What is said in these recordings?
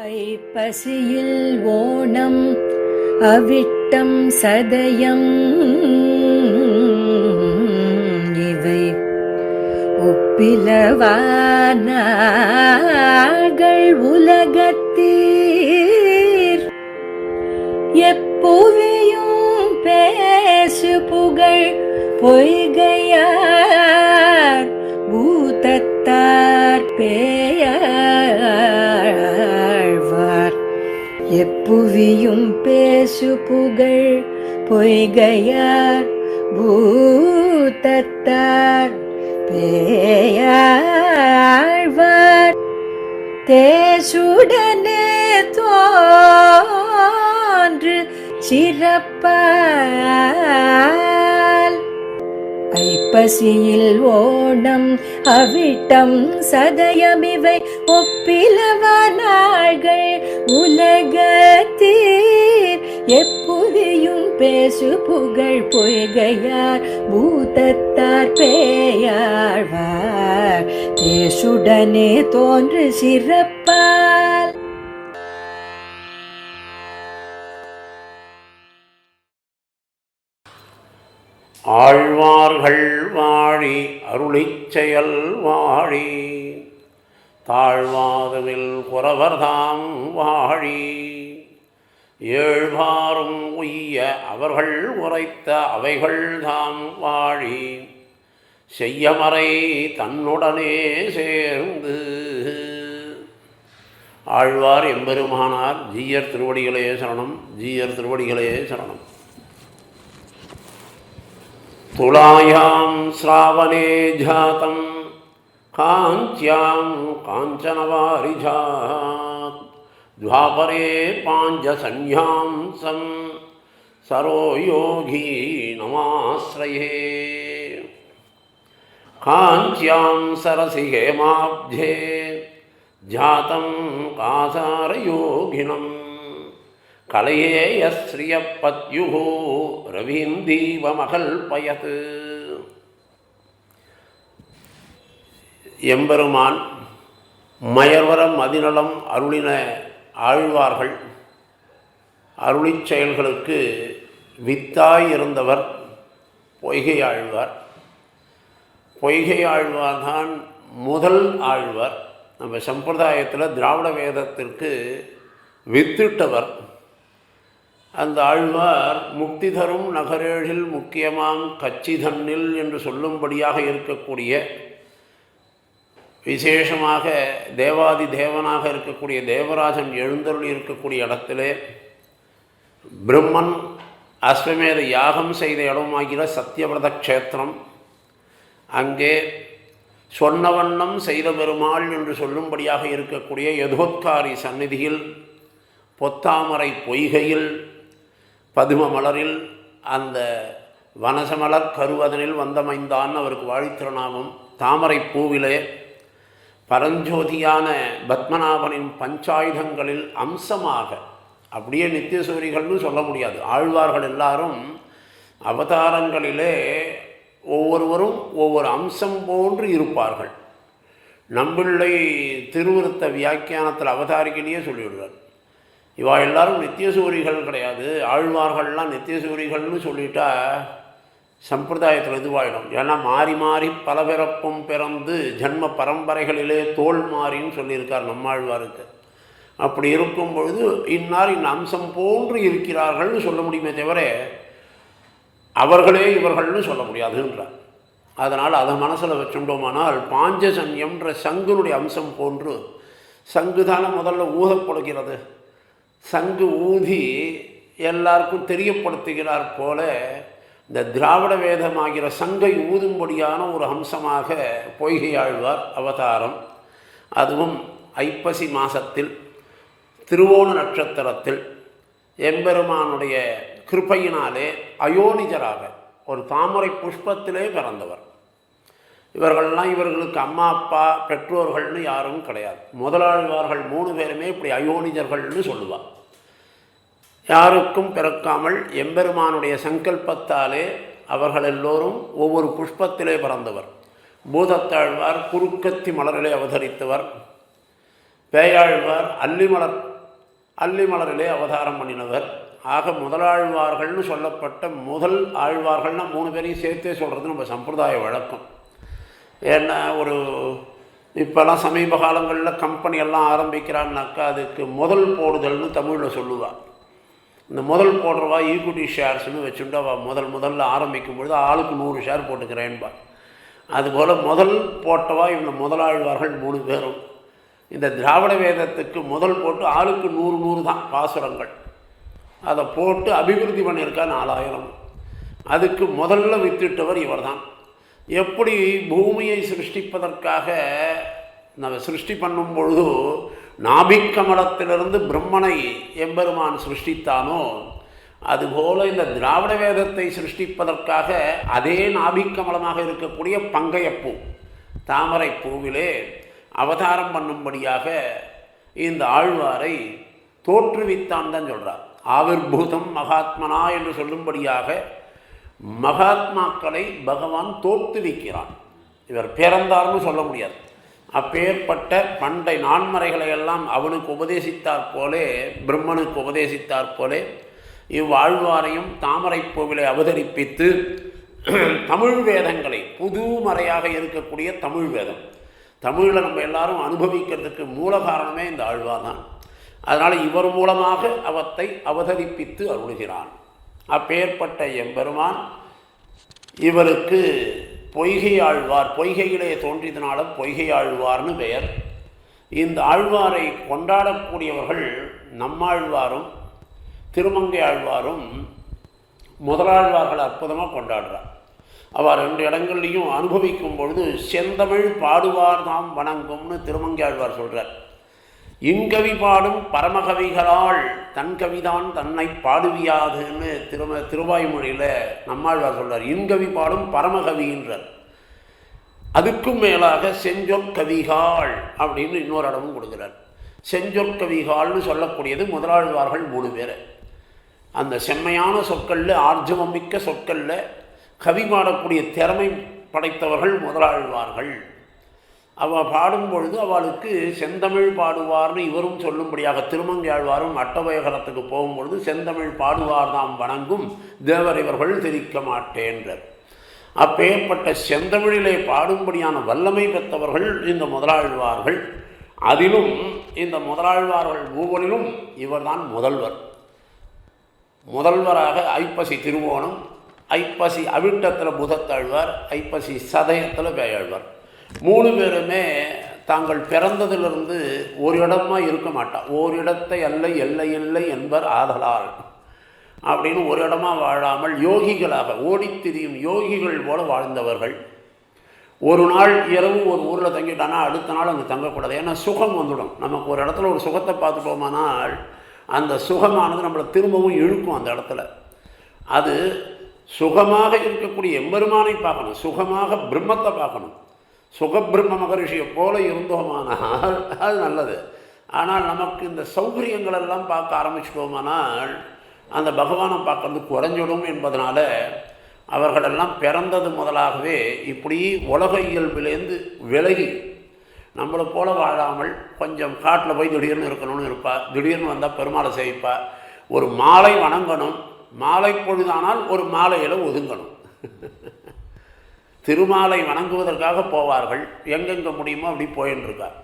ஐப்பசியில் ஓணம் அவிட்டம் சதயம் இவை ஒப்பிலவானார்கள் உலகத்தீர் எப்புவியும் பேசு புகழ் பொய்கையார் பூதத்தார் பேயாழ்வார் எப்புவியும் பேசு புகழ் பொய்கையார் பூதத்தார் பேயாழ்வார் தேசுடனே தோன்று சிறப்பால் ஐப்பசியில் ஓணம் அவிட்டம் சதயமிவை ஒப்பிலவானார்கள் உலகத்தீர் எப்புவியும் பேசு புகழ் பொய்கையார் பூதத்தார் பேயாழ்வார் தேசுடனே தோன்று சிறப்பால். ஆழ்வார்கள் வாழி அருளிச் செயல் வாழி தாழ்வாதுவில் குறவர்தாம் வாழி ஏழ்வாரும் உய்ய அவர்கள் உரைத்த அவைகள் தாம் வாழி செய்யமறை தன்னுடனே சேர்ந்து. ஆழ்வார் எம்பெருமானார் ஜீயர் திருவடிகளே சரணம், ஜீயர் திருவடிகளே சரணம். துலாயாம் ஸ்ராவணே ஜாதம் காஞ்சியாம் காஞ்சனவாரிஜாத் துவாபரே பாஞ்சசன்யாம்சம் சரோ யோகி நமாஸ்ரயே. காஞ்சியாம் சரசி ஹேமாப்ஜே ஜாதம் காசாரயோகினம் கலையேய ஸ்ரியப்பத்யுஹோ ரவீந்தீவமகல்பயத். எம்பெருமான் மயர்வர மதிநலம் அருளின ஆழ்வார்கள் அருளிச் செயல்களுக்கு வித்தாய் இருந்தவர் பொய்கை ஆழ்வார். பொய்கை ஆழ்வார்தான் முதல் ஆழ்வார். நம்ம சம்பிரதாயத்தில் திராவிட வேதத்திற்கு வித்திட்டவர். அந்த ஆழ்வார் முக்தி தரும் நகரேழில் முக்கியமாம் கச்சிதன்னில் என்று சொல்லும்படியாக இருக்கக்கூடிய, விசேஷமாக தேவாதி தேவனாக இருக்கக்கூடிய தேவராஜன் எழுந்தருளி இருக்கக்கூடிய இடத்திலே பிரம்மன் அஸ்வமேத யாகம் செய்த இடமாகிற சத்தியவிரத க்ஷேத்திரம், அங்கே சொன்ன வண்ணம் செய்த பெருமாள் என்று சொல்லும்படியாக இருக்கக்கூடிய யதோத்காரி சந்நிதியில் பொத்தாமரை பொய்கையில் பதும மலரில் அந்த வனசமலர் கருவதனில் வந்தமைந்தான் அவருக்கு வாழ்த்திருநாமம். தாமரை பூவிலே பரஞ்சோதியான பத்மநாபனின் பஞ்சாயுதங்களில் அம்சமாக, அப்படியே நித்தியசூரிகள்னு சொல்ல முடியாது, ஆழ்வார்கள் எல்லாரும் அவதாரங்களிலே ஒவ்வொருவரும் ஒவ்வொரு அம்சம் போன்று இருப்பார்கள். நம்பிள்ளை திருவிருத்த வியாக்கியானத்தில் அவதாரிக்கிலேயே சொல்லிவிடுவார், இவா எல்லாரும் நித்தியசூரிகள் கிடையாது, ஆழ்வார்கள்லாம் நித்தியசூரிகள்னு சொல்லிட்டா சம்பிரதாயத்தில் இதுவாயிடும். ஏன்னா மாறி மாறி பல பிறப்பும் பிறந்து ஜன்ம பரம்பரைகளிலே தோல் மாறின்னு சொல்லியிருக்கார் நம்மாழ்வாருக்கு. அப்படி இருக்கும் பொழுது இன்னார் இந்த அம்சம் போன்று இருக்கிறார்கள்னு சொல்ல முடியுமே தவிர அவர்களே இவர்கள்னு சொல்ல முடியாதுன்றார். அதனால் அதை மனசில் வச்சுட்டோமானால் பாஞ்சசன்யம்ன்ற சங்குனுடைய அம்சம் போன்று, சங்கு தானே முதல்ல ஊதப்படுகிறது, சங்கு ஊதி எல்லாருக்கும் தெரியப்படுத்துகிறார் போல இந்த திராவிட வேதமாகிற சங்கை ஊதும்படியான ஒரு அம்சமாக பொய்கை ஆழ்வார் அவதாரம். அதுவும் ஐப்பசி மாதத்தில் திருவோண நட்சத்திரத்தில் எம்பெருமானுடைய கிருபையினாலே அயோனிஜராக ஒரு தாமரை புஷ்பத்திலே பிறந்தவர். இவர்கள்லாம் இவர்களுக்கு அம்மா அப்பா பெற்றோர்கள்னு யாரும் கிடையாது. முதலாழ்வார்கள் 3 பேருமே இப்படி அயோனிஜர்கள்னு சொல்லுவார். யாருக்கும் பிறக்காமல் எம்பெருமானுடைய சங்கல்பத்தாலே அவர்கள் எல்லோரும் ஒவ்வொரு புஷ்பத்திலே பிறந்தவர். பூதத்தாழ்வார் குறுக்கத்தி மலரிலே அவதரித்தவர். பேயாழ்வார் அல்லிமலரிலே அவதாரம் பண்ணினவர். ஆக முதலாழ்வார்கள்னு சொல்லப்பட்ட முதல் ஆழ்வார்கள்னால் 3 பேரையும் சேர்த்தே சொல்கிறது நம்ம சம்பிரதாய வழக்கம். ஏன்னா இப்போல்லாம் சமீப காலங்களில் கம்பெனியெல்லாம் ஆரம்பிக்கிறான்னாக்கா அதுக்கு முதல் போடுதல்னு தமிழில் சொல்லுவாள். இந்த முதல் போடுறவா ஈக்விட்டி ஷேர்ஸ்னு வச்சுட்டு அவள் முதல்ல ஆரம்பிக்கும் பொழுது ஆளுக்கு 100 ஷேர் போட்டுக்கிறேன்பா. அதுபோல் முதல் போட்டவா இவங்க முதலாழ்வார்கள் 3 பேரும். இந்த திராவிட வேதத்துக்கு முதல் போட்டு ஆளுக்கு 100 தான் பாசுரங்கள். அதை போட்டு அபிவிருத்தி பண்ணியிருக்கா 4000. அதுக்கு முதல்ல வித்திட்டவர் இவர் தான். எப்படி பூமியை சிருஷ்டிப்பதற்காக நம்ம சிருஷ்டி பண்ணும் பொழுது நாபிக்கமலத்திலிருந்து பிரம்மனை எம்பெருமான் சிருஷ்டித்தானோ, அதுபோல் இந்த திராவிட வேதத்தை சிருஷ்டிப்பதற்காக அதே நாபிக்கமலமாக இருக்கக்கூடிய பங்கையப்பூ தாமரை பூவிலே அவதாரம் பண்ணும்படியாக இந்த ஆழ்வாரை தோற்றுவித்தான் தான் சொல்கிறார். ஆவிர்பூதம் மகாத்மனா என்று சொல்லும்படியாக மகாத்மாக்களை பகவான் தோற்றுவிக்கிறான். இவர் பிறந்தார்னு சொல்ல முடியாது. அப்பேற்பட்ட பண்டை நான்மறைகளை எல்லாம் அவனுக்கு உபதேசித்தாற் போலே, பிரம்மனுக்கு உபதேசித்தாற் போலே இவ்வாழ்வாரையும் தாமரை பூவிலை அவதரிப்பித்து தமிழ் வேதங்களை, புது மறையாக இருக்கக்கூடிய தமிழ் வேதம், தமிழில் நம்ம எல்லாரும் அனுபவிக்கிறதுக்கு மூல காரணமே இந்த ஆழ்வார் தான். அதனால் இவர் மூலமாக அவத்தை அவதரிப்பித்து அருளுகிறான். அப்பேற்பட்ட எம்பெருமான் இவருக்கு பொய்கை ஆழ்வார், பொய்கையிலே தோன்றியதனால பொய்கை ஆழ்வார்னு பெயர். இந்த ஆழ்வாரை கொண்டாடக்கூடியவர்கள் நம்மாழ்வாரும் திருமங்கை ஆழ்வாரும் முதலாழ்வார்கள் அற்புதமாக கொண்டாடுறார். அவர் 2 இடங்கள்லையும் அனுபவிக்கும் பொழுது செந்தமிழ் பாடுவார் தாம் வணங்கும்னு திருமங்கை ஆழ்வார் சொல்கிறார். இங்கவி பாடும் பரமகவிகளால் தன் கவிதான் தன்னை பாடுவியாதுன்னு திருவாய்மொழியில் நம்மாழ்வார் சொல்கிறார். இன்கவி பாடும் பரமகவின்றார். அதுக்கும் மேலாக செஞ்சொற்கவிகாள் அப்படின்னு இன்னொரு இடமும் கொடுக்குறார். செஞ்சொற்கவிகாள்னு சொல்லக்கூடியது முதலாழ்வார்கள் 3 பேர். அந்த செம்மையான சொற்களில், ஆர்ஜவம் மிக்க சொற்களில் கவி பாடக்கூடிய திறமை படைத்தவர்கள் முதலாழ்வார்கள். அவள் பாடும் பொழுது அவளுக்கு செந்தமிழ் பாடுவார்னு இவரும் சொல்லும்படியாக திருமங்கை ஆழ்வாரும் அட்டவயகலத்துக்கு போகும்பொழுது செந்தமிழ் பாடுவார் தாம் வணங்கும் தேவர் இவர்கள் தெரிவிக்க மாட்டேன்றார். அப்பேற்பட்ட செந்தமிழிலே பாடும்படியான வல்லமை பெற்றவர்கள் இந்த முதலாழ்வார்கள். அதிலும் இந்த முதலாழ்வார்கள் மூவரிலும் இவர்தான் முதல்வராக ஐப்பசி திருவோணம், ஐப்பசி அவிட்டத்தில் புதத்தாழ்வார், ஐப்பசி சதயத்தில் பேயாழ்வார் 3 பேருமே தாங்கள் பிறந்ததிலிருந்து ஒரு இடமா இருக்க மாட்டார். ஓரிடத்தை அல்ல எல்லை இல்லை என்பர் ஆதலால் அப்படின்னு ஒரு இடமா வாழாமல் யோகிகளாக ஓடித்திரியும் யோகிகள் போல வாழ்ந்தவர்கள். ஒரு நாள் இரவு ஒரு ஊரில் தங்கிட்டானா அடுத்த நாள் அங்கே தங்கக்கூடாது. ஏன்னா சுகம் வந்துடும். நமக்கு ஒரு இடத்துல ஒரு சுகத்தை பார்த்துட்டோமானால் அந்த சுகமானது நம்மளை திரும்பவும் இழுக்கும். அந்த இடத்துல அது சுகமாக இருக்கக்கூடிய எம்பெருமானை பார்க்கணும், சுகமாக பிரம்மத்தை பார்க்கணும். சுகபிரம்ம மகரிஷியை போல இருந்தோமானால் அது நல்லது. ஆனால் நமக்கு இந்த சௌகரியங்களெல்லாம் பார்க்க ஆரம்பிச்சிட்டோமானால் அந்த பகவானை பார்க்கறது குறைஞ்சிடும் என்பதனால அவர்களெல்லாம் பிறந்தது முதலாகவே இப்படி உலக இயல்பிலேருந்து விலகி நம்மளை போல வாழாமல் கொஞ்சம் காட்டில் போய் திடீர்னு இருக்கணும்னு இருப்பா. திடீர்னு வந்தால் பெருமாளை சேவிப்பா. ஒரு மாலை வணங்கணும், மாலை பொழுதானால் ஒரு மாலையில் ஒதுங்கணும். திருமாலை வணங்குவதற்காக போவார்கள். எங்கெங்கே முடியுமோ அப்படி போயின்னு இருக்கார்.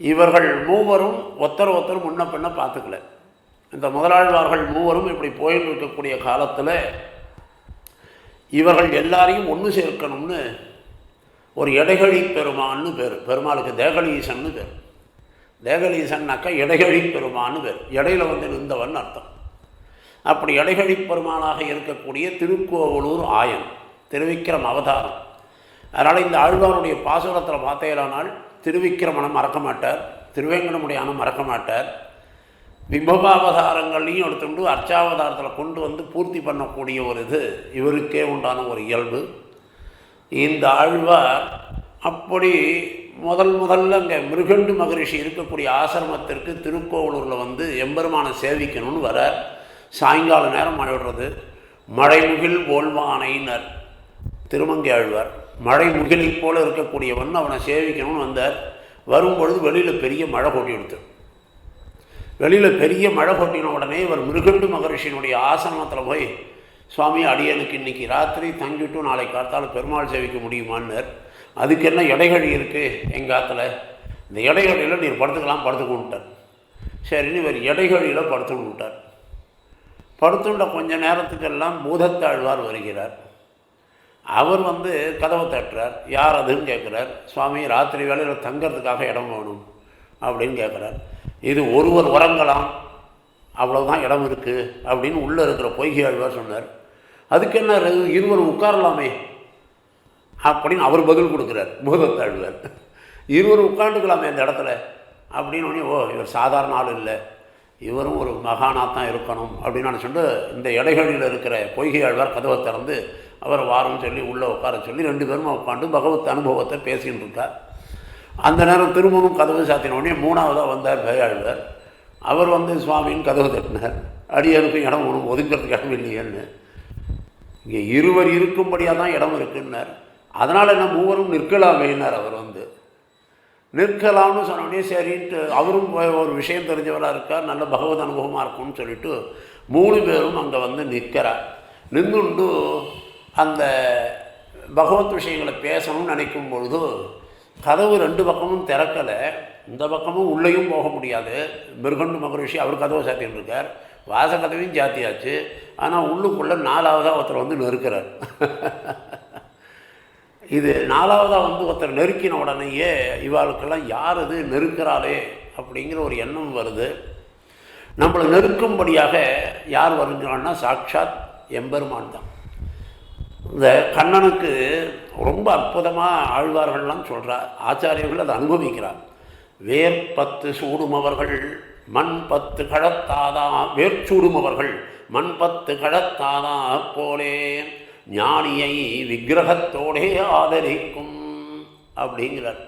இவர்கள் மூவரும் ஒருத்தர் முன்ன பின்ன பார்த்துக்கல. இந்த முதலாழ்வார்கள் மூவரும் இப்படி போயின்னு இருக்கக்கூடிய காலத்தில் இவர்கள் எல்லாரையும் ஒன்று சேர்க்கணும்னு ஒரு எடைகழி பெருமான்னு பேர். பெருமாளுக்கு தேகலீசன்னு பேர். தேகலீசன்னாக்கா எடைகழி பெருமான்னு பேர். இடையில வந்து நின்றவன் அர்த்தம். அப்படி எடைகழி பெருமானாக இருக்கக்கூடிய திருக்கோவலூர் ஆயன், திருவிக்கிரம் அவதாரம். அதனால் இந்த ஆழ்வாருடைய பாசுரத்தில் பார்த்தேனானால் திருவிக்கிரமனை மறக்க மாட்டார், திருவேங்கடமுடியான மறக்க மாட்டார். விபவாவதாரங்களையும் எடுத்துட்டு அர்ச்சாவதாரத்தில் கொண்டு வந்து பூர்த்தி பண்ணக்கூடிய ஒரு இது இவருக்கே உண்டான ஒரு இயல்பு. இந்த ஆழ்வார் அப்படி முதல்ல அங்கே மிருகண்டு மகரிஷி இருக்கக்கூடிய ஆசிரமத்திற்கு திருக்கோவலூரில் வந்து எம்பெருமானை சேவிக்கணும்னு வரார். சாயங்கால நேரம் மழை விடுறது. மழைமுகில் ஓல்வானைனர் திருமங்கை ஆழ்வார். மழை முகிலை போல் இருக்கக்கூடியவன் அவனை சேவிக்கணும்னு வந்தார். வரும்பொழுது வெளியில் பெரிய மழை கொட்டி எடுத்து, வெளியில் பெரிய மழை கொட்டின உடனே இவர் மிருகண்டு மகரிஷியினுடைய ஆசிரமத்தில் போய், சுவாமி அடியனுக்கு இன்றைக்கி ராத்திரி தங்கிட்டு நாளை காத்தால் பெருமாள் சேவிக்க முடியுமான்னார். அதுக்கு என்ன இடைகழி இருக்குது எங்கள் ஆற்றுல, இந்த இடைகழியில் நீர் படுத்துக்கலாம் படுத்துக்கொண்டுட்டார். சரின்னு இவர் இடைகழியில் படுத்துக்கிட்டார். படுத்துட்ட கொஞ்ச நேரத்துக்கெல்லாம் பூதத்தாழ்வார் வருகிறார். அவர் கதவை தட்டுறார். யார் அதுன்னு கேட்குறார். சுவாமி ராத்திரி வேளையில் தங்கிறதுக்காக இடம் வேணும் அப்படின்னு கேட்குறார். இது ஒருவர் உறங்கலாம், அவ்வளோதான் இடம் இருக்குது அப்படின்னு உள்ளே இருக்கிற பொய்கையாழ்வார் சொன்னார். அதுக்கு என்ன இருவர் உட்காரலாமே அப்படின்னு அவர் பதில் கொடுக்குறார். பூதத்தாழ்வார் இருவர் உட்காந்துக்கலாமே இந்த இடத்துல அப்படின்னு உடனே, ஓ இவர் சாதாரண ஆள் இல்லை, இவரும் ஒரு மகானாக தான் இருக்கணும் அப்படின்னு நான் சொல்லிட்டு இந்த இடைகளில் இருக்கிற பொய்கையாழ்வார் கதவை திறந்து அவர் வாரம் சொல்லி உள்ளே உட்கார சொல்லி 2 பேரும் உட்காந்து பகவத் அனுபவத்தை பேசின்னு இருக்கார். அந்த நேரம் திரும்பவும் கதவு சாத்தின உடனே 3ஆவதாக வந்தார் பேயாழ்வார். அவர் சுவாமின்னு கதவு தட்டினார். அடியனுக்கும் இடம் ஒன்று ஒதுங்கிறதுக்கு இடம் இல்லையேன்னு. இங்கே இருவர் இருக்கும்படியாக தான் இடம் இருக்குன்னார். அதனால் என்ன மூவரும் நிற்கலாமேனார். அவர் நிற்கலாம்னு சொன்னோடனே சரின்ட்டு அவரும் ஒரு விஷயம் தெரிஞ்சவராக இருக்கார், நல்ல பகவத் அனுபவமாக இருக்கும்னு சொல்லிவிட்டு 3 பேரும் அங்கே நிற்கிறார். நின்றுண்டு அந்த பகவத் விஷயங்களை பேசணும்னு நினைக்கும் பொழுது கதவு 2 பக்கமும் திறக்கலை. இந்த பக்கமும் உள்ளேயும் போக முடியாது. மிருகண்டு மகரிஷி அவர் கதவை சாத்தின்னு இருக்கார். வாச கதவையும் சாத்தியாச்சு. ஆனால் உள்ளுக்குள்ளே 4ஆவதாக ஒருத்தர் நெருக்கிறார். இது 4ஆவதாக ஒருத்தர் நெருக்கின உடனேயே இவாளுக்கெல்லாம் யார் இது நெருக்கிறாளே அப்படிங்கிற ஒரு எண்ணம் வருது. நம்மளை நெருக்கும்படியாக யார் வருகிறான்னா சாட்சாத் எம்பெருமான் தான். இந்த கண்ணனுக்கு ரொம்ப அற்புதமாக ஆழ்வார்கள்லாம் சொல்கிறார், ஆச்சாரியர்கள் அதை அனுபவிக்கிறார். வேர் 10 சூடுமவர்கள் மண் 10 கழத்தாதா, வேர்ச்சூடுமவர்கள் மண் 10 கழத்தாதா போலே ஞானியை விக்கிரகத்தோடே ஆதரிக்கும் அப்படிங்கிறார்.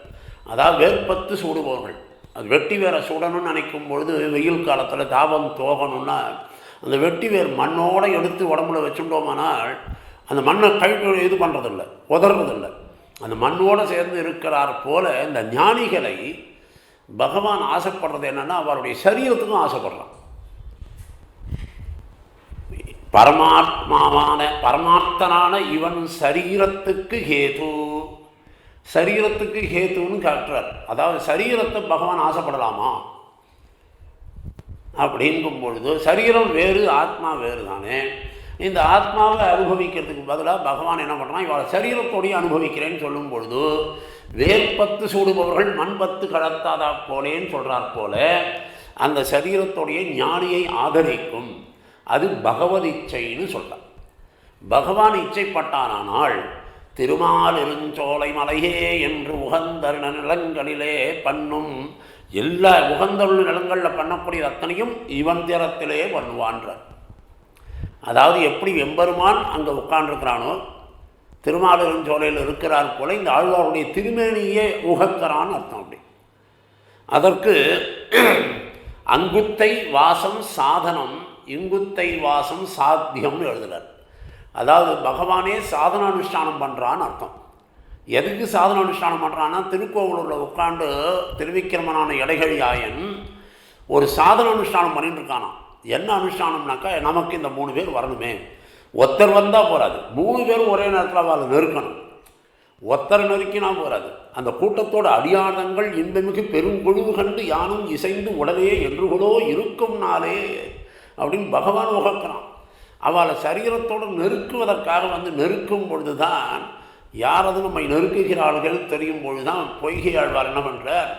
அதாவது வேர் 10 சூடுபவர்கள், அது வெட்டி வேரை சூடணும்னு நினைக்கும் பொழுது வெயில் காலத்தில் தாபம் தோகணும்னா அந்த வெட்டி வேர் மண்ணோடு எடுத்து உடம்புல வச்சுட்டோமானால் அந்த மண்ணை கழிவு இது பண்ணுறதில்லை, உதறதில்லை. அந்த மண்ணோடு சேர்ந்து இருக்கிறார் போல இந்த ஞானிகளை பகவான் ஆசைப்படுறது என்னென்னா அவருடைய சரீரத்துக்கும் ஆசைப்படுறான். பரமார்த்தனான இவன் சரீரத்துக்கு ஹேது, சரீரத்துக்கு ஹேத்துன்னு காட்டுறார். அதாவது சரீரத்தை பகவான் ஆசைப்படலாமா அப்படிங்கும் பொழுது சரீரம் வேறு ஆத்மா வேறு தானே. இந்த ஆத்மாவை அனுபவிக்கிறதுக்கு பதிலாக பகவான் என்ன பண்ணுறான், இவளை சரீரத்தோடையே அனுபவிக்கிறேன்னு சொல்லும் பொழுது வேர் 10 சூடுபவர்கள் மண் 10 கடத்தாதா போலேன்னு சொல்கிறார் போல அந்த சரீரத்தோடைய ஞானியை ஆதரிக்கும். அது பகவத் இச்சைன்னு சொல்கிறார். பகவான் இச்சைப்பட்டானால் திருமாலிருஞ்சோலை மலையே என்று உகந்தருண நிலங்களிலே பண்ணும் எல்லா உகந்தருள் நிலங்களில் பண்ணக்கூடிய அத்தனையும் இவன் திறத்திலே பண்ணுவான்றார். அதாவது எப்படி எம்பெருமான் அங்கே உட்காண்டிருக்கிறானோ திருமாலிருஞ்சோலையில் இருக்கிறார் போல இந்த ஆழ்வாருடைய திருமேனியே உகக்கிறான்னு அர்த்தம். அப்படி அதற்கு அங்குத்தை வாசம் சாதனம் இங்குத்தை வாசம் சாத்தியம்னு எழுதுகிறார். அதாவது பகவானே சாதனானுஷ்டானம் பண்ணுறான்னு அர்த்தம். எதுக்கு சாதனானுஷ்டானம் பண்ணுறான்னா திருக்கோவலூரில் உட்காந்து திருவிக்கிரமனான இடைகழியாயன் ஒரு சாதனானுஷ்டானம் பண்ணிட்டு இருக்கானா. என்ன அனுஷ்டானம்னாக்கா நமக்கு இந்த 3 பேர் வரணுமே, ஒருத்தர் வந்தால் போகாது, 3 பேரும் ஒரே நேரத்தில் அவளை நெருக்கணும். ஒருத்தர் நெருக்கினா போகாது. அந்த கூட்டத்தோடு அடியாதங்கள் இன்பமிகு பெருங்குழுவு கண்டு யானும் இசைந்து உடனே என்றுகளோ இருக்கும் நாளே அப்படின்னு பகவான் உகக்கிறான். அவளை சரீரத்தோடு நெருக்குவதற்காக நெருக்கும் பொழுது தான் யாரது நம்மை நெருக்குகிறார்கள் தெரியும் பொழுது தான் பொய்கை ஆழ்வார் என்ன பண்ணுறார்,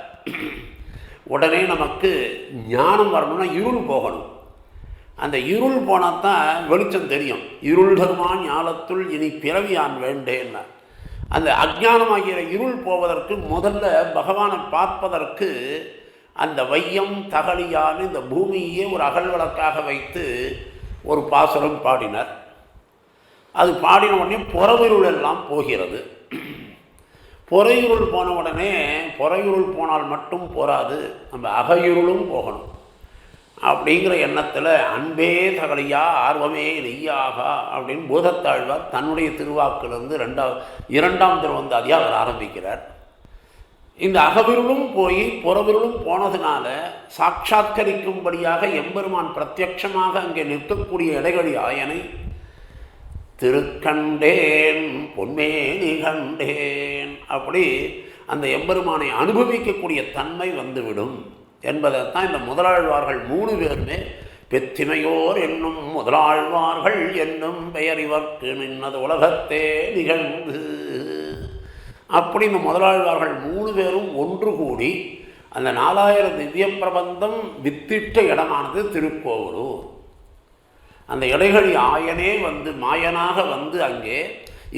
உடனே நமக்கு ஞானம் வரணும்னா இருள் போகணும். அந்த இருள் போனால் தான் வெளிச்சம் தெரியும். இருள் தருமான் ஞானத்துள் இனி பிறவியான் வேண்டேன்னா அந்த அஜ்ஞானமாகிற இருள் போவதற்கு முதல்ல பகவானை பார்ப்பதற்கு அந்த வையம் தகலியான இந்த பூமியே ஒரு அகல் விளக்காக வைத்து ஒரு பாசுரம் பாடினார். அது பாடின உடனே புறவிருள் எல்லாம் போகிறது. புறையுருள் போன உடனே புறையுருள் போனால் மட்டும் போராது, நம்ம அகையுருளும் போகணும் அப்படிங்கிற எண்ணத்தில் அன்பே தகலியா ஆர்வமே நெய்யாகா அப்படின்னு பூதத்தாழ்வார் தன்னுடைய திருவாக்கிலிருந்து 2ஆம் திருவந்தாதியாக அவர் ஆரம்பிக்கிறார். இந்த அகவிருளும் போய் புறவிருளும் போனதுனால சாட்சாத்கரிக்கும்படியாக எம்பெருமான் பிரத்யட்சமாக அங்கே நிற்கக்கூடிய இடைகளி ஆயனை திருக்கண்டேன் பொன்மேனி கண்டேன், அப்படி அந்த எம்பெருமானை அனுபவிக்கக்கூடிய தன்மை வந்துவிடும் என்பதைத்தான் இந்த முதலாழ்வார்கள் 3 பேருமே பெத்திமையோர் என்னும் முதலாழ்வார்கள் என்னும் பெயர் இவர்க்கு நின்னது உலகத்தே நிகழ்ந்து. அப்படி இந்த முதலாழ்வார்கள் 3 பேரும் ஒன்று கூடி அந்த 4000 திவ்ய பிரபந்தம் வித்திட்ட இடமானது திருக்கோவலூர். அந்த இடைகளி ஆயனே வந்து மாயனாக வந்து அங்கே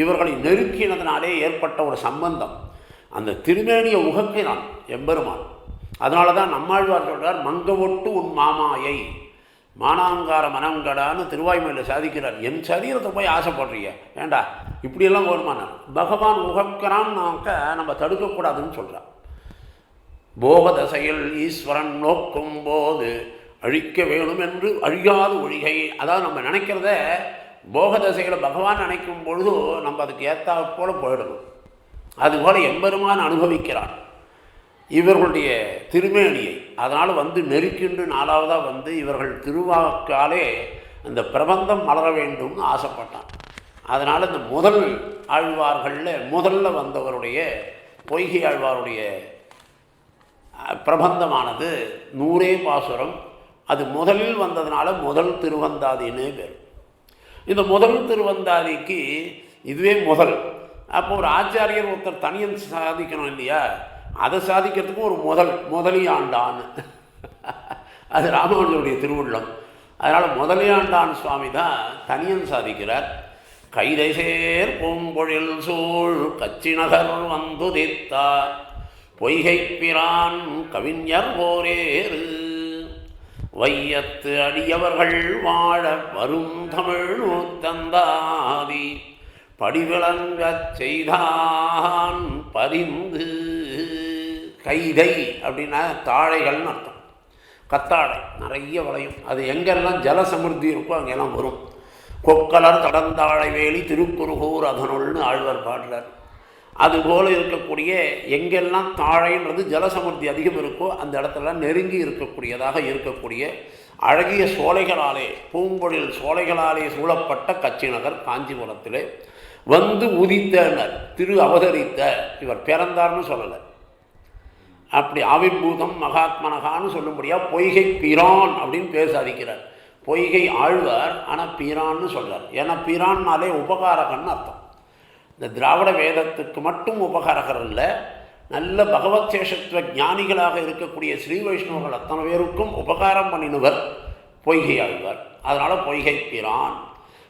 இவர்களை நெருக்கினதுனாலே ஏற்பட்ட ஒரு சம்பந்தம். அந்த திருமேனியை உகக்கினான் எம்பெருமான். அதனால தான் நம்மாழ்வார் சொல்றார், மங்க ஒட்டு உன் மாமாயை மானாங்கார மனங்கடான்னு திருவாய்மொழியில் சாதிக்கிறார். என் சரீரத்தை போய் ஆசைப்படுறீங்க ஏண்டா இப்படியெல்லாம் வருமான பகவான் உகக்கிறான்னாக்க நம்ம தடுக்கக்கூடாதுன்னு சொல்கிறார். போக தசையில் ஈஸ்வரன் நோக்கும் போது அழிக்க வேணும் என்று அழியாத ஒழிகை. அதாவது நம்ம நினைக்கிறத போக தசைகளை பகவான் நினைக்கும் பொழுது நம்ம அதுக்கு ஏற்றா போல போயிடணும். அதுபோல் எம்பெருமான் அனுபவிக்கிறான் இவர்களுடைய திருமேனியை. அதனால் வந்து நெருக்கின்று 4வதாக வந்து இவர்கள் திருவாக்காலே அந்த பிரபந்தம் மலர வேண்டும்னு ஆசைப்பட்டான். அதனால் இந்த முதல் ஆழ்வார்களில் முதல்ல வந்தவருடைய பொய்கை ஆழ்வாருடைய பிரபந்தமானது 100 பாசுரம். அது முதலில் வந்ததுனால முதல் திருவந்தாதின்னே பேர். இந்த முதல் திருவந்தாதிக்கு இதுவே முதல். அப்போ ஒரு ஆச்சாரியர் ஒருத்தர் தனியன் சாதிக்கணும் இல்லையா, அதை சாதிக்கிறதுக்கும் ஒரு முதலியாண்டான் அது ராமானுஜருடைய திருவுள்ளம். அதனால் முதலியாண்டான் சுவாமி தான் தனியன் சாதிக்கிறார். கைதை சேர் பூம்பொழில் சூழ் கச்சி நகர் வந்துதித்தார் பொய்கை பிரான் கவிஞர் ஓரேறு வையத்து அடியவர்கள் வாழ வரும் தமிழ் நூத்தந்தாதி படிவிளங்கச் செய்தான் பரிந்து. கைதை அப்படின்னா தாழைகள்னு அர்த்தம். கத்தாழை நிறைய வளையும். அது எங்கெல்லாம் ஜலசமிருத்தி இருக்கோ அங்கெல்லாம் வரும். கொக்கலர் தடந்தாழை வேலி திருக்குறுகூர் அதனுள்னு ஆழ்வார் பாடுறார். அதுபோல் இருக்கக்கூடிய எங்கெல்லாம் தாழைன்றது ஜலசமிருத்தி அதிகம் இருக்கோ அந்த இடத்துல நெருங்கி இருக்கக்கூடியதாக இருக்கக்கூடிய அழகிய சோலைகளாலே பூம்பொழில் சோலைகளாலே சூழப்பட்ட கச்சி நகர் காஞ்சிபுரத்திலே வந்து உதித்தனர். திரு அவதரித்த இவர் பிறந்தார்னு சொல்லலை, அப்படி ஆவிர்பூதம் மகாத்மனகான்னு சொல்லும்படியாக பொய்கை பிரான் அப்படின்னு பேர் சாதிக்கிறார். பொய்கை ஆழ்வார் ஆனால் பிரான்னு சொல்கிறார். ஏன்னா பிரான்னாலே உபகாரகன்னு அர்த்தம். இந்த திராவிட வேதத்துக்கு மட்டும் உபகாரகர் இல்லை, நல்ல பகவத் சேஷத்துவ ஞானிகளாக இருக்கக்கூடிய ஸ்ரீ வைஷ்ணவர்கள் அத்தனை பேருக்கும் உபகாரம் பண்ணினவர் பொய்கை ஆழ்வார். அதனால் பொய்கை பிரான்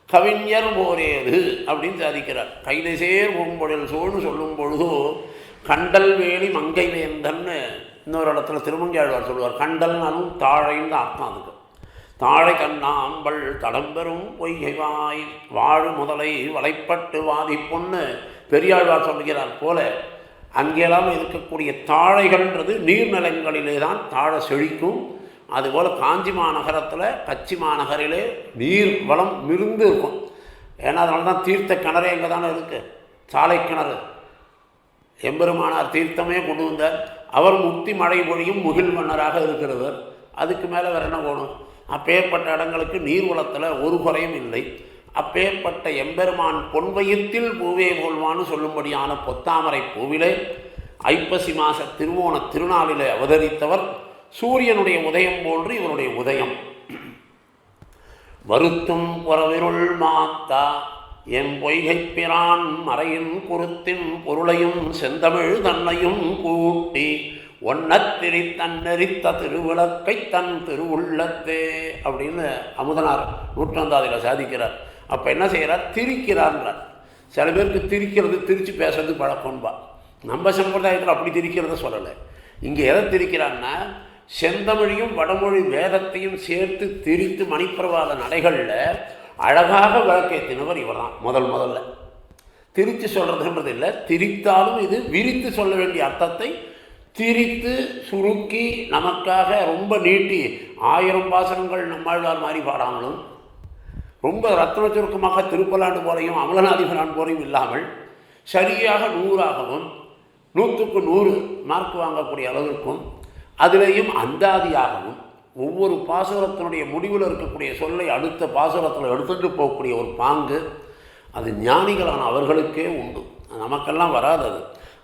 கவிஞர் ஓரேது அப்படின்னு சாதிக்கிறார். கைதை சேர் பூம்பொழில் சூழ்னு சொல்லும் பொழுது கண்டல் வேலி மங்கை வேந்தன்னு இன்னொரு இடத்துல திருமங்கையாழ்வார் சொல்லுவார். கண்டல்னாலும் தாழைன்னு அர்த்தம். அதுக்கு தாழை கண்ணாம்பல் தடம்பெறும் பொய்கைவாய் வாழு முதலை வலைப்பட்டு வாதி பொண்ணு பெரியாழ்வார் சொல்லுகிறார் போல அங்கெல்லாம் இருக்கக்கூடிய தாழைகள்ன்றது நீர்நிலங்களிலே தான் தாழை செழிக்கும். அதுபோல் காஞ்சி மாநகரத்தில் கச்சி மாநகரிலே நீர் வளம் மிகுந்து இருக்கும். ஏன்னா அதனால தான் தீர்த்த கிணறு எங்கே தானே இருக்குது, சாலை கிணறு. எம்பெருமானார் தீர்த்தமே கொண்டு வந்தார். அவர் முக்தி மழை பொழியும் முகில் மன்னராக இருக்கிறவர். அதுக்கு மேலே வேறு என்ன போகணும்? அப்பேற்பட்ட இடங்களுக்கு நீர்வளத்தில் ஒரு குறையும் இல்லை. அப்பேற்பட்ட எம்பெருமான் பொன்வயிற்றில் பூவே போல்வான்னு சொல்லும்படியான பொத்தாமரை பூவிலே ஐப்பசி மாத திருவோண திருநாளிலே அவதரித்தவர். சூரியனுடைய உதயம் போன்று இவருடைய உதயம். வருத்தும் புறவிருள் மாத்தா என் பொய்கை பிரான் மறையின் குருத்தின் பொருளையும் செந்தமிழ் தன்னையும் கூட்டி ஒன்னத்திரி தன்னெறித்த திருவிளக்கை தன் திருவுள்ளத்தே அப்படின்னு அமுதனார் 100ஆம் சாதிக்கிறார். அப்போ என்ன செய்கிறார்? திரிக்கிறார்ன்றார். சில பேருக்கு திரிக்கிறது திரித்து பேசுறது பழக்கம்பா. நம்ம சம்பிரதாயத்தில் அப்படி திரிக்கிறத சொல்லலை. இங்கே எதை திரிக்கிறான்னா செந்தமிழையும் வடமொழி வேதத்தையும் சேர்த்து திரித்து மணிப்பிரவாத நடைகளில் அழகாக விளக்கேற்றினவர் இவர் தான் முதல்ல. திரித்து சொல்கிறதுன்றது இல்லை, திரித்தாலும் இது விரித்து சொல்ல வேண்டிய அர்த்தத்தை திரித்து சுருக்கி நமக்காக ரொம்ப நீட்டி 1000 பாசனங்கள் நம்மாழ்வார் மாதிரி பாடாமலும் ரொம்ப ரத்ன சுருக்கமாக திருப்பலாண்டு போலையும் அமலநாதிபரான் போலையும் இல்லாமல் சரியாக 100ஆகவும் 100க்கு 100 மார்க் வாங்கக்கூடிய அளவிற்கும் அதிலேயும் அந்தாதியாகவும் ஒவ்வொரு பாசுரத்தினுடைய முடிவில் இருக்கக்கூடிய சொல்லை அடுத்த பாசுரத்தில் எடுத்துகிட்டு போகக்கூடிய ஒரு பாங்கு அது ஞானிகளான அவர்களுக்கே உண்டு, நமக்கெல்லாம் வராது. அது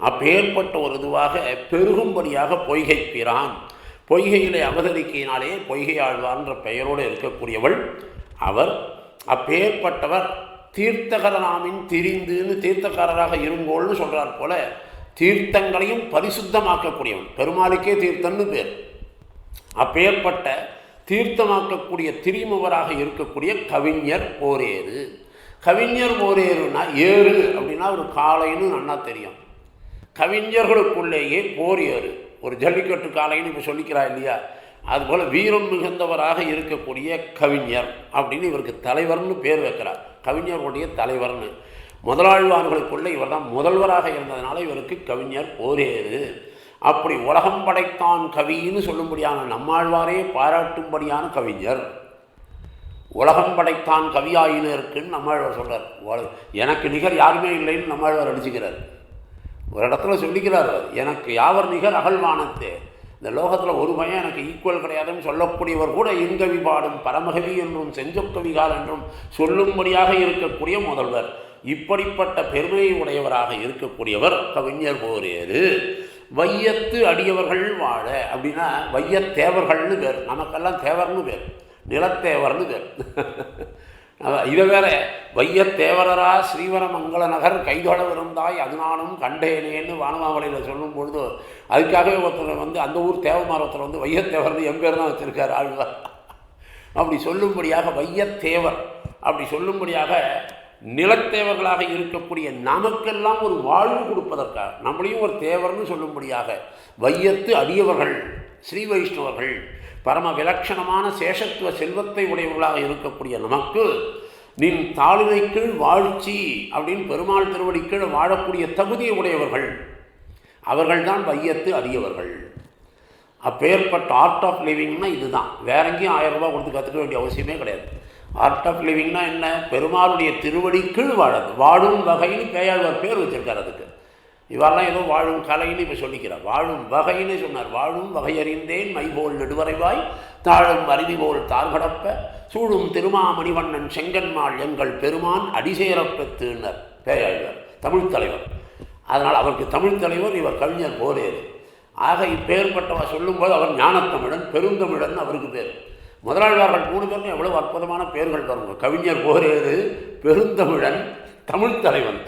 அப்பேற்பட்ட ஒரு இதுவாக பெருகும்படியாக பொய்கை பிரான், பொய்கையிலே அவதரிக்கையினாலே பொய்கை ஆழ்வார்ன்ற பெயரோடு இருக்கக்கூடியவள் அவர். அப்பேற்பட்டவர் தீர்த்தகரனாமின் திரிந்துன்னு தீர்த்தக்காரராக இருங்கோள்னு சொல்கிறார் போல தீர்த்தங்களையும் பரிசுத்தமாக்கக்கூடியவன், பெருமாளுக்கே தீர்த்தன்னு பேர். அப்பேற்பட்ட தீர்த்தமாக்கக்கூடிய திரிமுவராக இருக்கக்கூடிய கவிஞர் ஓரேறு. கவிஞர் ஓரேறுனா ஏறு அப்படின்னா ஒரு காளைன்னு நன்னா தெரியும். கவிஞர்களுக்குள்ளேயே போர் ஏறு, ஒரு ஜல்லிக்கட்டு காளைன்னு இப்போ சொல்லிக்கிறா இல்லையா, அதுபோல் வீரம் மிகுந்தவராக இருக்கக்கூடிய கவிஞர் அப்படின்னு இவருக்கு தலைவர்னு பேர் வைக்கிறார். கவிஞர்களுடைய தலைவர்னு முதலாழ்வார்களுக்குள்ளே இவர் தான் முதல்வராக இருந்ததுனால இவருக்கு கவிஞர் ஓரேறு. அப்படி உலகம் படைத்தான் கவின்னு சொல்லும்படியான நம்மாழ்வாரே பாராட்டும்படியான கவிஞர். உலகம் படைத்தான் கவியாயின்னு இருக்குன்னு நம்மாழ்வார் சொல்கிறார். எனக்கு நிகர் யாருமே இல்லைன்னு நம்மாழ்வார் அடிச்சுக்கிறார். ஒரு இடத்துல சொல்லிக்கிறார், எனக்கு யாவர் நிகர் அகழ்வானத்தே, இந்த லோகத்தில் ஒரு பையன் எனக்கு ஈக்குவல் கிடையாதுன்னு சொல்லக்கூடியவர் கூட இன்கவி பாடும் பரமகவி என்றும் செஞ்சொக்கவிகால் என்றும் சொல்லும்படியாக இருக்கக்கூடிய முதல்வர். இப்படிப்பட்ட பெருமையை உடையவராக இருக்கக்கூடியவர் கவிஞர் ஓரேறு. வையத்து அடியவர்கள் வாழ அப்படின்னா வையத்தேவர்கள்னு பேர், நமக்கெல்லாம் தேவர்னு பேர், நிலத்தேவர்னு பேர். இதை வேற வையத்தேவரரா ஸ்ரீவரமங்கல நகர் கைதொட விருந்தாய் அது நானும் கண்டேனேன்னு வானமாவளியில் சொல்லும் பொழுது அதுக்காகவே ஒருத்தர் அந்த ஊர் தேவமார் ஒருத்தர் வையத்தேவர்னு என் பேர் தான் வச்சுருக்கார் ஆழ்வார். அப்படி சொல்லும்படியாக வையத்தேவர் அப்படி சொல்லும்படியாக நிலத்தேவர்களாக இருக்கக்கூடிய நமக்கெல்லாம் ஒரு வாழ்வு கொடுப்பதற்காக நம்மளையும் ஒரு தேவர்னு சொல்லும்படியாக வையத்து அடியவர்கள் ஸ்ரீ வைஷ்ணவர்கள் பரம விலட்சணமான சேஷத்துவ செல்வத்தை உடையவர்களாக இருக்கக்கூடிய நமக்கு நின் தாளினை கீழ் வாழ்ச்சி அப்படின்னு பெருமாள் திருவடி கீழ் வாழக்கூடிய தகுதியை உடையவர்கள் அவர்கள்தான் வையத்து அடியவர்கள். அப்பேற்பட்ட ஆர்ட் ஆஃப் லிவிங்னா இதுதான், வேற எங்கேயும் 1000 ரூபாய் கொடுத்து கற்றுக்க வேண்டிய அவசியமே கிடையாது. ஆர்ட் ஆஃப் லிவிங்னா என்ன, பெருமாளுடைய திருவடி கீழ் வாழது, வாழும் வகைன்னு பேயாழ்வார் பேர் வச்சிருக்கார் அதுக்கு. இவரெல்லாம் ஏதோ வாழும் கலைன்னு இப்போ சொல்லிக்கிறார், வாழும் வகைன்னு சொன்னார். வாழும் வகையறிந்தேன் மைபோல் நெடுவரைவாய் தாழும் அருவி போல் தார்கடப்ப சூழும் திருமாமணிவண்ணன் செங்கன்மாள் எங்கள் பெருமான் அடிசேரப்பெத்துனர் பேயாழ்வார் தமிழ் தலைவர். அதனால் அவருக்கு தமிழ் தலைவர், இவர் கவிஞர் ஓரேறு. ஆக இப்பேற்பட்டவர் சொல்லும்போது அவர் ஞானத்தமிழன் பெருந்தமிழன் அவருக்கு பேர். முதலாழ்வார்கள் 3 பேரும் எவ்வளவு அற்புதமான பேர்கள் வருங்க, கவிஞர் ஓரேறு, பெருந்தமிழன், தமிழ் தலைவன்.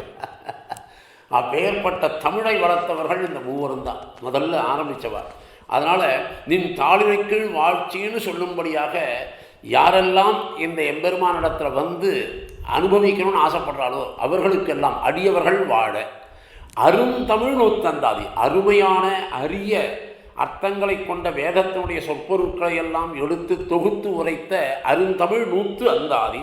அப்பேற்பட்ட தமிழை வளர்த்தவர்கள் இந்த 3 தான் முதல்ல ஆரம்பித்தவர். அதனால் நின் தாளினை கீழ் வாழ்ச்சின்னு சொல்லும்படியாக யாரெல்லாம் இந்த எம்பெருமானிடத்தில் அனுபவிக்கணும்னு ஆசைப்படுறாளோ அவர்களுக்கெல்லாம் அடியவர்கள் வாழ அருந்தமிழ் நூத்தந்தாதி, அருமையான அரிய அர்த்தங்களை கொண்ட வேதத்தினுடைய சொற்பொருட்களை எல்லாம் எடுத்து தொகுத்து உரைத்த அருந்தமிழ் நூத்து அந்தாதி.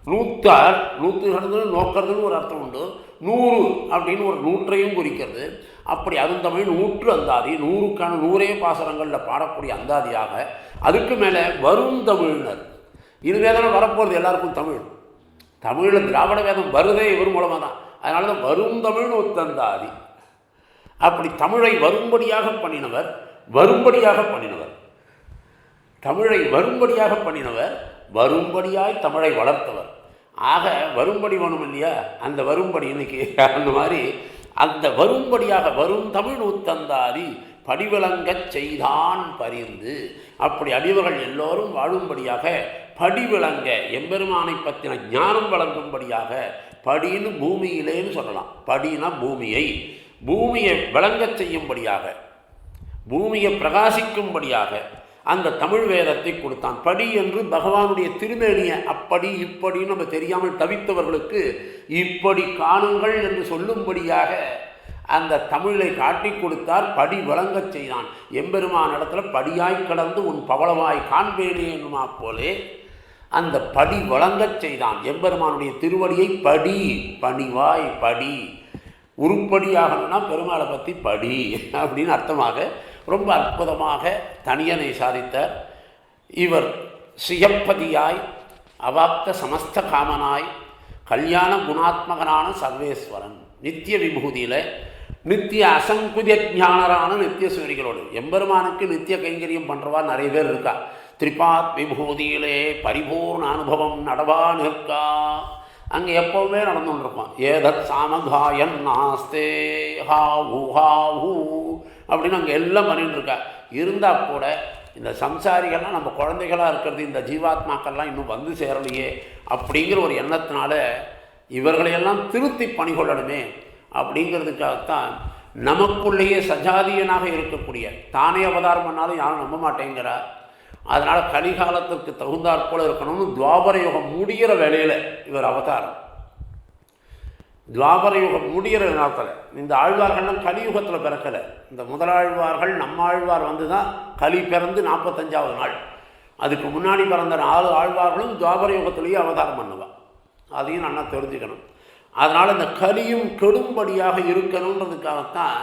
நூத்தார் நூற்றுகிறது நோக்கிறதுன்னு ஒரு அர்த்தம் உண்டு, 100 அப்படின்னு ஒரு 100ஐயும் குறிக்கிறது. அப்படி அருந்தமிழ் 100 அந்தாதி, 100க்கான 100 பாசனங்களில் பாடக்கூடிய அந்தாதியாக. அதுக்கு மேலே வரும் தமிழ்னர், இது வேதனை வரப்போகிறது எல்லாருக்கும் தமிழ். தமிழில் திராவிட வேதம் வருதே இவர் மூலமாக தான், அதனால தான் வரும் தமிழ் நூத்தந்தாதி. அப்படி தமிழை வரும்படியாக பண்ணினவர், வரும்படியாக பண்ணினவர், தமிழை வரும்படியாக பண்ணினவர், வரும்படியாய் தமிழை வளர்த்தவர். ஆக வரும்படி வேணும் இல்லையா, அந்த வரும்படி இன்னைக்கு அந்த மாதிரி அந்த வரும்படியாக வரும் தமிழ் நூத்தந்தாதி படிவிளங்கச் செய்தான் பரிந்து. அப்படி அடிவர்கள் எல்லோரும் வாழும்படியாக படிவிளங்க எம்பெருமானை பற்றின ஞானம் வழங்கும்படியாக, படின்னு பூமியிலேன்னு சொல்லலாம், படினா பூமியை விளங்கச் செய்யும்படியாக, பூமியை பிரகாசிக்கும்படியாக அந்த தமிழ் வேதத்தை கொடுத்தான். படி என்று பகவானுடைய திருமேனியை அப்படி இப்படின்னு நம்ம தெரியாமல் தவித்தவர்களுக்கு இப்படி காணுங்கள் என்று சொல்லும்படியாக அந்த தமிழை காட்டி கொடுத்தார். படி வழங்கச் செய்தான். எம்பெருமான் இடத்துல படியாய் கடந்து உன் பவளவாய் காண்பேனே என்னுமா போலே அந்த படி வழங்கச் செய்தான். எம்பெருமானுடைய திருவடியை படி, பணிவாய் படி, உருப்படியாகணும்னா பெருமாளை பற்றி படி அப்படின்னு அர்த்தமாக ரொம்ப அற்புதமாக தனியனை சாதித்தார். இவர் ஸ்ரீயப்பதியாய் அவாப்த சமஸ்த காமனாய் கல்யாண குணாத்மகனான சர்வேஸ்வரன். நித்திய விபூதியில் நித்திய அசங்குதிய ஞானரான நித்திய சுவரிகளோடு எம்பெருமானுக்கு நித்திய கைங்கரியம் பண்ணுறவா நிறைய பேர் இருக்கா. திரிபாத் விபூதியிலே பரிபூர்ண அனுபவம் நடவா நிற்கா. அங்கே எப்போவுமே நடந்துருப்பான். ஏதத் சாமகாயன் நாஸ்தே ஹா ஊ ஹா ஊ அப்படின்னு அங்கே எல்லாம் பண்ணிட்டு இருக்கா. இருந்தால் கூட இந்த சம்சாரிகள்லாம் நம்ம குழந்தைகளாக இருக்கிறது, இந்த ஜீவாத்மாக்கள்லாம் இன்னும் வந்து சேரலையே அப்படிங்கிற ஒரு எண்ணத்தினால இவர்களையெல்லாம் திருத்தி பணிகொள்ளணுமே அப்படிங்கிறதுக்காகத்தான் நமக்குள்ளேயே சஜாதியனாக இருக்கக்கூடிய தானே அவதாரம் பண்ணாலும் யாரும் நம்ப மாட்டேங்கிறார். அதனால் கலிகாலத்திற்கு தகுந்தாற்போல் இருக்கணும்னு துவாபர யுகம் முடிகிற வேலையில் இவர் அவதாரம். துவாபர யுகம் முடிகிற நாட்கள் இந்த ஆழ்வார்கள்லாம் கலியுகத்தில் பிறக்கலை. இந்த முதலாழ்வார்கள் நம்மாழ்வார் வந்து தான் கலி பிறந்து 45வது நாள். அதுக்கு முன்னாடி பிறந்த 4 ஆழ்வார்களும் துவாபர யுகத்திலேயே அவதாரம் பண்ணுவாள். அதையும் நல்லா தெரிஞ்சுக்கணும். அதனால் இந்த கலியும் கெடும்படியாக இருக்கணுன்றதுக்காகத்தான்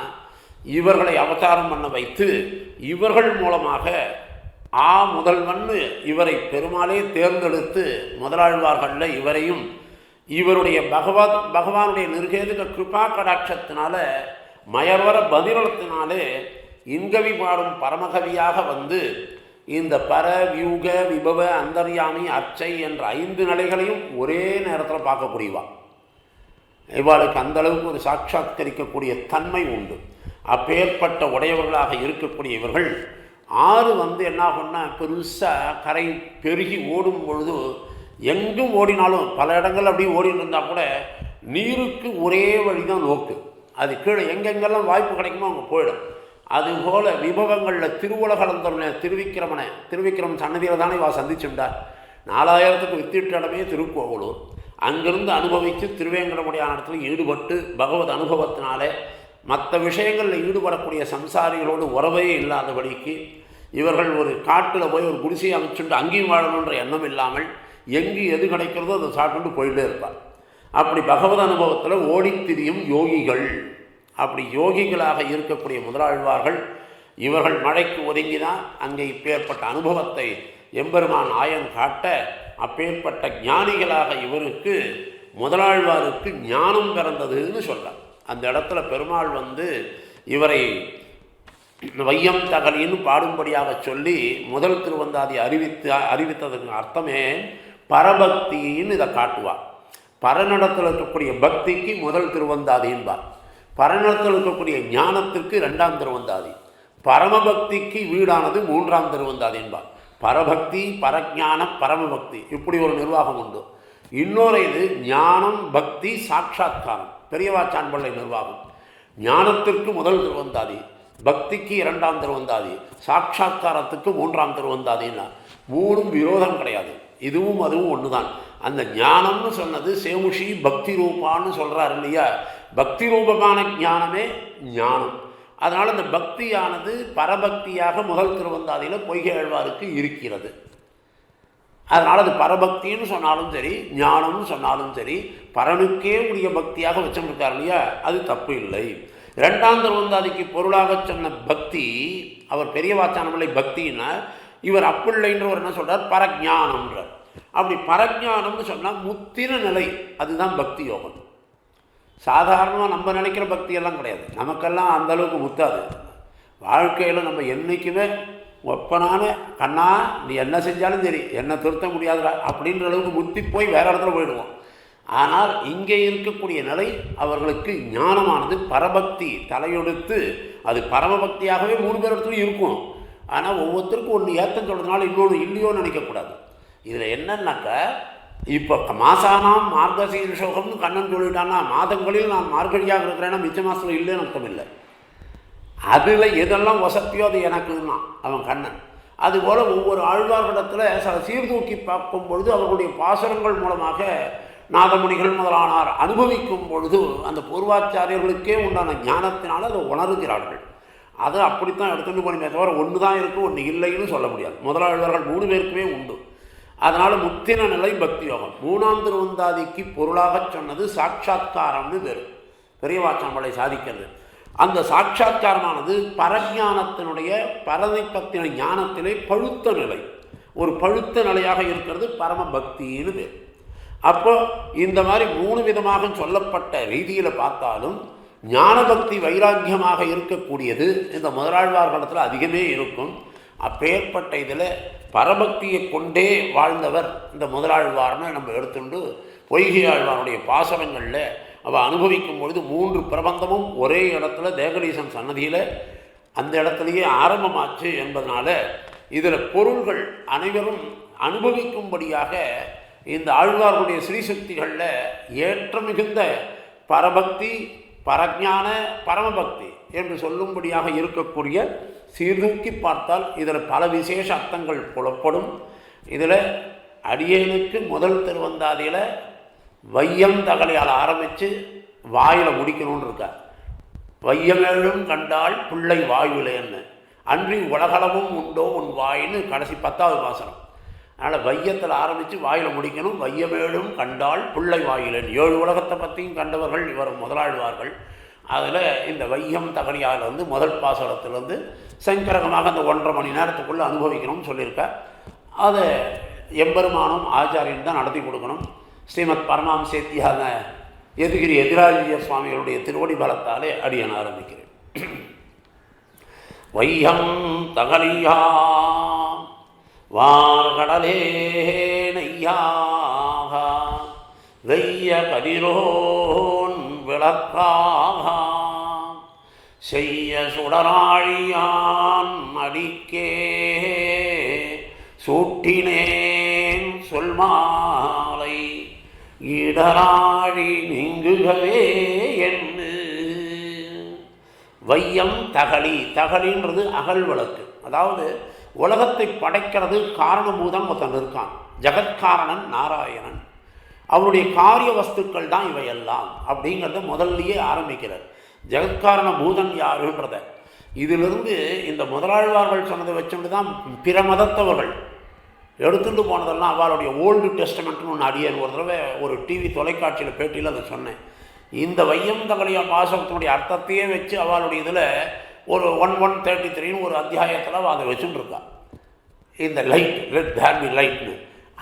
இவர்களை அவதாரம் பண்ண வைத்து இவர்கள் மூலமாக முதல்வன் இவரை பெருமாளே தேர்ந்தெடுத்து முதலாழ்வார்களில் இவரையும் இவருடைய பகவானுடைய நிர்கேதுக கிருபா கடாட்சத்தினால மயர்வர பதிலத்தினாலே இன்கவி பாடும் பரமகவியாக வந்து இந்த பர வியூக விபவ அந்தர்யாமி அர்ச்சை என்ற 5 நிலைகளையும் ஒரே நேரத்தில் பார்க்கக்கூடியவா. இவாளுக்கு அந்தளவுக்கு ஒரு சாட்சாத்கரிக்கக்கூடிய தன்மை உண்டு. அப்பேற்பட்ட உடையவர்களாக இருக்கக்கூடிய இவர்கள் 6 வந்து என்ன ஆகும்னா பெருசாக கரை பெருகி ஓடும் பொழுது எங்கும் ஓடினாலும் பல இடங்கள் அப்படியே ஓடிட்டு இருந்தால் கூட நீருக்கு ஒரே வழி தான் நோக்கு. அது கீழே எங்கெங்கெல்லாம் வாய்ப்பு கிடைக்குமோ அங்கே போயிடும். அதுபோல் விபவங்களில் திருவுலகளந்தருடைய திருவிக்கிரமன் சன்னதியில் தானே இவா சந்திச்சுட்டார். 4000க்கு வித்திட்ட இடமே திருக்கோவலூர். அங்கிருந்து அனுபவித்து திருவேங்கடமுடியான இடத்துல ஈடுபட்டு பகவத் அனுபவத்தினாலே மற்ற விஷயங்களில் ஈடுபடக்கூடிய சம்சாரிகளோடு உறவே இல்லாதபடிக்கு இவர்கள் ஒரு காட்டில் போய் ஒரு குடிசையை அமைச்சுட்டு அங்கேயும் வாழணுன்ற எண்ணம் இல்லாமல் எங்கு எது கிடைக்கிறதோ அதை சாப்பிட்டு போயிட்டே இருப்பார். அப்படி பகவத் அனுபவத்தில் ஓடித்திரியும் யோகிகள். அப்படி யோகிகளாக இருக்கக்கூடிய முதலாழ்வார்கள் இவர்கள் மழைக்கு ஒதுங்கிதான் அங்கே இப்பேற்பட்ட அனுபவத்தை எம்பெருமான் ஆயன் காட்ட அப்பேற்பட்ட ஞானிகளாக இவருக்கு முதலாழ்வாருக்கு ஞானம் பிறந்ததுன்னு சொல்கிறார். அந்த இடத்துல பெருமாள் வந்து இவரை வையம் தகலின்னு பாடும்படியாக சொல்லி முதல் திருவந்தாதி அறிவித்ததுக்கு அர்த்தமே பரபக்தின்னு இதை காட்டுவார். பரநடத்தில் இருக்கக்கூடிய பக்திக்கு முதல் திருவந்தாதின்பார். பரநடத்தில் இருக்கக்கூடிய ஞானத்திற்கு 2ஆம் திருவந்தாதி. பரமபக்திக்கு வீடானது 3ஆம் திருவந்தாதின்பார். பரபக்தி, பரஜானம், பரமபக்தி இப்படி ஒரு நிர்வாகம் உண்டு. இன்னொரு இது ஞானம், பக்தி, சாட்சாத்காரம் பெரியவாச்சான்பள்ளை நிர்வாகம். ஞானத்திற்கு முதல் திருவந்தாதி, பக்திக்கு 2ஆம் திருவந்தாதி, சாட்சாத்காரத்துக்கு 3ஆம் திருவந்தாதின்னா 3ம் விரோதம் கிடையாது. இதுவும் அதுவும் ஒன்று தான். அந்த ஞானம்னு சொன்னது சேமுஷி பக்தி ரூபான்னு சொல்கிறார் இல்லையா. பக்தி ரூபமான ஞானமே ஞானம். அதனால் அந்த பக்தியானது பரபக்தியாக முதல் திருவந்தாதியில் பொய்கை ஆழ்வாருக்கு இருக்கிறது. அதனால் அது பரபக்தின்னு சொன்னாலும் சரி, ஞானம்னு சொன்னாலும் சரி, பரனுக்கே உரிய பக்தியாக வச்சுருக்கார் இல்லையா, அது தப்பு இல்லை. 2ஆம் திருவந்தாதிக்கு பொருளாக சொன்ன பக்தி அவர் பெரியவாச்சானமில்லை பக்தின்னா இவர் அப்பிள்ளைன்றவர் என்ன சொல்கிறார், பரஜானம்ன்றார். அப்படி பரஜானம்னு சொன்னால் முத்தின நிலை, அதுதான் பக்தி யோகம். சாதாரணமாக நம்ம நினைக்கிற பக்தியெல்லாம் கிடையாது. நமக்கெல்லாம் அந்தளவுக்கு முத்தாது. வாழ்க்கையில் நம்ம என்றைக்குமே ஒப்பனான கண்ணா நீ என்ன செஞ்சாலும் சரி என்னை திருத்த முடியாதுடா அப்படின்ற அளவுக்கு முத்தி போய் வேறு இடத்துல போயிடுவோம். ஆனால் இங்கே இருக்கக்கூடிய நிலை அவர்களுக்கு ஞானமானது பரபக்தி தலையெடுத்து அது பரமபக்தியாகவே 3 பேர் இடத்துலையும் இருக்கும். ஆனால் ஒவ்வொருத்தருக்கும் ஒன்று ஏற்றம் சொல்கிறதுனால இன்னொன்று இல்லையோன்னு நினைக்கக்கூடாது. இதில் என்னன்னாக்கா இப்போ மாசானாம் மார்கசீர்ஷோகம்னு கண்ணன் சொல்லிட்டான்னா மாதங்களில் நான் மார்கழியாக இருக்கிறேன்னா மிச்ச மாதத்தில் இல்லைன்னு அர்த்தம் இல்லை. அதில் எதெல்லாம் வசதியோ அது எனக்குன்னா அவன் கண்ணன். அதுபோல் ஒவ்வொரு ஆழ்வார்களிடத்தில் சில சீர்தூக்கி பார்க்கும் பொழுது அவர்களுடைய பாசுரங்கள் மூலமாக நாதமுனிகள் முதலானார் அனுபவிக்கும் பொழுது அந்த பூர்வாச்சாரியர்களுக்கே உண்டான ஞானத்தினால் அதை உணர்கிறார்கள். அதை அப்படித்தான் எடுத்துகிட்டு போனீங்க தவிர ஒன்று தான் இருக்குது ஒன்று இல்லைன்னு சொல்ல முடியாது. முதலாழ்வார்கள் 3 பேருக்குமே உண்டு. அதனால் முத்தின நிலை பக்தி யோகம். 3ஆம் திருவந்தாதிக்கு பொருளாக சொன்னது சாட்சாத்காரம்னு பேர், பெரியவாச்சாம்பளை சாதிக்கிறது. அந்த சாட்சாத்காரமானது பரஜானத்தினுடைய பரதிப்பத்தின ஞானத்திலே பழுத்த நிலை, ஒரு பழுத்த நிலையாக இருக்கிறது பரம பக்தின்னு பேர். அப்போ இந்த மாதிரி 3 விதமாக சொல்லப்பட்ட ரீதியில் பார்த்தாலும் ஞானபக்தி வைராக்கியமாக இருக்கக்கூடியது இந்த முதலாழ்வார்களிடத்தில் அதிகமே இருக்கும். அப்பேற்பட்ட இதில் பரபக்தியை கொண்டே வாழ்ந்தவர் இந்த முதலாழ்வார்னு நம்ம எடுத்துண்டு பொய்கை ஆழ்வாருடைய பாசனங்களில் அவள் அனுபவிக்கும் பொழுது 3 பிரபந்தமும் ஒரே இடத்துல தேகடீசன் சன்னதியில் அந்த இடத்துலையே ஆரம்பமாச்சு என்பதனால இதில் பொருள்கள் அனைவரும் அனுபவிக்கும்படியாக இந்த ஆழ்வார்களுடைய ஸ்ரீசக்திகளில் ஏற்ற மிகுந்த பரபக்தி, பரஜான, பரமபக்தி என்று சொல்லும்படியாக இருக்கக்கூடிய சீர்தூக்கி பார்த்தால் இதில் பல விசேஷ அர்த்தங்கள் புலப்படும். இதில் அடியேனுக்கு முதல் திருவந்தாதியில் வையம் தகலையால் ஆரம்பித்து வாயில் முடிக்கணும்னு இருக்கார். வையமேழும் கண்டால் பிள்ளை வாயுலேன்னு அன்றி உலகளவும் உண்டோ உன் வாயின்னு கடைசி 10வது பாசனம். அதனால் வையத்தில் ஆரம்பித்து வாயில் முடிக்கணும். வையமேழும் கண்டால் பிள்ளை வாயிலேன். 7 உலகத்தை பற்றியும் கண்டவர்கள் இவர் முதலாழ்வார்கள். அதில் இந்த வையம் தகலியால் முதல் பாசனத்திலேருந்து சங்கரகமாக அந்த 1.5 மணி நேரத்துக்குள்ளே அனுபவிக்கணும்னு சொல்லியிருக்கார். அதை எம்பெருமானும் ஆச்சாரியன் தான் நடத்தி கொடுக்கணும். ஸ்ரீமத் பரமாம்சேத்தியான எதுகிரி எதிராஜிய சுவாமிகளுடைய திருவடி பலத்தாலே அடியன் ஆரம்பிக்கிறேன். வையம் தகலியா வார்கடலே நெய்யாக வெய்ய கதிரோன் விளக்காக செய்ய சுடராழியான் அடிக்கே சூட்டினேன் சொல்மாலை இடராழி நீங்குகவே என்று. வையம் தகழி, தகழின்றது அகல் விளக்கு. அதாவது உலகத்தை படைக்கிறது காரணபூதம் ஒருத்தன் இருக்கான், ஜெகத்காரணன் நாராயணன். அவருடைய காரிய வஸ்துக்கள் தான் இவையெல்லாம் அப்படிங்கிறத முதல்லையே ஆரம்பிக்கிறார். ஜெகத்காரண பூதன் யாருன்றத இதிலிருந்து இந்த முதலாழ்வார்கள் சொன்னதை வச்சுட்டு தான் பிற மதத்தவர்கள் எடுத்துட்டு போனதெல்லாம் அவளுடைய ஓல்டு டெஸ்டமெண்ட்னு ஒன்று அடியேன் ஒரு தடவை ஒரு டிவி தொலைக்காட்சியில் பேட்டியில் அதை சொன்னேன். இந்த வையம் தகலியா பாசகத்தினுடைய அர்த்தத்தையே வச்சு அவளுடைய இதில் ஒரு 1133 ஒரு அத்தியாயத்தில் அதை வச்சுட்டு இருக்கா. இந்த லைட், லெட் தேர் பி லைட்னு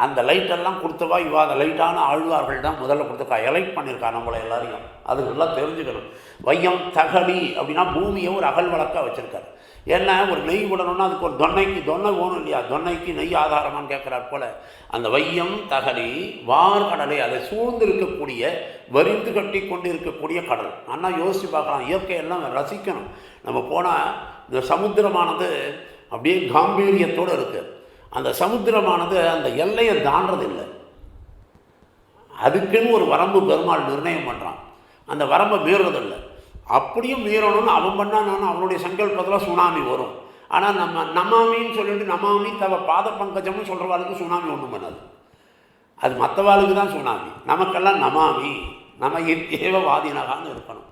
அந்த லைட்டெல்லாம் கொடுத்தவா இவா அந்த லைட்டான ஆழ்வார்கள் தான் முதல்ல கொடுத்துருக்கா. எலைட் பண்ணியிருக்கா நம்மளை எல்லாரையும். அது நல்லா தெரிஞ்சுக்கணும். வையம் தகலி அப்படின்னா பூமியை ஒரு அகல் வழக்காக வச்சுருக்காரு. ஏன்னா ஒரு நெய் விடணும்னா அதுக்கு ஒரு தொன்னை ஓணும் இல்லையா, தொன்னைக்கு நெய் ஆதாரமானு கேட்குறார் போல். அந்த வையம் தகலி வார்கடலை, அதை சூழ்ந்து இருக்கக்கூடிய வரிந்து கட்டி கொண்டு இருக்கக்கூடிய கடல். நல்லா யோசித்து பார்க்கலாம். இயற்கையெல்லாம் ரசிக்கணும். நம்ம போனால் இந்த சமுத்திரமானது அப்படியே காம்பீரியத்தோடு இருக்குது. அந்த சமுத்திரமானது அந்த எல்லையை தாண்டதில்லை. அதுக்குன்னு ஒரு வரம்பு பெருமாள் நிர்ணயம் பண்ணுறான். அந்த வரம்பை மீறுறதில்லை. அப்படியும் மீறணும்னு அவன் பண்ணான்னு அவனுடைய சங்கல்பத்தில் சுனாமி வரும். ஆனால் நம்ம நமாமின்னு சொல்லிட்டு நமாமி தவ பாத பங்கஜம்னு சொல்கிறவாளுக்கு சுனாமி ஒன்றும் பண்ணாது. அது மற்றவாளுக்கு தான் சுனாமி. நமக்கெல்லாம் நமாமி நம்ம ஏவவாதினகான்னு இருக்கணும்.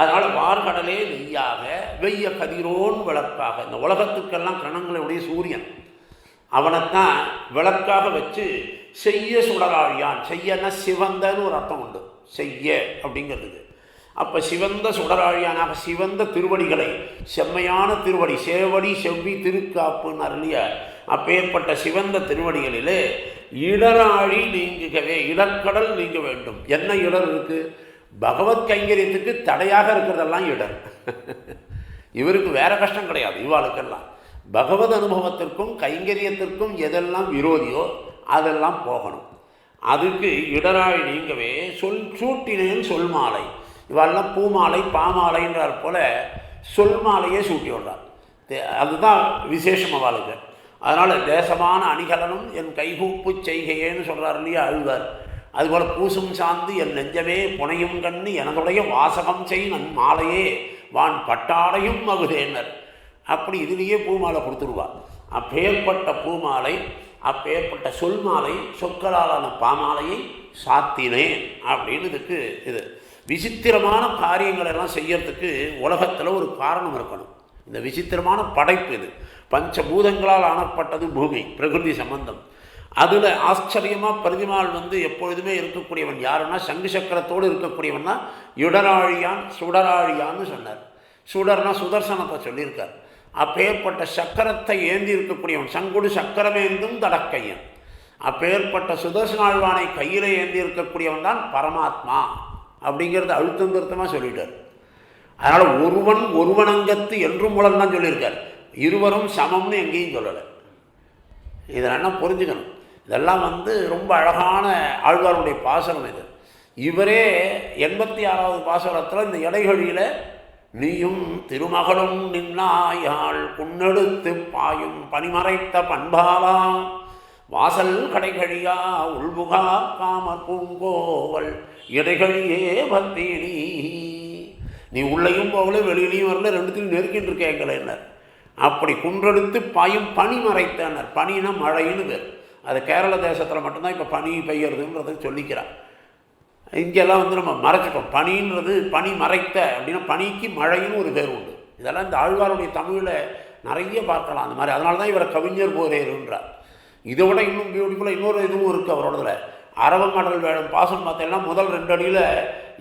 அதனால் வார்கடலே நெய்யாக வெய்ய கதிரோன் விளக்காக, இந்த உலகத்துக்கெல்லாம் கிரணங்களுடைய சூரியன் அவனைத்தான் விளக்காக வச்சு செய்ய சுடராழியான். செய்யன்னா சிவந்தன்னு ஒரு அர்த்தம் உண்டு செய்ய அப்படிங்கிறதுக்கு. அப்போ சிவந்த சுடராழியானாக சிவந்த திருவடிகளை, செம்மையான திருவடி, சேவடி செவ்வி திருக்காப்புன்னார் இல்லையா, அப்பேற்பட்ட சிவந்த திருவடிகளிலே இடராழி நீங்குகவே, இடர்கடல் நீங்க வேண்டும். என்ன இடர் இருக்குது? பகவத் கைங்கரியத்துக்கு தடையாக இருக்கிறதெல்லாம் இடர். இவருக்கு வேற கஷ்டம் கிடையாது. இவாளுக்கெல்லாம் பகவத் அனுபவத்திற்கும் கைங்கரியத்திற்கும் எதெல்லாம் விரோதியோ அதெல்லாம் போகணும். அதுக்கு இடராழி நீங்கவே சூட்டினேன் சொல் மாலை. இவெல்லாம் பூமாலை பாமாலைன்றார் போல சொல் மாலையே சூட்டி விடுறார். அதுதான் விசேஷம் அவளுக்கு. அதனால் தேசமான அணிகலனும் என் கைகூப்பு செய்கையேன்னு சொல்கிறார் இல்லையா அழுவார். அதுபோல் பூசும் சார்ந்து என் நெஞ்சமே புனையும் கண்ணு எனதுடைய வாசகம் செய் நன் மாலையே வான் பட்டாடையும் மகுதேனர். அப்படி இதுலேயே பூமாலை கொடுத்துருவார். அப்பேற்பட்ட பூமாலை, அப்பேற்பட்ட சொல் மாலை, சொற்களாலான பாமாலையை சாத்தினேன் அப்படின்னு இதுக்கு இது விசித்திரமான காரியங்கள் எல்லாம் செய்யறதுக்கு உலகத்தில் ஒரு காரணம் இருக்கணும். இந்த விசித்திரமான படைப்பு இது. பஞ்சபூதங்களால் ஆனப்பட்டது பூமி, பிரகிருதி சம்பந்தம். அதில் ஆச்சரியமாக பிரதிமாள் எப்பொழுதுமே இருக்கக்கூடியவன் யாருன்னா சங்கு சக்கரத்தோடு இருக்கக்கூடியவன் தான் இடராழியான் சுடராழியான்னு சொன்னார். சுடர்னா சுதர்சனத்தை சொல்லியிருக்கார். அப்பேற்பட்ட சக்கரத்தை ஏந்தி இருக்கக்கூடியவன், சங்குடு சக்கரமேந்தும் தடக்கையன். அப்பேற்பட்ட சுதர்சனாழ்வானை கையில் ஏந்தி இருக்கக்கூடியவன் தான் பரமாத்மா அப்படிங்கிறத அழுத்தம் திருத்தமாக சொல்லிட்டார். அதனால் ஒருவன் ஒருவனங்கத்து என்றும் மூலம் தான் சொல்லியிருக்கார். இருவரும் சமம்னு எங்கேயும் சொல்லலை. இதை என்ன புரிஞ்சுக்கணும். இதெல்லாம் ரொம்ப அழகான ஆழ்வாருடைய பாசனம் இது. இவரே 86வது பாசனத்தில் இந்த இடைகளில் நீயும் திருமகளும் நின்னாயாள் குன்னெடுத்து பாயும் பனிமறைத்த பண்பாலாம் வாசல் கடைகழியா உள்புகா காமர் பூங்கோவல் இடைகழியே பத்தினி. நீ உள்ளேயும் போகல வெளியிலையும் வரல, ரெண்டுத்தையும் நெருக்கிட்டு இருக்கேங்களே என்ன. அப்படி குன்றெடுத்து பாயும் பனி மறைத்தனர். பனினா மழைன்னு பேர். அது கேரள தேசத்தில் மட்டும்தான் இப்போ பனி பெய்யறதுன்றதை சொல்லிக்கிறான். இங்கெல்லாம் நம்ம மறைச்சிட்டோம். பனின்றது பனி மறைத்த அப்படின்னா பனிக்கு மழைன்னு ஒரு பேர் உண்டு. இதெல்லாம் இந்த ஆழ்வாருடைய தமிழில் நிறைய பார்க்கலாம் அந்த மாதிரி. அதனால தான் இவரை கவிஞர் போரேருன்றார். இதை விட இன்னும் பியூட்டிஃபுல்லாக இன்னொரு இதுவும் இருக்குது அவரோடதில். அரவமடல் வேடம் பாசனம் பார்த்தீங்கன்னா முதல் 2 அடியில்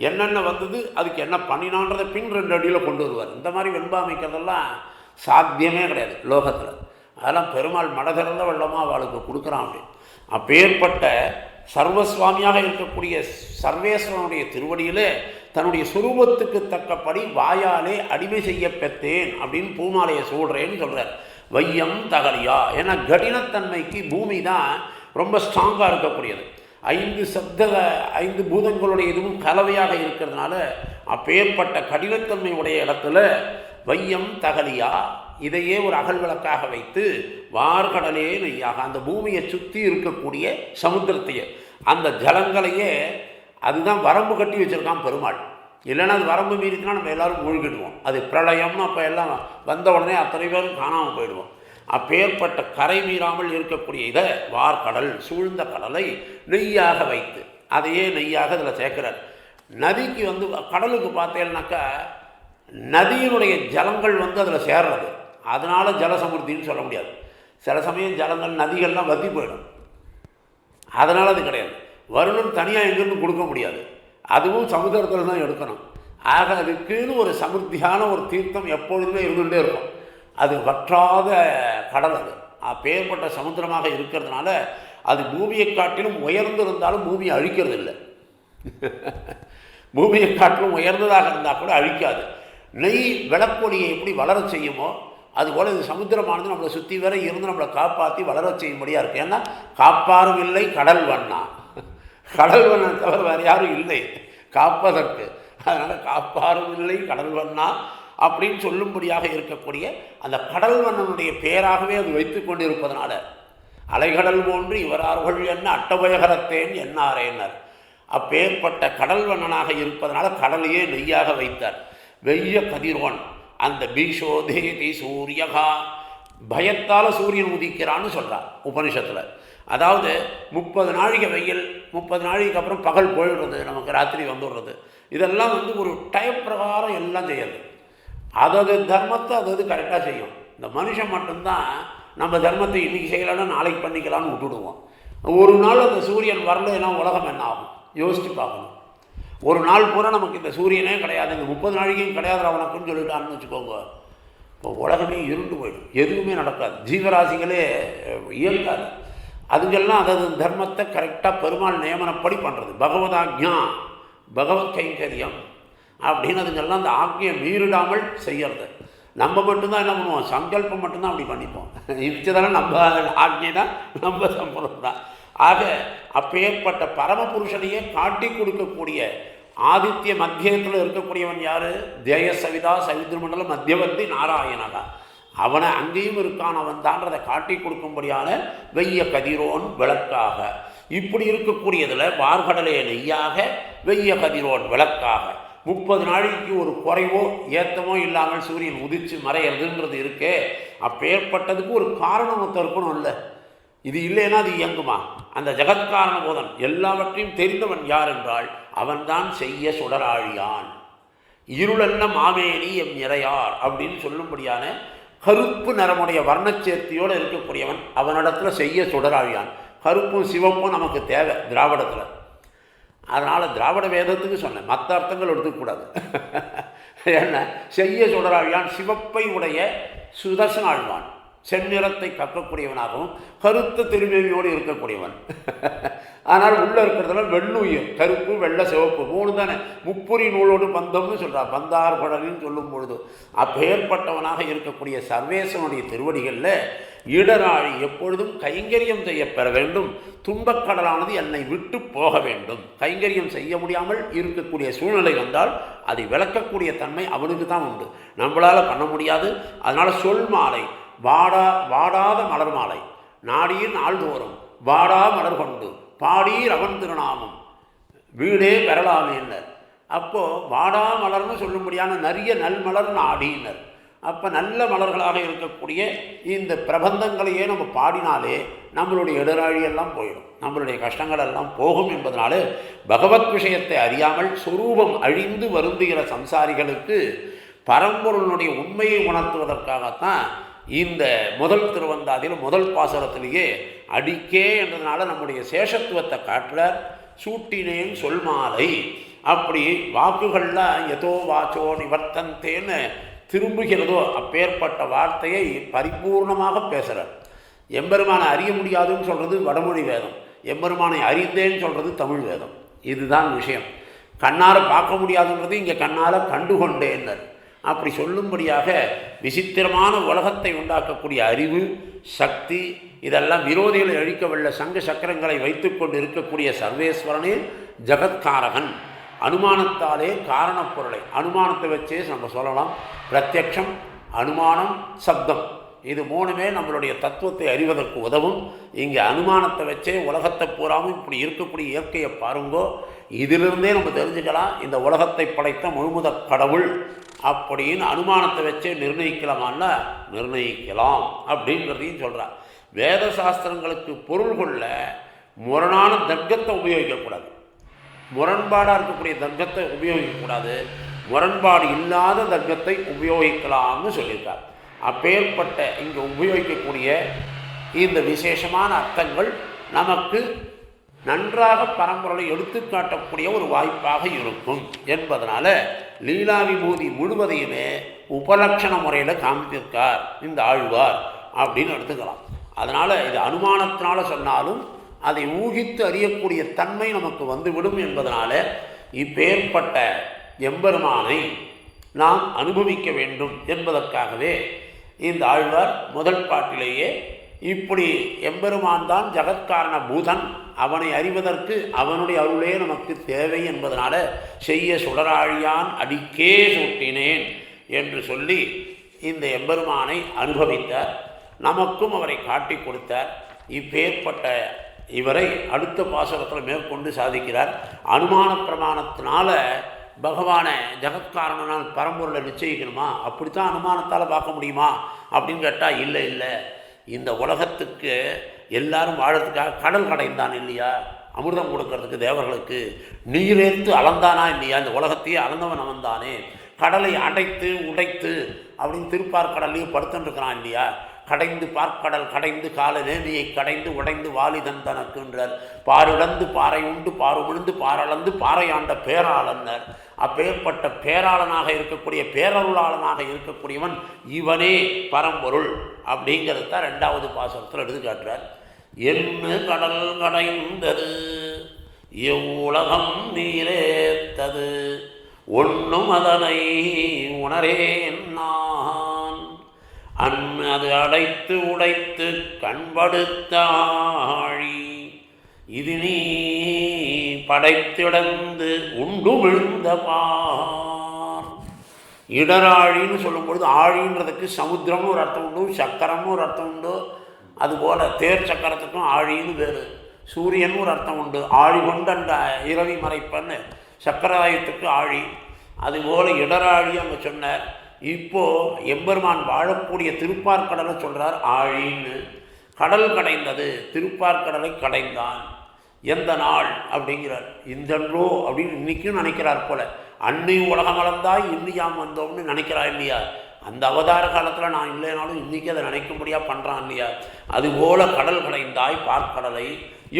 என்னென்ன வந்தது, அதுக்கு என்ன பண்ணினான்றதை பின் 2 அடியில் கொண்டு வருவார். இந்த மாதிரி வெண்பா அமைக்கிறதெல்லாம் சாத்தியமே கிடையாது லோகத்தில். அதெல்லாம் பெருமாள் மடதிறந்த வெள்ளமாக அவளுக்கு கொடுக்குறான். அப்படி அப்பேற்பட்ட சர்வசுவாமியாக இருக்கக்கூடிய சர்வேஸ்வரனுடைய திருவடியிலே தன்னுடைய சுரூபத்துக்கு தக்கப்படி வாயாலே அடிமை செய்ய பெற்றேன் அப்படின்னு பூமாலையை சூடுறேன்னு சொல்கிறார். வையம் தகலியா. ஏன்னா கடினத்தன்மைக்கு பூமி தான் ரொம்ப ஸ்ட்ராங்காக இருக்கக்கூடியது. 5 பூதங்களுடைய இதுவும் கலவையாக இருக்கிறதுனால அப்பேற்பட்ட கடினத்தன்மை உடைய இடத்துல வையம் தகலியா இதையே ஒரு அகல் விளக்காக வைத்து வார்கடலே நெய்யாக அந்த பூமியை சுற்றி இருக்கக்கூடிய சமுத்திரத்தையே அந்த ஜலங்களையே அதுதான் வரம்பு கட்டி வச்சுருக்கான் பெருமாள். இல்லைன்னா அது வரம்பு மீறிச்சுன்னா நம்ம எல்லோரும் மூழ்கிடுவோம். அது பிரளயம்னு அப்போ எல்லாம் வந்த உடனே அத்தனை பேரும் காணாமல் போயிடுவோம். அப்பேற்பட்ட கரை மீறாமல் இருக்கக்கூடிய இதை வார்கடல் சூழ்ந்த கடலை நெய்யாக வைத்து அதையே நெய்யாக அதில் சேர்க்கிறார். நதிக்கு கடலுக்கு பார்த்தேன்னாக்கா நதியினுடைய ஜலங்கள் அதில் சேர்றது. அதனால் ஜலசமுர்த்தின்னு சொல்ல முடியாது. சில சமயம் ஜலங்கள் நதிகள்லாம் வற்றி போயிடும். அதனால் அது கிடையாது. வருணம் தனியாக எங்கேருந்து கொடுக்க முடியாது. அதுவும் சமுதிரத்தில் தான் எடுக்கணும். ஆக அதுக்குன்னு ஒரு சமுர்த்தியான ஒரு தீர்த்தம் எப்பொழுதுமே இருந்துகிட்டே இருக்கும். அது வற்றாத கடல். அது அப்பேற்பட்ட சமுத்திரமாக இருக்கிறதுனால அது பூமியை காட்டிலும் உயர்ந்திருந்தாலும் பூமியை அழிக்கிறது இல்லை. பூமியை காட்டிலும் உயர்ந்ததாக இருந்தால் கூட அழிக்காது. நெய் விளக்கொலியை எப்படி வளர செய்யுமோ அதுபோல் இது சமுத்திரமானது நம்மளை சுற்றி வர இருந்து நம்மளை காப்பாற்றி வளர செய்யும்படியாக இருக்குது. ஏன்னா காப்பாரும் இல்லை கடல் வண்ணா. கடல் வண்ணன் தவிர வேறு யாரும் இல்லை காப்பதற்கு. அதனால் காப்பாரும் இல்லை கடல் வண்ணா அப்படின்னு சொல்லும்படியாக இருக்கக்கூடிய அந்த கடல் வண்ணனுடைய பேராகவே அது வைத்து கொண்டு இருப்பதனால அலைகடல் போன்று இவரார்கள் என்ன அட்டபயகரத்தேன் என்னாரேனர். அப்பேற்பட்ட கடல் வண்ணனாக இருப்பதனால கடலையே நெய்யாக வைத்தார். வெய்ய கதிரோன் அந்த பீஷோதேதி சூரியகா பயத்தால் சூரியன் உதிக்கிறான்னு சொல்கிறார் உபனிஷத்தில். அதாவது 30 நாழிகை வெயில், 30 நாழிகைக்கு அப்புறம் பகல் போயிடுறது, நமக்கு ராத்திரி வந்துடுறது. இதெல்லாம் ஒரு டைம் பிரகாரம் எல்லாம் செய்யுது. அதது தர்மத்தை அது கரெக்டாக செய்யும். இந்த மனுஷன் மட்டும்தான் நம்ம தர்மத்தை இன்றைக்கி செய்யலாம்னா நாளைக்கு பண்ணிக்கலான்னு விட்டுடுவோம். ஒரு நாள் அந்த சூரியன் வரலைன்னா உலகம் என்ன ஆகும் யோசித்து பார்க்கணும். ஒரு நாள் பூரா நமக்கு இந்த சூரியனே கிடையாது, இந்த 30 நாழிகையும் கிடையாது அவனுக்குன்னு சொல்லிட்டான்னு வச்சுக்கோங்க, இப்போ உலகமே இருண்டு போயிடும். எதுவுமே நடக்காது. ஜீவராசிகளே இயங்காது. அதுங்கெல்லாம் அதது தர்மத்தை கரெக்டாக பெருமாள் நியமனப்படி பண்ணுறது. பகவதாக்ஞா பகவத் கைங்கரியம் அப்படின்னு அதுங்கெல்லாம் அந்த ஆக்ஞையை மீறிடாமல் செய்கிறது. நம்ம மட்டும்தான் என்ன பண்ணுவோம், சங்கல்பம் மட்டும்தான் அப்படி பண்ணிப்போம். இச்சதானே நம்ம ஆக்ஞை தான், நம்ம சம்பளம் தான். ஆக அப்பேற்பட்ட பரமபுருஷனையே காட்டி கொடுக்கக்கூடிய ஆதித்ய மத்தியத்தில் இருக்கக்கூடியவன் யார்? தேய சவிதா சவித்ரு மண்டலம் மத்தியவர்த்தி நாராயணகா. அவனை அங்கேயும் இருக்கான் அவன் தான்றதை காட்டி கொடுக்கும்படியான வெய்ய கதிரோன் விளக்காக. இப்படி இருக்கக்கூடியதில் வார்கடலே நெய்யாக வெய்ய கதிரோன் விளக்காக 30 நாளைக்கு ஒரு குறைவோ ஏற்றமோ இல்லாமல் சூரியன் உதித்து மறையிறதுன்றது இருக்கே. அப்பேற்பட்டதுக்கு ஒரு காரணம் இருக்கணும். இல்லை இது இல்லைன்னா அது இயங்குமா? அந்த ஜெகத்காரண போதன் எல்லாவற்றையும் தெரிந்தவன் யார் என்றால் அவன்தான் செய்ய சுடராழியான். இருளென்ன மாமேனி எம் இறையார் அப்படின்னு சொல்லும்படியான கருப்பு நிறமுடைய வர்ணச்சேர்த்தியோடு இருக்கக்கூடியவன் அவனிடத்தில் செய்ய சுடராழியான். கருப்பும் சிவப்பும் நமக்கு தேவை திராவிடத்தில். அதனால் திராவிட வேதத்துக்கு சொன்னேன், மற்ற அர்த்தங்கள் எடுத்துக்கூடாது. என்ன செய்ய சுடராழியான் சிவப்பை உடைய சுதர்சன ஆழ்வான், செந்நிறத்தை கக்கக்கூடியவனாகவும் கருத்த திருமேனியோடு இருக்கக்கூடியவன். ஆனால் உள்ளே இருக்கிறதுல வெள்ளுயிர், கருப்பு வெள்ளை சிவப்பு 3 தானே. முப்புரி நூலோடு பந்தம்னு சொல்கிறார், பந்தார் குழலின்னு சொல்லும் பொழுது. அப்பேற்பட்டவனாக இருக்கக்கூடிய சர்வேசனுடைய திருவடிகளில் இடராழி எப்பொழுதும் கைங்கரியம் செய்ய பெற வேண்டும். துன்பக்கடலானது என்னை விட்டு போக வேண்டும். கைங்கரியம் செய்ய முடியாமல் இருக்கக்கூடிய சூழ்நிலை வந்தால் அதை விளக்கக்கூடிய தன்மை அவனுக்கு தான் உண்டு, நம்மளால் பண்ண முடியாது. அதனால் சொல் மாலை, வாடாத மலர் மாலை, நாடியின் நாள்தோறும் வாடா மலர் கொண்டு பாடீர் அவன் திருநாமம் வீடே பெறலாமேன்னர். அப்போது வாடா மலர்னு சொல்லும்படியான நிறைய நல்மலர் நாடினர். அப்போ நல்ல மலர்களாக இருக்கக்கூடிய இந்த பிரபந்தங்களையே நம்ம பாடினாலே நம்மளுடைய இடராழியெல்லாம் போயிடும், நம்மளுடைய கஷ்டங்கள் எல்லாம் போகும் என்பதனால பகவத் விஷயத்தை அறியாமல் சொரூபம் அழிந்து வருந்துகிற சம்சாரிகளுக்கு பரம்பொருளுடைய உண்மையை உணர்த்துவதற்காகத்தான் இந்த முதல் திருவந்தாதியில் முதல் பாசுரத்திலேயே அடிக்கே என்றதுனால நம்முடைய சேஷத்துவத்தை காட்டுறார். சூட்டினேன் சொல் மாலை, அப்படி வாக்குகள்லாம் எதோ வாச்சோ நிவர்த்தந்தேன்னு திரும்புகிறதோ அப்பேற்பட்ட வார்த்தையை பரிபூர்ணமாக பேசுகிறார். எம்பெருமானை அறிய முடியாதுன்னு சொல்கிறது வடமொழி வேதம், எம்பெருமானை அறிந்தேன்னு சொல்கிறது தமிழ் வேதம். இதுதான் விஷயம். கண்ணால் பார்க்க முடியாதுன்றது இங்கே கண்ணால் கண்டுகொண்டேன்னர். அப்படி சொல்லும்படியாக விசித்திரமான உலகத்தை உண்டாக்கக்கூடிய அறிவு சக்தி இதெல்லாம் விரோதிகளை அழிக்கவல்ல சங்க சக்கரங்களை வைத்து கொண்டு இருக்கக்கூடிய சர்வேஸ்வரனே ஜகத்காரகன். அனுமானத்தாலே காரணப்பொருளை அனுமானத்தை வச்சே நம்ம சொல்லலாம். பிரத்யக்ஷம், அனுமானம், சப்தம், இது 3மே நம்மளுடைய தத்துவத்தை அறிவதற்கு உதவும். இங்கே அனுமானத்தை வச்சே உலகத்தை பூராமல் இப்படி இருக்கக்கூடிய இயற்கையை பாருங்கோ, இதிலிருந்தே நம்ம தெரிஞ்சுக்கலாம் இந்த உலகத்தை படைத்த முழுமுதற் கடவுள் அப்படின்னு அனுமானத்தை வச்சே நிர்ணயிக்கலாமான்னா நிர்ணயிக்கலாம் அப்படிங்கிறதையும் சொல்கிறார். வேத சாஸ்திரங்களுக்கு பொருள் கொள்ள முரணான தர்க்கத்தை உபயோகிக்கக்கூடாது, முரண்பாடாக இருக்கக்கூடிய தர்க்கத்தை உபயோகிக்கக்கூடாது, முரண்பாடு இல்லாத தர்க்கத்தை உபயோகிக்கலாம்னு சொல்லியிருக்கார். அப்பேற்பட்ட இங்கே உபயோகிக்கக்கூடிய இந்த விசேஷமான அர்த்தங்கள் நமக்கு நன்றாக பரம்பொருளை எடுத்துக்காட்டக்கூடிய ஒரு வாய்ப்பாக இருக்கும் என்பதனால லீலா விபூதி முழுவதையுமே உபலட்சண முறையில் காமித்திருக்கார் இந்த ஆழ்வார் அப்படின்னு எடுத்துக்கலாம். அதனால் இது அனுமானத்தினால சொன்னாலும் அதை ஊகித்து அறியக்கூடிய தன்மை நமக்கு வந்துவிடும் என்பதனால இப்பேற்பட்ட எம்பெருமானை நாம் அனுபவிக்க வேண்டும் என்பதற்காகவே இந்த ஆழ்வார் முதல் பாட்டிலேயே இப்படி எம்பெருமான் தான் ஜகத்காரண பூதன், அவனை அறிவதற்கு அவனுடைய அருளே நமக்கு தேவை என்பதனால செய்ய சுடராழியான் அடிக்கே சூட்டினேன் என்று சொல்லி இந்த எம்பெருமானை அனுபவித்தார். நமக்கும் அவரை காட்டி கொடுத்தார். இப்பேற்பட்ட இவரை அடுத்த பாசுரத்தில் மேற்கொண்டு சாதிக்கிறார். அனுமான பிரமாணத்தினால பகவானை ஜகத்காரணனால் பரம்பொருளை நிச்சயிக்கணுமா, அப்படித்தான் அனுமானத்தால் பார்க்க முடியுமா அப்படின்னு கேட்டால் இல்லை இல்லை, இந்த உலகத்துக்கு எல்லாரும் வாழறதுக்காக கடல் கடைந்தான் இல்லையா, அமிர்தம் கொடுக்கறதுக்கு தேவர்களுக்கு நீரேற்று அளந்தானா இல்லையா, இந்த உலகத்தையே அளந்தவன் அவன் தானே, கடலை அடைத்து உடைத்து அப்படின்னு திருப்பார்கடல்லையும் படுத்துட்டுருக்கிறான் இல்லையா, கடைந்து பார்க்கடல் கடைந்து கால நேமியை கடைந்து உடைந்து வாலிதன் தனக்குன்றார், பாரிழந்து பாறை உண்டு பாருமிழ்ந்து பாரளந்து பாறையாண்ட பேராளன்னர். அப்பேற்பட்ட பேராளனாக இருக்கக்கூடிய பேரருளாளனாக இருக்கக்கூடியவன் இவனே பரம்பொருள் அப்படிங்கிறது தான் 2வது பாசுரத்தில் எடுத்து காட்டுறார். என்ன கடல் கடைந்தது எவ்வுலகம் நீரேத்தது ஒன்றும் அதனை உணரேன் நான், அது அடைத்து உடைத்து கண்படுத்தாழி இது நீ படைத்திடந்து உண்டு விழுந்த பார். இடராழின்னு சொல்லும் பொழுது ஆழின்றதுக்கு சமுத்திரம்னு ஒரு அர்த்தம் உண்டு, சக்கரம்னு ஒரு அர்த்தம் உண்டு. அதுபோல் தேர் சக்கரத்துக்கும் ஆழின்னு வேறு, சூரியன் ஒரு அர்த்தம் உண்டு, ஆழி கொண்ட இரவி மறைப்பன்னு சக்கராயத்துக்கு ஆழி. அதுபோல் இடராழி அங்கே சொன்னார். இப்போது எம்பெருமான் வாழக்கூடிய திருப்பார்கடலை சொல்கிறார் ஆழின்னு. கடல் கடைந்தது, திருப்பார்கடலை கடைந்தான். எந்த நாள் அப்படிங்கிறார், இந்தன்றோ அப்படின்னு இன்றைக்கும் நினைக்கிறார் போல். அன்னை உலகம் வளர்ந்தாய் இன்னியாம் வந்தோம்னு நினைக்கிறா இல்லையா, அந்த அவதார காலத்தில் நான் இல்லைனாலும் இன்றைக்கி அதை நினைக்கும்படியாக பண்ணுறான் இல்லையா. அதுபோல் கடல் கடைந்தாய் பார்க்கடலை.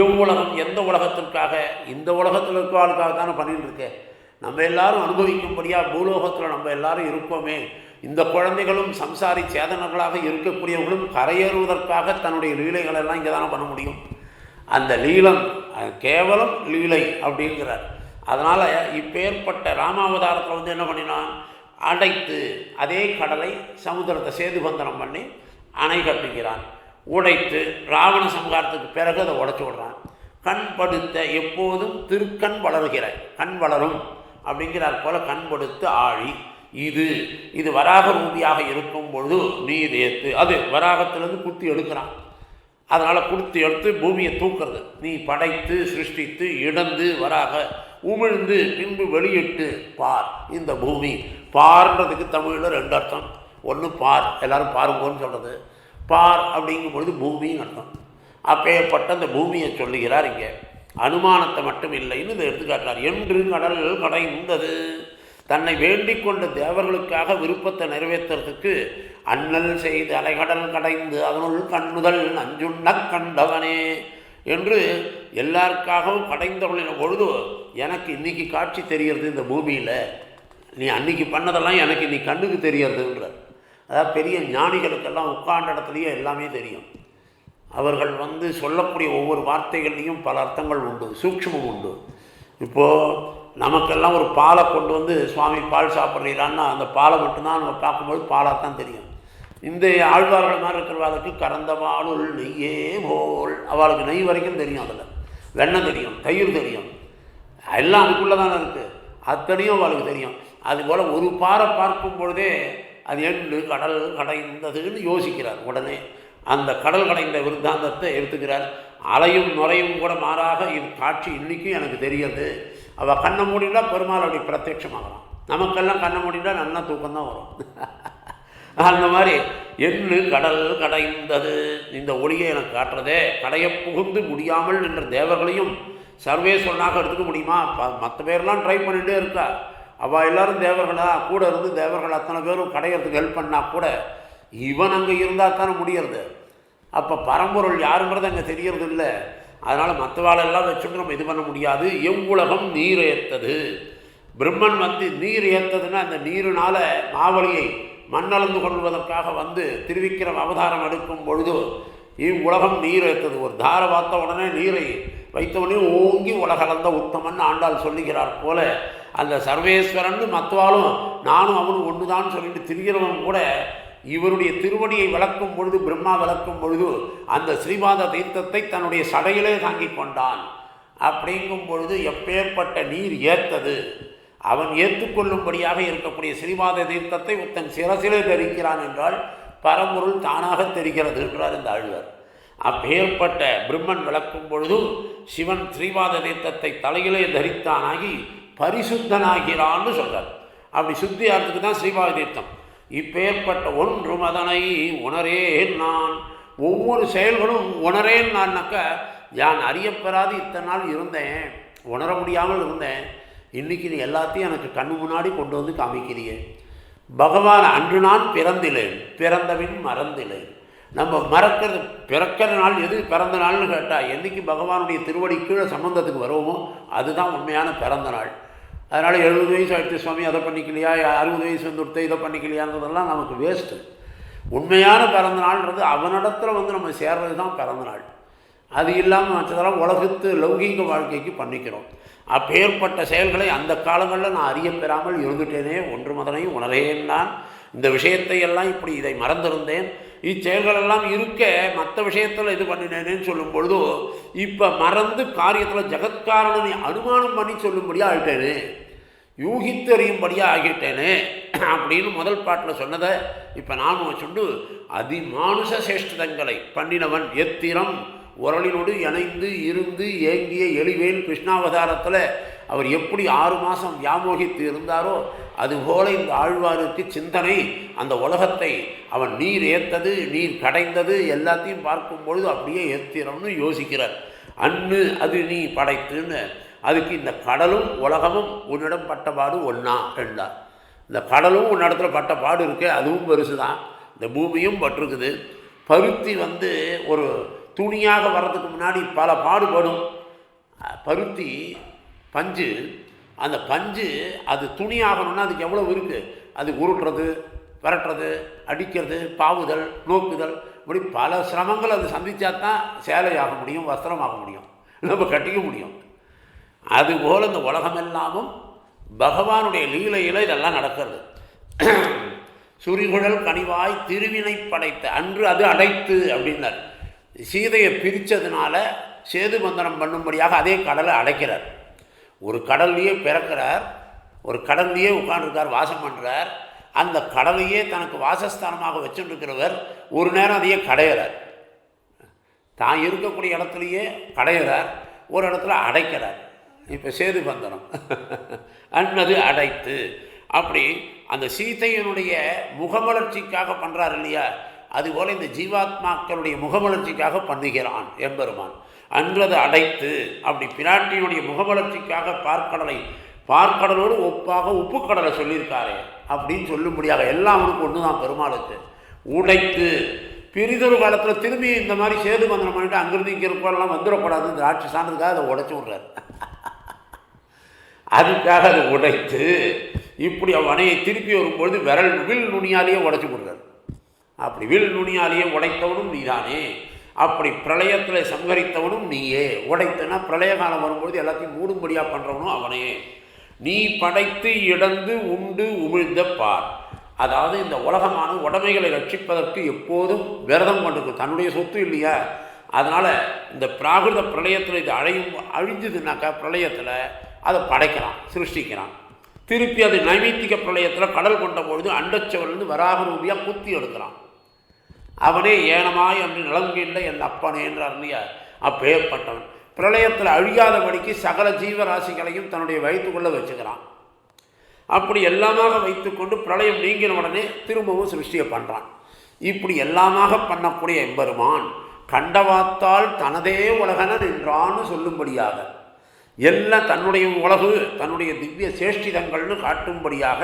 எவ்வுலகம், எந்த உலகத்திற்காக, இந்த உலகத்தில் இருக்கிறவர்களுக்காக தானே பண்ணிட்டு இருக்கேன். நம்ம எல்லாரும் அனுபவிக்கும்படியாக பூலோகத்தில் நம்ம எல்லாரும் இருப்போமே. இந்த குழந்தைகளும் சம்சாரி சேதனர்களாக இருக்கக்கூடியவர்களும் கரையேறுவதற்காக தன்னுடைய லீலைகளெல்லாம் இங்கே தானே பண்ண முடியும். அந்த லீலம் கேவலம் லீலை அப்படிங்கிறார். அதனால் இப்பேற்பட்ட ராமாவதாரத்தில் வந்து என்ன பண்ணினான், அடைத்து அதே கடலை சமுத்திரத்தை சேதுபந்தனம் பண்ணி அணை கட்டுகிறான். உடைத்து ராவண சம்ஹாரத்துக்கு பிறகு அதை உடைச்சி விடுறான். கண் படுத்த எப்போதும் திருக்கண் வளருகிற கண் வளரும் அப்படிங்கிறார் போல கண் படுத்து ஆழி இது வராக ரூபியாக இருக்கும் பொழுது நீர் ஏற்று அது வராகத்திலேருந்து குத்தி எடுக்கிறான். அதனால் குத்தி எடுத்து பூமியை தூக்குறது. நீ படைத்து சிருஷ்டித்து இடந்து வராக உமிழ்ந்து பின்பு வெளியிட்டு பார் இந்த பூமி. பார்ன்றதுக்கு தமிழில் 2 அர்த்தம். ஒன்று பார், எல்லோரும் பாருங்கன்னு சொல்கிறது. பார் அப்படிங்கும் பொழுது பூமின்னு அர்த்தம். அப்பேற்பட்ட அந்த பூமியை சொல்லுகிறார். இங்கே அனுமானத்தை மட்டும் இல்லைன்னு இதை எடுத்துக்காட்டுறார். என்று கடல் கடைந்தது, தன்னை வேண்டிக் கொண்ட தேவர்களுக்காக விருப்பத்தை நிறைவேற்றுறதுக்கு அண்ணல் செய்து அலைகடல் கடைந்து அதனுள் கண்ணுதல் நஞ்சுண்ண கண்டவனே என்று எல்லாருக்காகவும் கடைந்தவளின் பொழுது எனக்கு இன்றைக்கி காட்சி தெரிகிறது இந்த பூமியில். நீ அன்றைக்கி பண்ணதெல்லாம் எனக்கு நீ கண்ணுக்கு தெரியறதுன்ற. அதாவது பெரிய ஞானிகளுக்கெல்லாம் உட்கார்ந்த இடத்துலையே எல்லாமே தெரியும். அவர்கள் வந்து சொல்லக்கூடிய ஒவ்வொரு வார்த்தைகள்லேயும் பல அர்த்தங்கள் உண்டு, சூக்ஷ்மம் உண்டு. இப்போது நமக்கெல்லாம் ஒரு பாலை கொண்டு வந்து சுவாமி பால் சாப்பிட்றான்னா அந்த பாலை மட்டும்தான் நம்ம பார்க்கும்போது பாலாக தான் தெரியும். இந்த ஆழ்வார்கள் மாதிரி இருக்கிறவாளுக்கு கறந்த பாலுள் நெய்யே போல், அவளுக்கு நெய் வரைக்கும் தெரியும், அதில் வெண்ணெய் தெரியும், தயிர் தெரியும், எல்லாம் அதுக்குள்ளே தானே இருக்குது, அத்தனையும் அவளுக்கு தெரியும். அதுபோல் ஒரு பாறை பார்க்கும் பொழுதே அது எண்டு கடல் கடைந்ததுன்னு யோசிக்கிறார். உடனே அந்த கடல் கடைந்த விருத்தாந்தத்தை எடுத்துக்கிறார். அலையும் நுரையும் கூட மாறாக இது காட்சி இன்றைக்கும் எனக்கு தெரியாது. அவள் கண்ணை மூடினா பெருமாள் அப்படி பிரத்யட்சமாகலாம். நமக்கெல்லாம் கண்ணை மூடினா நல்லா தூக்கம்தான் வரும். அந்த மாதிரி எண்ணு கடல் கடைந்தது, இந்த ஒளியை எனக்கு காட்டுறதே. கடைய புகுந்து முடியாமல் நின்ற தேவர்களையும் சர்வேஸ்வரனாக எடுத்துக்க முடியுமா? மற்ற பேரெல்லாம் ட்ரை பண்ணிகிட்டே இருக்கா. அவள் எல்லோரும் தேவர்களாக கூட இருந்து தேவர்கள் அத்தனை பேரும் கடையிறதுக்கு ஹெல்ப் பண்ணால் கூட இவன் அங்கே இருந்தால் தானே முடியறது. அப்போ பரம்பொருள் யாருங்கிறது அங்கே தெரியறது இல்லை. அதனால் மற்றவாளெல்லாம் வச்சுட்டு நம்ம இது பண்ண முடியாது. எவ்வுலகம் நீர் ஏற்றது, பிரம்மன் வந்து நீர் ஏற்றதுன்னா அந்த நீரினால் மாவலியை மண்ணளந்து கொள்வதற்காக வந்து திருவிக்கிரம் அவதாரம் எடுக்கும் பொழுது இவ்வுலகம் நீர் ஏற்றது. ஒரு தாரை பார்த்த உடனே நீரை வைத்தவுடனே ஓங்கி உலகளந்த உத்தமன் ஆண்டாள் சொல்லுகிறார் போல அந்த சர்வேஸ்வரன் மற்றவாளும் நானும் அவனும் ஒன்று தான் சொல்லிட்டு திரிகிறவன் கூட இவருடைய திருவடியை விளக்கும் பொழுது, பிரம்மா விளக்கும் பொழுது அந்த ஸ்ரீபாத தீர்த்தத்தை தன்னுடைய சடையிலே தாங்கிக் கொண்டான். அப்படிங்கும் பொழுது எப்பேற்பட்ட நீர் ஏற்றது, அவன் ஏற்றுக்கொள்ளும்படியாக இருக்கக்கூடிய ஸ்ரீபாத தீர்த்தத்தை தன் சிரசிலே தரிக்கிறான் என்றால் பரம்பொருள் தானாக தெரிகிறது என்றார் இந்த ஆழ்வார். அப்பேற்பட்ட பிரம்மன் விளக்கும் பொழுது சிவன் ஸ்ரீபாத தீர்த்தத்தை தலையிலே தரித்தானாகி பரிசுத்தனாகிறான்னு சொல்கிறார். அப்படி சுத்தியாரத்துக்கு தான் ஸ்ரீபாத தீர்த்தம். இப்பேற்பட்ட ஒன்று மதனை உணரேன் நான், ஒவ்வொரு செயல்களும் உணரேன் நான்னாக்க யான் அறியப்பெறாது இத்தனை நாள் இருந்தேன், உணர முடியாமல் இருந்தேன். இன்றைக்கி நீ எல்லாத்தையும் எனக்கு கண்ணு முன்னாடி கொண்டு வந்து காமிக்கிறியே. பகவான் அன்று நான் பிறந்திலேன், பிறந்தபின் மறந்திலேன். நம்ம மறக்கிறது பிறக்கிற நாள் எது பிறந்த நாள்னு கேட்டால் என்றைக்கு பகவானுடைய திருவடி கீழே சம்பந்தத்துக்கு வருவோமோ அதுதான் உண்மையான பிறந்த நாள். அதனால் 70 வயசு ஆகிடுச்சு சுவாமி அதை பண்ணிக்கலையா, 60 வயசு வந்துடுத்து இதை பண்ணிக்கலையாங்கிறதெல்லாம் நமக்கு வேஸ்ட்டு. உண்மையான பிறந்த நாள்ன்றது அவனிடத்தில் வந்து நம்ம சேர்றது தான் பிறந்த நாள். அது இல்லாமல் மற்றதெல்லாம் உலகத்து லௌகீக வாழ்க்கைக்கு பண்ணிக்கிறோம். அப்பேற்பட்ட செயல்களை அந்த காலங்களில் நான் அறிய பெறாமல் இருந்துட்டேனே. ஒன்று மதனையும் உணரேன் நான். இந்த விஷயத்தை எல்லாம் இப்படி இதை மறந்திருந்தேன், இச்செயல்களெல்லாம் இருக்க மற்ற விஷயத்தில் இது பண்ணினேனேன்னு சொல்லும் பொழுது இப்போ மறந்து காரியத்தில் ஜெகத்காரனை அனுமானம் பண்ணி சொல்லும்படியாக ஆகிட்டேனே, யூகித்து அறியும்படியாக ஆகிட்டேனே அப்படின்னு முதல் பாட்டில் சொன்னதை இப்போ நான் வச்சுண்டு அதிமானுஷ சேஷ்டதங்களை பண்ணினவன் எத்திரம் உரலினோடு இணைந்து இருந்து ஏங்கிய எளிவேல் கிருஷ்ணாவதாரத்தில் அவர் எப்படி 6 மாதம் வியாமோகித்து இருந்தாரோ அதுபோல இந்த ஆழ்வாருக்கு சிந்தனை அந்த உலகத்தை அவன் நீர் ஏற்றது நீர் கடைந்தது எல்லாத்தையும் பார்க்கும் பொழுது அப்படியே ஏத்திரம்னு யோசிக்கிறார். அன்னு அது நீ படைத்துன்னு, அதுக்கு இந்த கடலும் உலகமும் உன்னிடம் பட்டபாடு ஒன்றா ரெண்டா. இந்த கடலும் உன்னிடத்துல பட்ட பாடு இருக்கே அதுவும் பெருசு தான். இந்த பூமியும் பட்டிருக்குது. பருத்தி வந்து ஒரு துணியாக வர்றதுக்கு முன்னாடி பல பாடுபடும். பருத்தி பஞ்சு, அந்த பஞ்சு அது துணி ஆகணும்னா அதுக்கு எவ்வளோ இருக்குது, அது உருட்டுறது, விரட்டுறது, அடிக்கிறது, பாவுதல், நோக்குதல், இப்படி பல சிரமங்கள் அது சந்தித்தா தான் சேலையாக முடியும், வஸ்திரமாக முடியும், நம்ம கட்டிக்க முடியும். அதுபோல் இந்த உலகமெல்லாமும் பகவானுடைய லீலையில் இதெல்லாம் நடக்கிறது. சுரிகுழல் கனிவாய் திருவினை படைத்த அன்று அது அடைத்து அப்படின்னார். சீதையை பிரித்ததுனால சேது பந்தனம் பண்ணும்படியாக அதே கடலை அடைக்கிறார். ஒரு கடல்லையே பிறக்கிறார், ஒரு கடல்லையே உட்காந்துருக்கார், வாசம் பண்ணுறார். அந்த கடலையே தனக்கு வாசஸ்தானமாக வச்சுருக்கிறவர் ஒரு நேரம் அதையே கடையிறார். தான் இருக்கக்கூடிய இடத்துலையே கடையிறார், ஒரு இடத்துல அடைக்கிறார். இப்போ சேது பந்தனம் அன்னது அடைத்து. அப்படி அந்த சீதையினுடைய முகமலர்ச்சிக்காக பண்ணுறார் இல்லையா, அதுபோல் இந்த ஜீவாத்மாக்களுடைய முகமலர்ச்சிக்காக பண்ணுகிறான் எம்பெருமான். அன்றது அடைத்து. அப்படி பிராட்டியினுடைய முகமலர்ச்சிக்காக பார்க்கடலோடு ஒப்பாக உப்புக்கடலை சொல்லியிருக்காரு அப்படின்னு சொல்லும்படியாக எல்லாம் அவனுக்கு ஒன்று தான் பெருமாளுக்கு. உடைத்து பிரிதொரு காலத்தில் திரும்பி இந்த மாதிரி சேது பந்தனம் பண்ணிட்டு அங்கிருந்து இங்கே இருக்கலாம் வந்துடக்கூடாது, இந்த ஆட்சி சார்ந்ததுக்காக அதை உடைச்சி விட்றாரு. அதுக்காக அதை உடைத்து இப்படி அவனையை திருப்பி வரும்பொழுது வில் நுனியாலேயே உடைச்சி விடுறார். அப்படி வில் நுனியாலேயே உடைத்தவனும் நீதானே, அப்படி பிரளயத்தில் சங்கரித்தவனும் நீயே. உடைத்துனா பிரளய காலம் வரும்பொழுது எல்லாத்தையும் மூடும்படியாக பண்ணுறவனும் அவனே. நீ படைத்து இடந்து உண்டு உமிழ்ந்த பார். அதாவது இந்த உலகமான உடைமைகளை ரட்சிப்பதற்கு எப்போதும் விரதம் கொண்டிருக்கு, தன்னுடைய சொத்து இல்லையா. அதனால் இந்த பிராகிருத பிரளயத்தில் இது அழிஞ்சுதுனாக்கா பிரளயத்தில் அதை படைக்கிறான், சிருஷ்டிக்கிறான். திருப்பி அது நைமித்திக பிரளயத்தில் கடல் கொண்ட பொழுது அண்டச்சவர்லேருந்து வராக ரூபியாக குத்தி எடுக்கிறான். அவனே ஏனமாய் என்று நிலங்கின்ற என் அப்பனே என்றார் இல்லையா. அப்பேற்பட்டவன் பிரளயத்தில் அழியாதபடிக்கு சகல ஜீவராசிகளையும் தன்னுடைய வயிற்றுக்குள்ளே வச்சுக்கிறான். அப்படி எல்லாமாக வைத்துக்கொண்டு பிரளயம் நீங்கின உடனே திரும்பவும் சிருஷ்டியை பண்ணுறான். இப்படி எல்லாமாக பண்ணக்கூடிய எம்பெருமான் கண்டவாத்தால் தனதே உலகன நின்றான்னு சொல்லும்படியாக எல்லாம் தன்னுடைய உலகு தன்னுடைய திவ்ய சேஷ்டிதங்கள்னு காட்டும்படியாக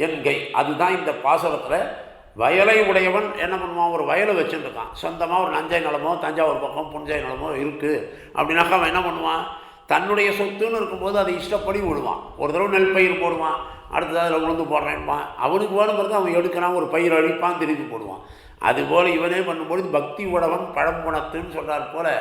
என்கை. அதுதான் இந்த பாசுரத்தில் வயலை உடையவன் என்ன பண்ணுவான், ஒரு வயலை வச்சுருக்கான் சொந்தமாக, ஒரு நஞ்சை நிலமோ தஞ்சாவூர் பக்கம் புஞ்சை நிலமோ இருக்குது அப்படின்னாக்கா அவன் என்ன பண்ணுவான், தன்னுடைய சொத்துன்னு இருக்கும்போது அதை இஷ்டப்படி விடுவான். ஒரு தடவை நெல் பயிர் போடுவான், அடுத்தது அதில் உளுந்து போடுறேன்பான், அவனுக்கு வேணுங்கிறது அவன் எடுக்கிறான், ஒரு பயிர் அழிப்பான், திருப்பி போடுவான். அதுபோல் இவனே பண்ணும்பொழுது பக்தி உடவன் பழம்புணத்துன்னு சொல்கிறார் போல்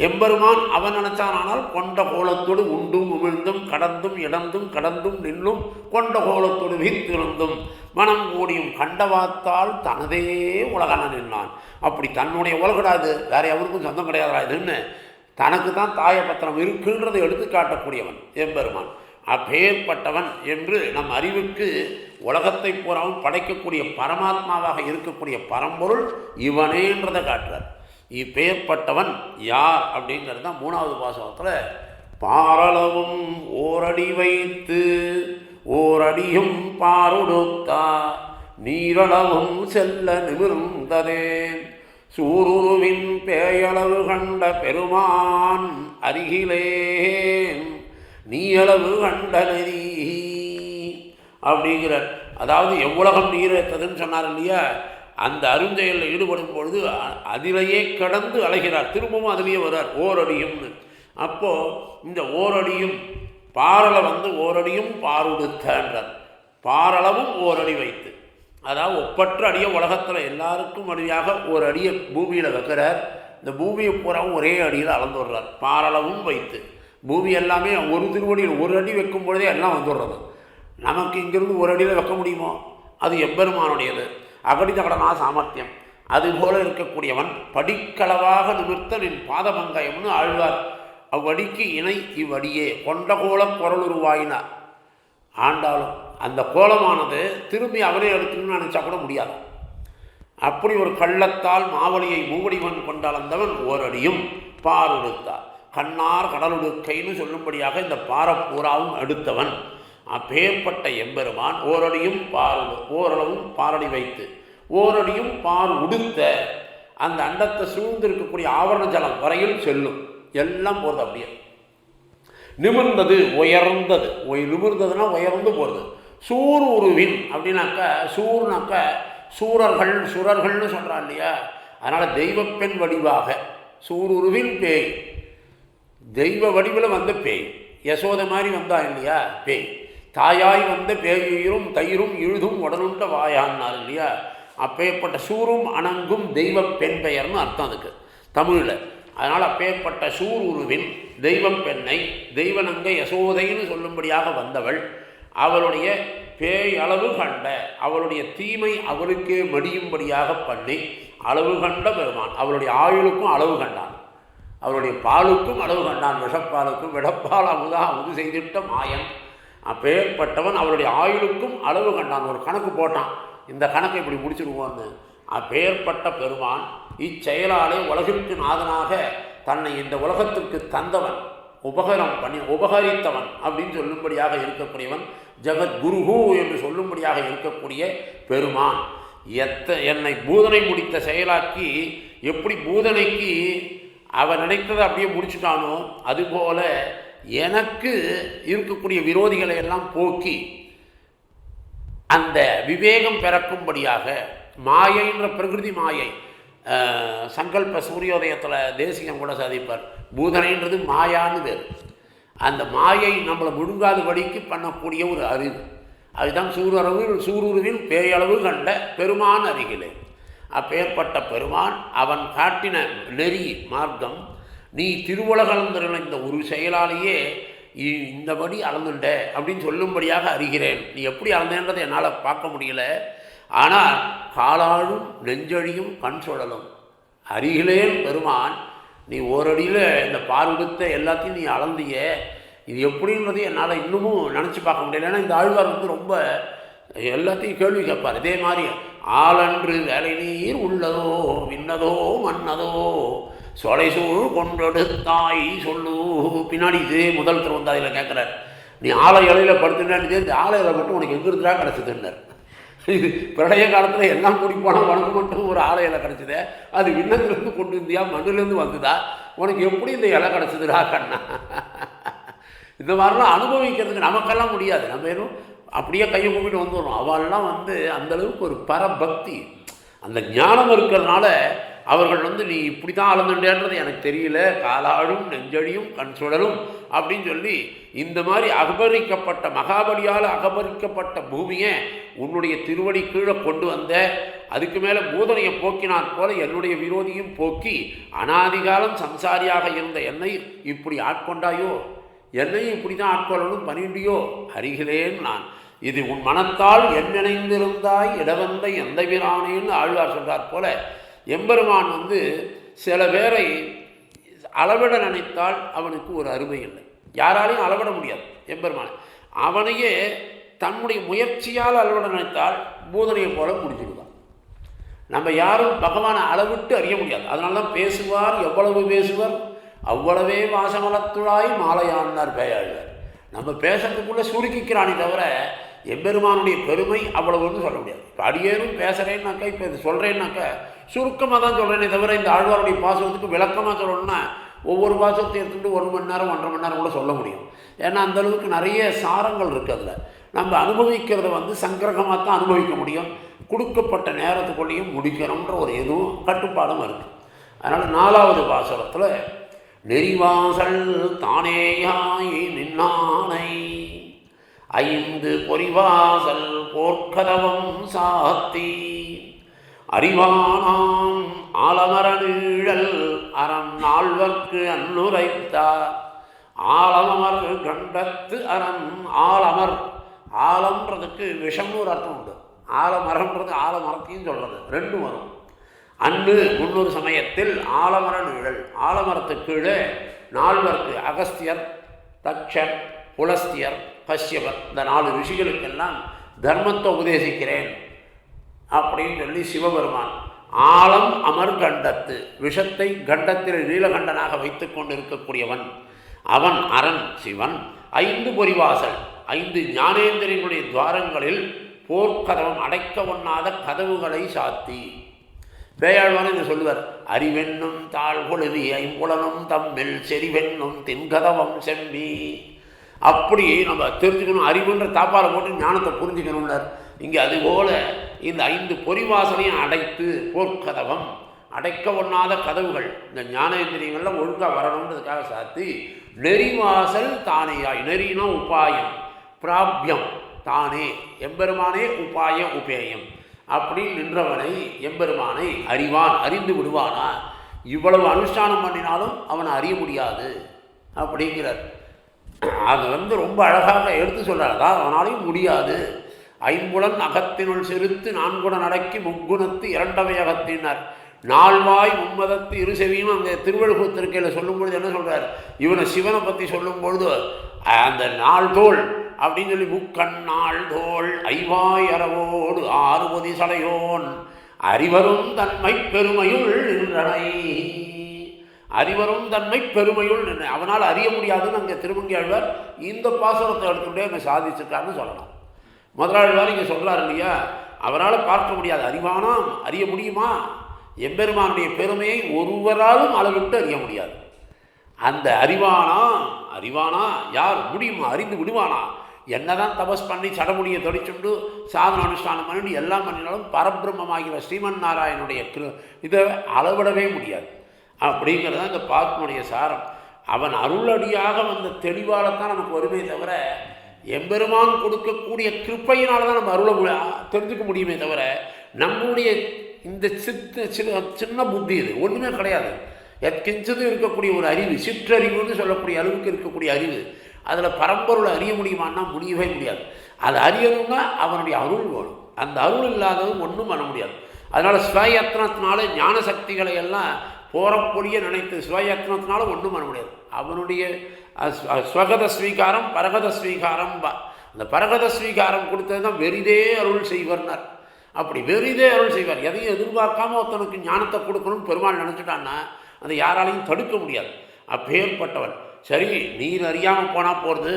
எம்பெருமான் அவன் நினைச்சானால் கொண்ட கோலத்தோடு உண்டும் உமிழ்ந்தும் கடந்தும் இடந்தும் கடந்தும் நின்றும் கொண்ட கோலத்தோடு வீர்த்திருந்தும் மனம் கூடியும் கண்டவாத்தால் தனதே உலகன நின்றான். அப்படி தன்னுடைய உலகடாது வேற எவருக்கும் சொந்தம் கிடையாதா இதுன்னு தனக்கு தான் தாயபத்திரம் இருக்குன்றதை எடுத்து காட்டக்கூடியவன் எம்பெருமான். அப்பேற்பட்டவன் என்று நம் அறிவுக்கு உலகத்தை பூராவும் படைக்கக்கூடிய பரமாத்மாவாக இருக்கக்கூடிய பரம்பொருள் இவனேன்றதை காட்டுறார். இப்பேற்பட்டவன் யார் அப்படிங்கிறது தான் 3வது பாசுரத்தில் பாரளவும் ஓரடி வைத்து ஓரடியும் பாருடுத்தா நீரளவும் செல்ல நிமிர்ந்ததே சூருருவின் பேயளவு கண்ட பெருமான் அருகிலே நீயளவு கண்ட நெறி அப்படிங்கிறார். அதாவது எவ்வளகம் நீரேற்றதுன்னு சொன்னார் இல்லையா, அந்த அருஞ்செயலில் ஈடுபடும் பொழுது அதிலேயே கடந்து அலைகிறார், திரும்பவும் அதிலேயே வர்றார் ஓரடியும்னு. அப்போது இந்த ஓரடியும் பாரளை ஓரடியும் பாருடுத்தான்றார். பாரளவும் ஓரடி வைத்து, அதாவது ஒப்பற்ற அடியை உலகத்தில் எல்லாருக்கும் அடியாக ஒரு அடியை பூமியில் வைக்கிறார். இந்த பூமியை பூராவும் ஒரே அடியில் அளந்து விடுறார். பாரளவும் வைத்து பூமி எல்லாமே ஒரு திருவடியில் ஒரு அடி வைக்கும் பொழுதே எல்லாம் வந்துடுறது. நமக்கு இங்கிருந்து ஒரு அடியில் வைக்க முடியுமோ, அது எம்பெருமானுடையது. அகடித கடனா சாமர்த்தியம். அதுபோல இருக்கக்கூடியவன் படிக்களவாக நிமிர்த்த நின் பாதமங்கயம்னு ஆழ்வார். அவ்வடிக்கு இணை இவ்வடியே கொண்ட கோலம் குரல் உருவாயினார். ஆண்டாலும் அந்த கோலமானது திரும்பி அவரே எடுத்துன்னு நினச்சா கூட முடியாது. அப்படி ஒரு கள்ளத்தால் மாவலியை மூவடிவன் கொண்டளந்தவன் ஓரடியும் பாருடுத்தார். கண்ணார் கடலுடுக்கைன்னு சொல்லும்படியாக இந்த பாரப்பூராவும் எடுத்தவன். அப்பேற்பட்ட எம்பெருமான் ஓரடியும் ஓரளவும் பாரடி வைத்து ஓரடியும் பார் உடுத்த அந்த அண்டத்தை சூழ்ந்திருக்கக்கூடிய ஆவரண ஜலம் வரையில் செல்லும். எல்லாம் போகிறது அப்படியே. நிமிர்ந்தது உயர்ந்தது, நிமிர்ந்ததுன்னா உயர்ந்து போகிறது. சூர் உருவின் அப்படின்னாக்கா சூர்னாக்க சுரர்கள்னு சொல்கிறான் இல்லையா, அதனால் தெய்வப்பெண் வடிவாக சூருருவின் பேய், தெய்வ வடிவில் வந்த பேய். யசோத மாதிரி வந்தா இல்லையா பேய், தாயாய் வந்த பேயுயிரும் தயிரும் இழுதும் உடனுண்ட வாயான்னார் இல்லையா. அப்பேற்பட்ட சூரும் அணங்கும் தெய்வ பெண் பெயர்னு அர்த்தம் அதுக்கு தமிழில். அதனால் அப்பேற்பட்ட சூர் உருவின் தெய்வம் பெண்ணை தெய்வநங்கை யசோதைன்னு சொல்லும்படியாக வந்தவள், அவளுடைய பேய் அளவு கண்ட, அவளுடைய தீமை அவளுக்கே மடியும்படியாக பண்ணி அளவு கண்ட பெருமான். அவளுடைய ஆயுளுக்கும் அளவு கண்டான், அவளுடைய பாலுக்கும் அளவு கண்டான், விஷப்பாலுக்கும் விடப்பால் அமுது செய்திட்ட மாயன். அப்பேற்பட்டவன் அவளுடைய ஆயுளுக்கும் அளவு கண்டான். ஒரு கணக்கு போட்டான், இந்த கணக்கை இப்படி முடிச்சுடுவோன்னு. அப்பேற்பட்ட பெருமான் இச்செயலாலே உலகிற்கு நாதனாக தன்னை இந்த உலகத்திற்கு தந்தவன், உபகரித்தவன் அப்படின்னு சொல்லும்படியாக இருக்கக்கூடியவன், ஜெகத்குருஹு என்று சொல்லும்படியாக இருக்கக்கூடிய பெருமான். என்னை பூதனை முடித்த செயலாக்கி எப்படி பூதனைக்கு அவன் நினைத்ததை அப்படியே முடிச்சுட்டானோ, அதுபோல எனக்கு இருக்கக்கூடிய விரோதிகளை எல்லாம் போக்கி அந்த விவேகம் பிறக்கும்படியாக மாயைன்ற பிரகிருதி மாயை, சங்கல்ப சூரியோதயத்தில் தேசிகம் கூட சாதிப்பார், பூதனைன்றது மாயான்னு பேர். அந்த மாயை நம்மளை முழுங்காதபடிக்கு பண்ணக்கூடிய ஒரு அறிவு, அதுதான் சூருருவில் பேயளவு கண்ட பெருமான் அருகிலே. அப்பேற்பட்ட பெருமான் அவன் காட்டின நெறி மார்க்கம், நீ திருவுலகளந்திருந்த இந்த ஒரு செயலாலேயே இந்தபடி அளந்துண்ட அப்படின்னு சொல்லும்படியாக அறிகிறேன். நீ எப்படி அளந்தேன்றதை என்னால் பார்க்க முடியல, ஆனால் காலாழும் நெஞ்சழியும் கண் சுழலும் அருகிலேன் பெருமான், நீ ஓரடியில் இந்த பார்வெடுத்த எல்லாத்தையும் நீ அளந்திய, இது எப்படின்றது என்னால் இன்னமும் நினச்சி பார்க்க முடியல. ஏன்னா இந்த ஆழ்வார் ரொம்ப எல்லாத்தையும் கேள்வி கேட்பார். இதே மாதிரி ஆளன்று வேலை நீர் உள்ளதோ விண்ணதோ மன்னதோ சொலைசூழ் கொண்டெடுத்தாய் சொல்லு. பின்னாடி இதே முதல் திருவந்தா அதில் கேட்குறார், நீ ஆலை இலையில் படுத்துனான்னு, இந்த ஆலை இலை மட்டும் உனக்கு எங்கே இருந்தா கிடச்சிதுன்னார். இது பிரளய காலத்தில் எல்லாம் கூடி போனால் உனக்கு மட்டும் ஒரு ஆலை இலை கிடச்சிதே, அது விண்ணத்துலேருந்து கொண்டு வந்தியா மண்ணிலேருந்து வந்துதா, உனக்கு எப்படி இந்த இலை கிடச்சிதுடா கண்ணா. இந்த மாதிரிலாம் அனுபவிக்கிறதுக்கு நமக்கெல்லாம் முடியாது. நம்ம ஏதும் அப்படியே கையை கும்பிட்டு வந்துடுறோம். அவள்லாம் அந்தளவுக்கு ஒரு பரபக்தி, அந்த ஞானம் இருக்கிறதுனால அவர்கள் நீ இப்படி தான் அளந்துட்டேன்றது எனக்கு தெரியல, காலாடும் நெஞ்சழியும் கண் சுழலும் அப்படின்னு சொல்லி இந்த மாதிரி அகபரிக்கப்பட்ட மகாபலியால் அகபரிக்கப்பட்ட பூமியை உன்னுடைய திருவடி கீழே கொண்டு வந்த, அதுக்கு மேலே பூதனையை போக்கினாற் போல என்னுடைய விரோதியும் போக்கி அனாதிகாலம் சம்சாரியாக இருந்த என்னை இப்படி ஆட்கொண்டாயோ, என்னையும் இப்படி தான் ஆட்கொள்ளணும் பணிண்டியோ அறிகிறேன் நான், இது உன் மனத்தால் என் நினைந்திருந்தாய் இடவந்த எந்த பிரானேன்னு ஆழ்வார் சொல்கிறார் போல, எம்பெருமான் சில பேரை அளவிட நினைத்தால் அவனுக்கு ஒரு அருமை இல்லை, யாராலையும் அளவிட முடியாது எம்பெருமான். அவனையே தன்னுடைய முயற்சியால் அளவிட நினைத்தால் பூதனையை போல முடிச்சுடுவான். நம்ம யாரும் பகவானை அளவிட்டு அறிய முடியாது. அதனால தான் பேசுவார், எவ்வளவு பேசுவார் அவ்வளவே வாசமலத்துழாய் மாலையானார் பேயாழ்வார். நம்ம பேசுறதுக்குள்ளே சுருக்கிக்கிறானே தவிர எம்பெருமானுடைய பெருமை அவ்வளவுன்னு சொல்ல முடியாது. இப்போ அடியேனும் பேசுகிறேன்னாக்கா, இப்போ இது சொல்கிறேன்னாக்கா சுருக்கமாக தான் சொல்கிறேனே தவிர இந்த ஆழ்வாருடைய பாசனத்துக்கு விளக்கமாக சொல்லணும்னா ஒவ்வொரு பாசத்தை எடுத்துகிட்டு 1 மணி நேரம் 1.5 மணி நேரம் கூட சொல்ல முடியும். ஏன்னா அந்தளவுக்கு நிறைய சாரங்கள் இருக்குது. அதில் நம்ம அனுபவிக்கிறத சங்கிரகமாக தான் அனுபவிக்க முடியும். கொடுக்கப்பட்ட நேரத்துக்குள்ளேயும் முடிக்கணுன்ற ஒரு எதுவும் கட்டுப்பாடும் இருக்குது. அதனால் 4வது பாசனத்தில் நெறிவாசல் தானேயாய் நின்னானை 5 பொறிவாசல் போர்க்கதவம் சாத்தி அறிவானாம் ஆலமர நீழல் அறம் 4வர்க்கு அன்னுரைத்தார் ஆலமர் கண்டத்து அறம். ஆலமர், ஆலம்ன்றதுக்கு விஷம்னு ஒரு அர்த்தம் உண்டு, ஆலமரம்ன்றது ஆலமரத்தையும் சொல்கிறது, ரெண்டும் வரும். அன்று முன்னொரு சமயத்தில் ஆலமர நிழல், ஆலமரத்துக்கு கீழே 4வர்க்கு அகஸ்தியர், தக்ஷர், புலஸ்தியர், கஷ்யபர், இந்த 4 ரிஷிகளுக்கெல்லாம் தர்மத்தை உபதேசிக்கிறேன் அப்படின்னு சொல்லி சிவபெருமான் ஆலம் அமர் கண்டத்து, விஷத்தை கண்டத்தில் நீலகண்டனாக வைத்து கொண்டு இருக்கக்கூடியவன் அவன் அரண் சிவன். 5 பொறிவாசல், 5 ஞானேந்திரியங்களுடைய துவாரங்களில் போர்க்கதவம் அடைக்க ஒண்ணாத கதவுகளை சாத்தி. பேயாழ்வான் என்று சொல்லுவார், அறிவென்னும் தாழ் பொழுதி 5புலனும் தம்மில் செறிவென்னும் தின்கதவம் செம்பி. அப்படி நம்ம தெரிஞ்சுக்கணும், அறிவுன்ற தாப்பாலை போட்டு ஞானத்தை புரிஞ்சுக்கணும்னார். இங்கே அதுபோல இந்த 5 பொறிவாசலையும் அடைத்து, போர்க்கதவம் அடைக்க ஒண்ணாத கதவுகள், இந்த ஞானேந்திரியங்கள்லாம் ஒழுங்காக வரணுன்றதுக்காக சாத்தி நெறிவாசல் தானேயாய். நெறினா உபாயம், பிராபியம், தானே எம்பெருமானே உபாய உபேயம். அப்படி நின்றவனை எம்பெருமானை அறிவான், அறிந்து விடுவானா? இவ்வளவு அனுஷ்டானம் பண்ணினாலும் அவனை அறிய முடியாது அப்படிங்கிறார். அது ரொம்ப அழகாக எடுத்து சொல்கிறார். அதான் அவனாலையும் முடியாது. ஐம்புலன் அகத்தினுள் செலுத்து நான்குண அடக்கி முக்குணத்து இரண்டவை அகத்தினார். நால்வாய் மும்மதத்து இருசெவியும் அங்கே திருவள்ளுவத்திற்கையில் சொல்லும்பொழுது என்ன சொல்கிறார்? இவனை சிவனை பற்றி சொல்லும்பொழுது அந்த நாள்தோள் அப்படின்னு சொல்லி முக்கண் நாள்தோள் ஐவாய் அறவோடு ஆறுபதி சடையோன் அறிவரும் தன்மை பெருமையுள் நின்றனை. அறிவரும் தன்மை பெருமையுள் நின்ற அவனால் அறிய முடியாதுன்னு அங்கே திருமங்கையாழ்வார் இந்த பாசுரத்தை எடுத்துகிட்டே அங்கே சாதிச்சிருக்காருன்னு சொல்லலாம். முதலாழ்வார் இங்கே சொல்கிறார் இல்லையா, அவரால் பார்க்க முடியாது. அறிவானாம், அறிய முடியுமா? எம்பெருமானுடைய பெருமையை ஒருவராலும் அளவிட்டு அறிய முடியாது. அந்த அறிவானா யார் முடியுமா? அறிந்து விடுவானா? என்னதான் தபஸ் பண்ணி சடமுடியை தொடிச்சுண்டு சாதன அனுஷ்டானம் பண்ணி எல்லாம் பண்ணினாலும் பரபிரம்மமாகிற ஸ்ரீமன் நாராயணனுடைய இதை அளவிடவே முடியாது. அப்படிங்கிறது இந்த பாட்டினுடைய சாரம். அவன் அருளடியாக வந்த தெளிவால்தான் நமக்கு வருமே தவிர, எம்பெருமான் கொடுக்கக்கூடிய கிருப்பையினால தான் நம்ம அருளை தெரிஞ்சுக்க முடியுமே தவிர, நம்முடைய இந்த சின்ன புத்தி இது ஒன்றுமே கிடையாது. எத்கிஞ்சதும் இருக்கக்கூடிய ஒரு அறிவு, சிற்றறிவுன்னு சொல்லக்கூடிய அளவுக்கு இருக்கக்கூடிய அறிவு, அதில் பரம்பொருளை அறிய முடியுமான்னா முடியவே முடியாது. அது அறியணும்னா அவனுடைய அருள் வேணும். அந்த அருள் இல்லாததும் ஒன்றும் பண்ண முடியாது. அதனால் ஸ்வயத்னத்தினால ஞான சக்திகளை எல்லாம் போறப்பொழிய நினைத்து ஸ்வயத்னத்தினால ஒன்றும் பண்ண முடியாது. அவனுடைய ஸ்வகத ஸ்வீகாரம் பரகத ஸ்வீகாரம், அந்த பரகத ஸ்வீகாரம் கொடுத்தது தான் வெறிதே அருள் செய்வர்னார். அப்படி வெறிதே அருள் செய்வார். எதையும் எதிர்பார்க்காம ஒருத்தனுக்கு ஞானத்தை கொடுக்கணும்னு பெருமாள் நினச்சிட்டான்னா அதை யாராலையும் தடுக்க முடியாது. அப்பேற்பட்டவன். சரி, நீர் அறியாமல் போனால் போகிறது,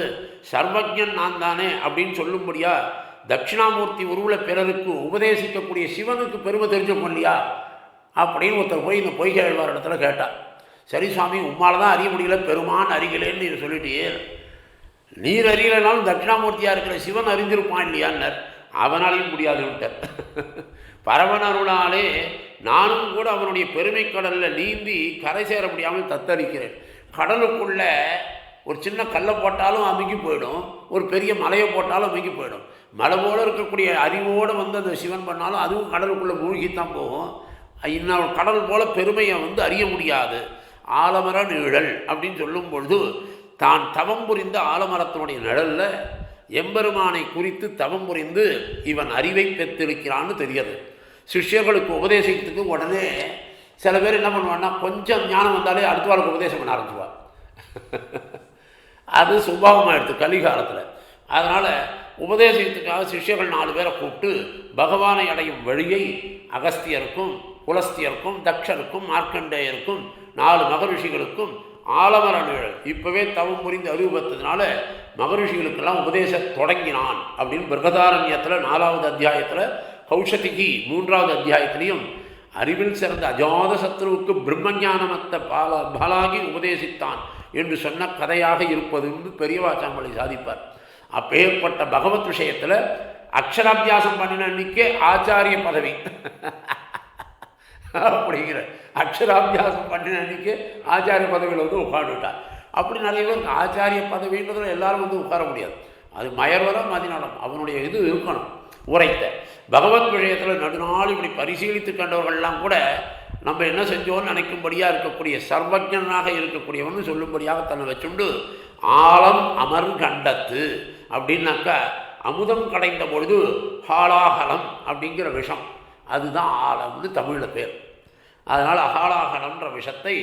சர்வஜன் நான் தானே அப்படின்னு சொல்லும்படியா தட்சிணாமூர்த்தி உருவில் பிறருக்கு உபதேசிக்கக்கூடிய சிவனுக்கு பெருமை தெரிஞ்சுக்கணும் இல்லையா அப்படின்னு ஒருத்தர் போய் இந்த பொய்கை ஆழ்வார் இடத்துல கேட்டார். சரி சுவாமி, உம்மால் தான் அறிய முடியல, பெருமான் அறியலேன்னு நீர் சொல்லிட்டே, நீர் அறியலைனாலும் தட்சிணாமூர்த்தியாக இருக்கிற சிவன் அறிஞ்சிருப்பான் இல்லையான்னார். அவனாலையும் முடியாதுன்ட்டார். பரவனருளாலே நானும் கூட அவனுடைய பெருமை கடலில் நீந்தி கரை சேர முடியாமல் தத்தளிக்கிறேன். கடலுக்குள்ள ஒரு சின்ன கல்லை போட்டாலும் அமுங்கி போயிடும், ஒரு பெரிய மலையை போட்டாலும் அமுங்கி போயிடும். மலை போல இருக்கக்கூடிய அறிவோடு வந்து அந்த சிவன் பண்ணாலும் அதுவும் கடலுக்குள்ளே மூழ்கித்தான் போகும். இன்னும் கடல் போல பெருமையை அறிய முடியாது. ஆலமர நிழல் அப்படின்னு சொல்லும் பொழுது தான் தவம் புரிந்த ஆலமரத்தினுடைய நிழலில் எம்பெருமானை குறித்து தவம் புரிந்து இவன் அறிவை பெற்றிருக்கிறான்னு தெரியாது. சிஷ்யர்களுக்கு உபதேசிக்கிறதுக்கு உடனே சில பேர் என்ன பண்ணுவான்னா, கொஞ்சம் ஞானம் வந்தாலே அடுத்த வாரம் உபதேசம் பண்ண ஆரம்பிச்சுவார். அது சுபாவமாக எடுத்து கலிகாலத்தில். அதனால் உபதேசத்துக்காக சிஷ்யர்கள் 4 பேரை கூப்பிட்டு பகவானை அடையும் வழியை அகஸ்தியருக்கும் புலஸ்தியருக்கும் தக்ஷருக்கும் மார்க்கண்டேயருக்கும் 4 மகரிஷிகளுக்கும் ஆலமர நிழல் இப்போவே தவம் புரிந்து அறிவு பெற்றதுனால மகரிஷிகளுக்கெல்லாம் உபதேச தொடங்கினான் அப்படின்னு பிருகதாரண்யத்தில் 4வது அத்தியாயத்தில், கௌஷதிகி 3வது அத்தியாயத்திலையும் அறிவில் சிறந்த அஜாத சத்ருவுக்கு பிரம்மஞானமத்த பாலாகி உபதேசித்தான் என்று சொன்ன கதையாக இருப்பது என்று பெரியவாச்சாமலை சாதிப்பார். அப்பேற்பட்ட பகவத் விஷயத்தில் அக்ஷராபியாசம் பண்ணின அன்னைக்கே ஆச்சாரிய பதவி அப்படிங்கிற அக்ஷராபியாசம் பண்ணின அன்னைக்கு ஆச்சாரிய பதவியில் உட்காந்துட்டார். அப்படி நிறைய பேருக்கு ஆச்சாரிய பதவின்றதில் எல்லாரும் உட்கார முடியாது. அது மயர்வரம் மதிநடம் அவனுடைய இது இருக்கணும். உரைத்த பகவத் விஷயத்தில் நடுநாள் இப்படி பரிசீலித்து கண்டவர்கள்லாம் கூட நம்ம என்ன செஞ்சோன்னு நினைக்கும்படியாக இருக்கக்கூடிய சர்வஜனாக இருக்கக்கூடியவன் சொல்லும்படியாக தன்னை வச்சுண்டு ஆலம் அமர் கண்டத்து அப்படின்னாக்கா அமுதம் கடைந்த பொழுது ஹாலாகலம் அப்படிங்கிற விஷம், அதுதான் ஆலம்னு தமிழில் பேர். அதனால் அகாலாகலம்ன்ற விஷத்தை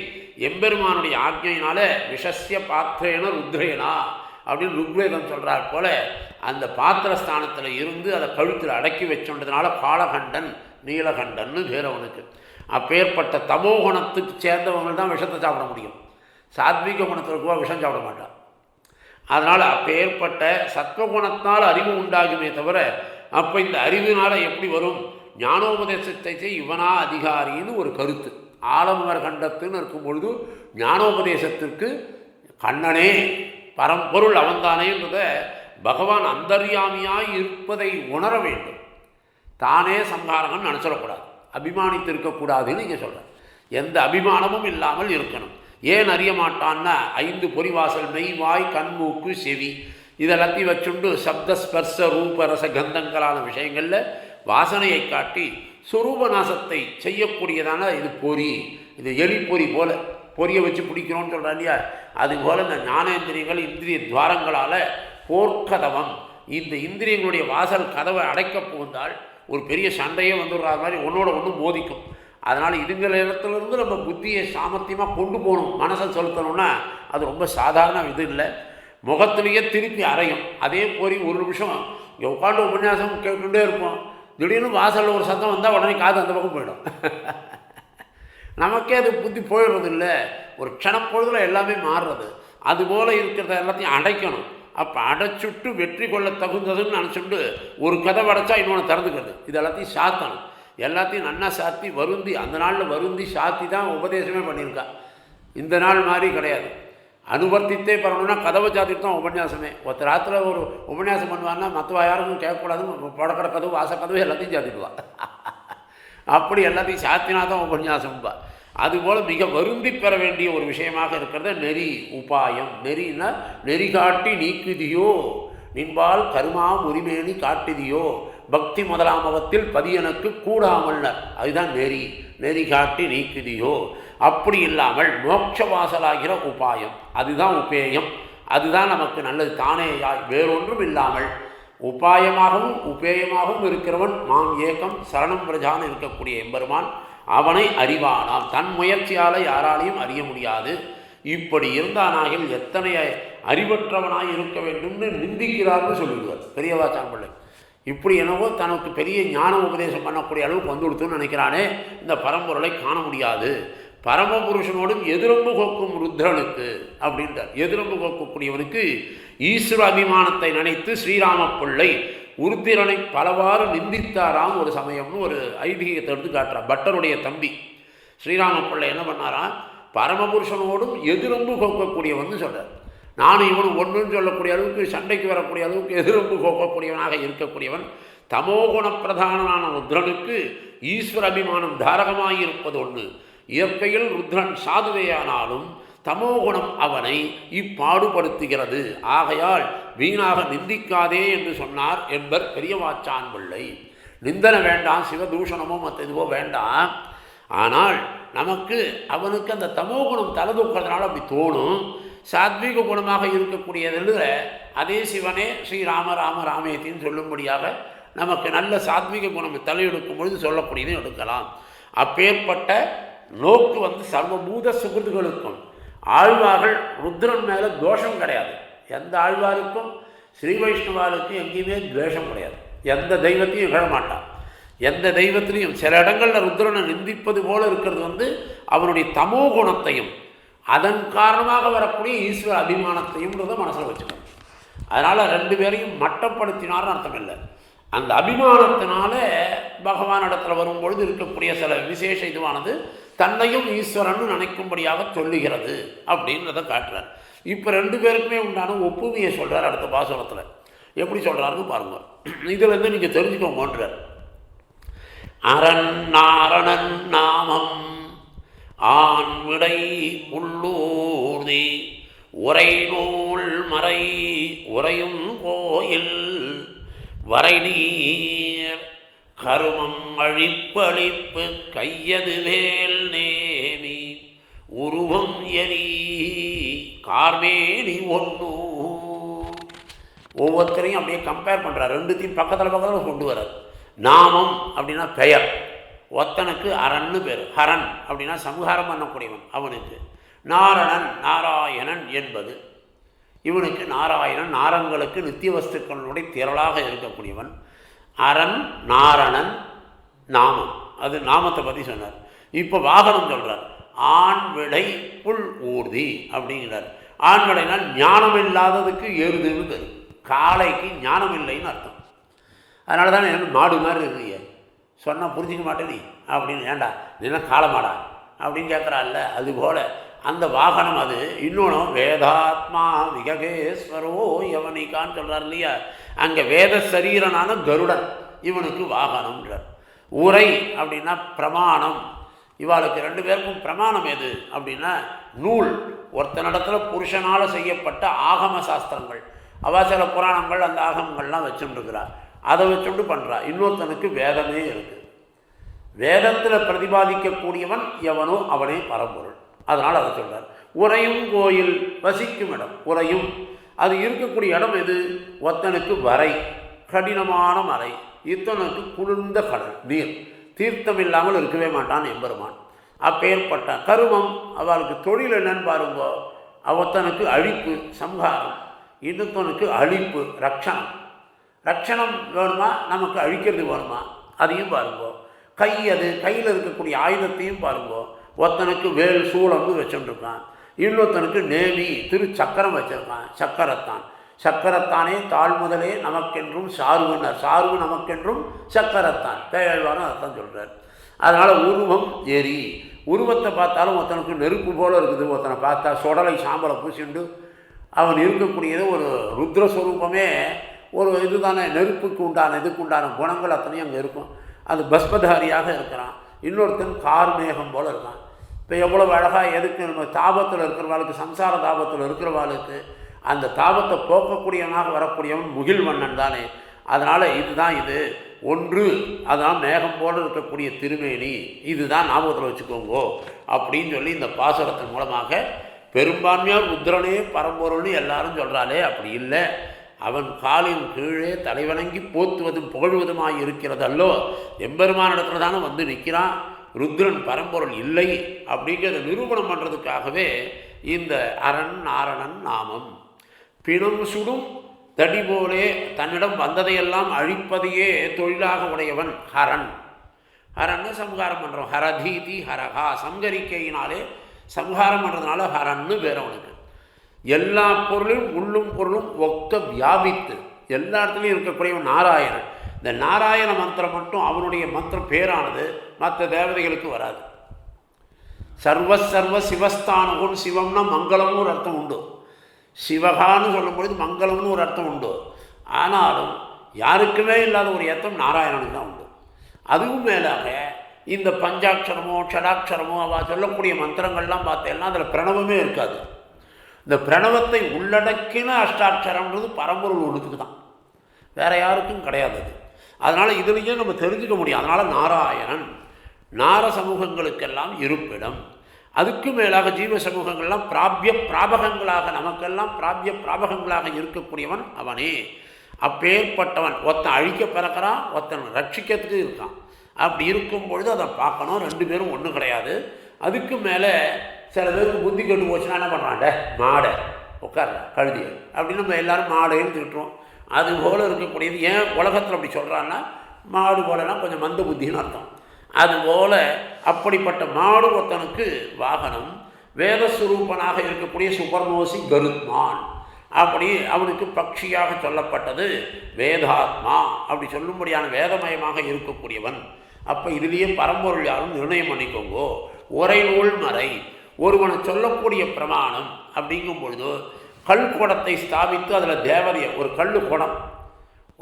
எம்பெருமானுடைய ஆக்ஞையினால விஷஸ்ய பாத்திரேன ருத்ரேனா அப்படின்னு ருக்வேதம் சொல்கிறார் போல அந்த பாத்திரஸ்தானத்தில் இருந்து அதை கழுத்தில் அடக்கி வச்சுன்றதுனால காலகண்டன் நீலகண்டன்னு பேர் அவனுக்கு. அப்பேற்பட்ட தமோ குணத்துக்கு சேர்ந்தவங்க தான் விஷத்தை சாப்பிட முடியும். சாத்விக குணத்திற்குவா விஷம் சாப்பிட மாட்டான். அதனால் அப்பேற்பட்ட சத்வகுணத்தால் அறிவு உண்டாகுமே தவிர, அப்போ இந்த அறிவினால் எப்படி வரும்? ஞானோபதேசத்தை இவனா அதிகாரின்னு ஒரு கருத்து. ஆலமர் கண்டத்துன்னு இருக்கும் பொழுது ஞானோபதேசத்திற்கு கண்ணனே பரம்பொருள் அவன்தானேன்றதை பகவான் அந்தர்யாமியாய் இருப்பதை உணர வேண்டும். தானே சம்ஹாரகன் நினச்சிடக்கூடாது, அபிமானித்து இருக்கக்கூடாதுன்னு இங்கே சொல்கிறேன். எந்த அபிமானமும் இல்லாமல் இருக்கணும். ஏன் அறிய மாட்டான்னா 5 பொறிவாசல் மெய் வாய் கண் மூக்கு செவி இதெல்லாத்தையும் வச்சுண்டு சப்த ஸ்பர்ச ரூப ரச கந்தங்களான விஷயங்களில் வாசனையை காட்டி சொரூப நாசத்தை செய்யக்கூடியதான இது பொறி, இது எலி பொறி போல பொரியை வச்சு பிடிக்கிறோன்னு சொல்கிறா இல்லையா, அதுபோல் இந்த ஞானேந்திரியங்கள் இந்திரிய துவாரங்களால் போர்க்கதவம், இந்த இந்திரியங்களுடைய வாசல் கதவை அடைக்க புகுந்தால் ஒரு பெரிய சண்டையே வந்துடுற மாதிரி ஒன்றோட ஒன்று மோதிக்கும். அதனால் இதுங்கிற இடத்துலேருந்து நம்ம புத்தியை சாமர்த்தியமாக கொண்டு போகணும், மனசை செலுத்தணும்னா அது ரொம்ப சாதாரண இது இல்லை. முகத்திலேயே திருப்பி அறையும். அதே போரி ஒரு நிமிஷம் இங்கே உட்காந்து உபன்யாசம் கேட்டுகிட்டே இருப்போம், திடீர்னு வாசலில் ஒரு சத்தம் வந்தால் உடனே காது அந்த பக்கம் போயிடும். நமக்கே அது புத்தி போயிடுறது இல்லை, ஒரு க்ஷணப்பொழுதில் எல்லாமே மாறுறது. அதுபோல் இருக்கிறத எல்லாத்தையும் அடைக்கணும். அப்போ அடைச்சுட்டு வெற்றி கொள்ள தகுந்ததுன்னு நினச்சிட்டு ஒரு கதவை அடைச்சா இன்னொன்று திறந்துக்கிறது, இது எல்லாத்தையும் சாத்தணும். எல்லாத்தையும் நன்னா சாத்தி வருந்தி, அந்த நாளில் வருந்தி சாத்தி தான் உபதேசமே பண்ணியிருக்கா. இந்த நாள் மாதிரி கிடையாது. அனுவர்த்தித்தே பண்ணணும்னா கதவை சாத்திட்டு தான் உபன்யாசமே. ஒருத்தர் ராத்திர ஒரு உபன்யாசம் பண்ணுவான்னா மற்ற யாருக்கும் கேட்கக்கூடாதுன்னு புடக்கடை கதவு வாசக்கதவு எல்லாத்தையும் சாத்திடுவாள். அப்படி எல்லாத்தையும் சாத்தினா தான் உபன்யாசம்பா. அதுபோல் மிக வருந்தி பெற வேண்டிய ஒரு விஷயமாக இருக்கிறத நெறி உபாயம். நெறின்னா நெறி காட்டி நீக்குதியோ நின்பால் கருமா உரிமேனி காட்டுதியோ பக்தி முதலாமவத்தில் பதியனுக்கு கூடாமல்னர், அதுதான் நெறி. நெறி காட்டி நீக்குதியோ. அப்படி இல்லாமல் மோட்ச வாசலாகிற உபாயம், அதுதான் உபேயம். அதுதான் நமக்கு நல்லது. தானே வேறொன்றும் இல்லாமல் உபாயமாகவும் உபேயமாகவும் இருக்கிறவன் மாம் ஏகம் சரணம் பிரஜான்னு இருக்கக்கூடிய எம்பெருமான், அவனை அறிவானாம். தன் முயற்சியால் யாராலையும் அறிய முடியாது. இப்படி இருந்தானாகில் எத்தனை அறிவற்றவனாய் இருக்க வேண்டும்னு நிந்திக்கிறார்னு சொல்லிடுவார் பெரியவாச்சான் பிள்ளை. இப்படி என்னவோ தனக்கு பெரிய ஞான உபதேசம் பண்ணக்கூடிய அளவுக்கு வந்து கொடுத்துன்னு நினைக்கிறானே, இந்த பரம்பொருளை காண முடியாது. பரமபுருஷனோடும் எதிரம்பு கோக்கும் ருத்ரனுக்கு அப்படின்றார். எதிரம்பு கோக்கக்கூடியவனுக்கு ஈஸ்வர அபிமானத்தை நினைத்து ஸ்ரீராம பிள்ளை உருத்திரனை பலவாறு நிந்தித்தாராம் ஒரு சமயம்னு ஒரு ஐதீகத்தை எடுத்து காட்டுறார். பட்டருடைய தம்பி ஸ்ரீராம பிள்ளை என்ன பண்ணாராம், பரமபுருஷனோடும் எதிரம்பு கோக்கக்கூடியவன் சொல்கிறார். நானும் இவனும் ஒன்றுன்னு சொல்லக்கூடிய அளவுக்கு, சண்டைக்கு வரக்கூடிய அளவுக்கு எதிரம்பு கோக்கக்கூடியவனாக இருக்கக்கூடியவன் தமோகுண பிரதானமான ருத்ரனுக்கு ஈஸ்வர அபிமானம் தாரகமாக இருப்பது ஒன்று. இயற்கையில் ருத்ரன் சாதுவையானாலும் தமோகுணம் அவனை இப்பாடுபடுத்துகிறது. ஆகையால் வீணாக நிந்திக்காதே என்று சொன்னார் என்பர் பெரியவாச்சான் பிள்ளை. நிந்தனை வேண்டாம், சிவதூஷணமோ மற்ற இதுவோ வேண்டாம். ஆனால் நமக்கு அவனுக்கு அந்த தமோகுணம் தலதூக்கிறதுனால அப்படி தோணும். சாத்வீக குணமாக இருக்கக்கூடியதில் அதே சிவனே ஸ்ரீராம ராம ராமேத்தின்னு சொல்லும்படியாக நமக்கு நல்ல சாத்வீக குணம் தலையெடுக்கும் பொழுது சொல்லக்கூடியதை எடுக்கலாம். அப்பேற்பட்ட நோக்கு சர்வபூத சுகிருதுகளுக்கும் ஆழ்வார்கள் ருத்ரன் மேலே தோஷம் கிடையாது. எந்த ஆழ்வாருக்கும் ஸ்ரீ வைஷ்ணவாளுக்கும் எங்கேயுமே துவேஷம் கிடையாது. எந்த தெய்வத்தையும் இகழ மாட்டான். எந்த தெய்வத்திலையும் சில இடங்களில் ருத்ரனை நிந்திப்பது போல இருக்கிறது அவனுடைய தமோ குணத்தையும் அதன் காரணமாக வரக்கூடிய ஈஸ்வர அபிமானத்தையும்ன்றதை மனசில் வச்சுக்கணும். அதனால் ரெண்டு பேரையும் மட்டப்படுத்தினார்னு அர்த்தம் இல்லை. அந்த அபிமானத்தினால பகவான் இடத்துல வரும்பொழுது இருக்கக்கூடிய சில விசேஷ இதுவானது தன்னையும் ஈஸ்வரன்னு நினைக்கும்படியாக சொல்லுகிறது அப்படின்றத காட்டுறார். இப்போ ரெண்டு பேருக்குமே உண்டான ஒப்புமையை சொல்கிறார் அடுத்த பாசுரத்தில். எப்படி சொல்கிறாருன்னு பாருங்கள். இதிலேருந்து நீங்கள் தெரிஞ்சுக்கோங்கன்றார். அரண் நாரணன் நாமம் ஆண் விடை உள்ளூர்தி உரை நூல் மறை உரையும் கோயில் வரை நீர் கருமம் அழிப்பழிப்பு கையது வேல் நேமி உருவம் எரி கார்மேனி ஒன்று. ஒவ்வொருத்தரையும் அப்படியே கம்பேர் பண்ணுறார். ரெண்டுத்தையும் பக்கத்தில் கொண்டு வர்றார். நாமம் அப்படின்னா பெயர். ஒத்தனுக்கு அரண்னு பேர். ஹரன் அப்படின்னா சம்ஹாரம் பண்ணக்கூடியவன் அவனுக்கு. நாரணன் நாராயணன் என்பது இவனுக்கு. நாராயணன் நாரங்களுக்கு நித்திய வஸ்துக்களுடைய திரளாக இருக்கக்கூடியவன். அரண் நாரணன் நாமம், அது நாமத்தை பற்றி சொன்னார். இப்போ வாகனம் சொல்கிறார். ஆண் விடை புல் ஊர்தி அப்படிங்கிறார். ஆண் விடைனால் ஞானம் இல்லாததுக்கு எருதுன்னு பேர். காளைக்கு ஞானம் இல்லைன்னு அர்த்தம். அதனால தான் என்ன மாடு மாதிரி இருக்கீங்க, சொன்னால் புரிஞ்சிக்க மாட்டே நீ அப்படின்னு. ஏண்டா நீனா காளை மாடா அப்படின்னு கேட்குறாள்ல, அதுபோல் அந்த வாகனம் அது. இன்னொன்று வேதாத்மா விககேஸ்வரோ யவனிகான்னு சொல்கிறார் இல்லையா, அங்கே வேத சரீரனான கருடன் இவனுக்கு வாகனம்ன்றார். உரை அப்படின்னா பிரமாணம். இவாளுக்கு ரெண்டு பேருக்கும் பிரமாணம் எது அப்படின்னா நூல். ஒருத்தனிடத்தில் புருஷனால் செய்யப்பட்ட ஆகம சாஸ்திரங்கள், அவ சில புராணங்கள் அந்த ஆகமங்கள்லாம் வச்சுருக்கிறார். அதை வச்சுட்டு பண்ணுறான். இன்னொருத்தனுக்கு வேதமே இருக்குது. வேதத்தில் பிரதிபாதிக்கக்கூடியவன் எவனோ அவனே பரம்பொருள். அதனால் அதை சொல்கிறார். உறையும் கோயில் வசிக்கும் இடம். உறையும் அது இருக்கக்கூடிய இடம் எது? ஒத்தனுக்கு வரை கடினமான மலை, இத்தனுக்கு குளிர்ந்த கடல் நீர், தீர்த்தம் இல்லாமல் இருக்கவே மாட்டான் எம்பெருமான். அப்பேற்பட்ட கருமம் அவளுக்கு தொழில் என்னன்னு பாருங்கோ. ஒருத்தனுக்கு அழிப்பு சம்ஹாரம், இன்னொருத்தனுக்கு அழிப்பு ரட்சணம். ரட்சணம் வேணுமா, நமக்கு அழிக்கிறது வேணுமா, அதையும் பாருங்கோ. கை, அது கையில் இருக்கக்கூடிய ஆயுதத்தையும் பாருங்கோ. ஒருத்தனுக்கு வேல் சூளம்னு வச்சுருக்கான், இன்னொருத்தனுக்கு நேமி திருச்சக்கரம் வச்சுருக்கான். சக்கரத்தான், சக்கரத்தானே தாழ் முதலே நமக்கென்றும் சார்புனர், சார்பு நமக்கென்றும் சக்கரத்தான். பேழ்வாரும் அதைத்தான் சொல்கிறார். அதனால் உருவம் எரி, உருவத்தை பார்த்தாலும் ஒருத்தனுக்கு நெருப்பு போல் இருக்குது. ஒருத்தனை பார்த்தா சுடலை சாம்பலை பூசிண்டு அவன் இருக்கக்கூடியது ஒரு ருத்ரஸ்வரூபமே ஒரு இது தானே. நெருப்புக்கு உண்டான இதுக்கு உண்டான குணங்கள் அத்தனையும் அங்கே இருக்கும். அது பஸ்பதாரியாக இருக்கிறான். இன்னொருத்தன் கார்மேகம் போல் இருக்கான். இப்போ எவ்வளோ அழகாக எதுக்கு நம்ம தாபத்தில் இருக்கிறவாளுக்கு, சம்சார தாபத்தில் இருக்கிறவாளுக்கு அந்த தாபத்தை போக்கக்கூடியவனாக வரக்கூடியவன் முகில்வண்ணன் தானே. அதனால் இதுதான் இது ஒன்று. அதனால் மேகம் போல இருக்கக்கூடிய திருமேனி இதுதான் ஞாபகத்தில் வச்சுக்கோங்கோ அப்படின்னு சொல்லி இந்த பாசுரத்தின் மூலமாக பெரும்பான்மையார் ருத்ரனே பரம்பொருள்னு எல்லாரும் சொல்கிறாளே, அப்படி இல்லை. அவன் காலின் கீழே தலைவணங்கி போத்துவதும் புகழ்வதுமாய் இருக்கிறதல்லோ, எம்பெருமானிடத்தில் தானே வந்து நிற்கிறான். ருத்ரன் பரம்பொருள் இல்லை அப்படிங்கிறத நிரூபணம் பண்ணுறதுக்காகவே இந்த அரண் நாரணன் நாமம். பிணம் சுடும் தடி போலே தன்னிடம் வந்ததையெல்லாம் அழிப்பதையே தொழிலாக உடையவன் ஹரன். ஹரன்னு சம்ஹாரம் பண்ணுறோம். ஹரதீதி ஹரஹா, சங்கரிக்கையினாலே சம்ஹாரம் பண்ணுறதுனால ஹரன்னு பேர் அவனுக்கு. எல்லா பொருளும் உள்ளும் பொருளும் ஒக்க வியாபித்து எல்லா இடத்துலையும் இருக்கக்கூடியவன் நாராயணன். இந்த நாராயண மந்திரம் மட்டும் அவனுடைய மந்திரம் பேரானது மற்ற தேவதைகளுக்கு வராது. சர்வ சிவஸ்தானகும், சிவம்னா மங்களம்னு ஒரு அர்த்தம் உண்டு. சிவகான்னு சொல்லும்பொழுது மங்களம்னு ஒரு அர்த்தம் உண்டு. ஆனாலும் யாருக்குமே இல்லாத ஒரு அர்த்தம் நாராயணனுக்கு தான் உண்டு. அதுவும் மேலாக இந்த பஞ்சாட்சரமோ ஷடாட்சரமோ அவள் சொல்லக்கூடிய மந்திரங்கள்லாம் பார்த்தேன்னா அதில் பிரணவமே இருக்காது. இந்த பிரணவத்தை உள்ளடக்கின அஷ்டாட்சரம்ன்றது பரம்பொருள் ஒன்றுக்கு தான், வேறு யாருக்கும் கிடையாது. அதனால் இதுலேயே நம்ம தெரிஞ்சுக்க முடியும். அதனால் நாராயணன் நார சமூகங்களுக்கெல்லாம் இருப்பிடம். அதுக்கு மேலாக ஜீவ சமூகங்கள்லாம் பிராபிய பிராபகங்களாக, நமக்கெல்லாம் பிராபிய பிராபகங்களாக இருக்கக்கூடியவன் அவனே. அப்பேற்பட்டவன் ஒருத்தன் அழிக்க பிறக்கிறான், ஒருத்தன் ரட்சிக்கிறதுக்கு இருக்கான். அப்படி இருக்கும் பொழுது அதை பார்க்கணும். ரெண்டு பேரும் ஒன்றும் கிடையாது. அதுக்கு மேலே சில பேருக்கு புத்தி கெட்டு போச்சுன்னா என்ன பண்ணுறான்ட, மாடை உட்கார்ற கழுதிய அப்படின்னு நம்ம எல்லோரும் மாடைன்னு திட்டுறோம். அதுபோல் இருக்கக்கூடியது ஏன் உலகத்தில் அப்படி சொல்கிறான்னா, மாடு போலலாம் கொஞ்சம் மந்த புத்தின்னு அர்த்தம். அதுபோல் அப்படிப்பட்ட மாடு ஒருத்தனுக்கு வாகனம். வேதஸ்வரூபனாக இருக்கக்கூடிய சுபர்ணோசி கருத்மான், அப்படி அவனுக்கு பக்ஷியாக சொல்லப்பட்டது வேதாத்மா. அப்படி சொல்லும்படியான வேதமயமாக இருக்கக்கூடியவன். அப்போ இதுலேயே பரம்பொருள் யாரும் நிர்ணயம் பண்ணிக்கோங்கோ. உரை நூல் மறை ஒருவனை சொல்லக்கூடிய பிரமாணம் அப்படிங்கும் பொழுது கல் குடத்தை ஸ்தாபித்து அதில் தேவதையை, ஒரு கல் குடம்,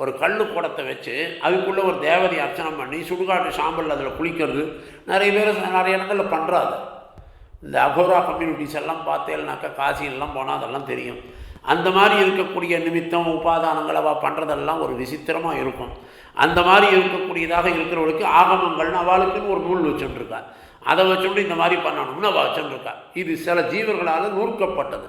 ஒரு கல் குடத்தை வச்சு அதுக்குள்ளே ஒரு தேவதை அர்ச்சனை பண்ணி சுடுகாட்டு சாம்பல் அதில் குளிக்கிறது நிறைய பேர் நிறைய இடங்களில் பண்ணுறாது. இந்த அகோரா கம்யூனிட்டிஸ் எல்லாம் பார்த்தேன்னாக்கா காசியெல்லாம் போனால் அதெல்லாம் தெரியும். அந்த மாதிரி இருக்கக்கூடிய நிமித்தம் உபாதானங்கள் அவள் பண்ணுறதெல்லாம் ஒரு விசித்திரமாக இருக்கும். அந்த மாதிரி இருக்கக்கூடியதாக இருக்கிறவளுக்கு ஆகமங்கள்னு அவளுக்குன்னு ஒரு நூல் வச்சுட்டுருக்கா. அதை வச்சுட்டு இந்த மாதிரி பண்ணணும்னு அவள் வச்சுட்டுருக்கா. இது சில ஜீவர்களால் நூற்கப்பட்டது.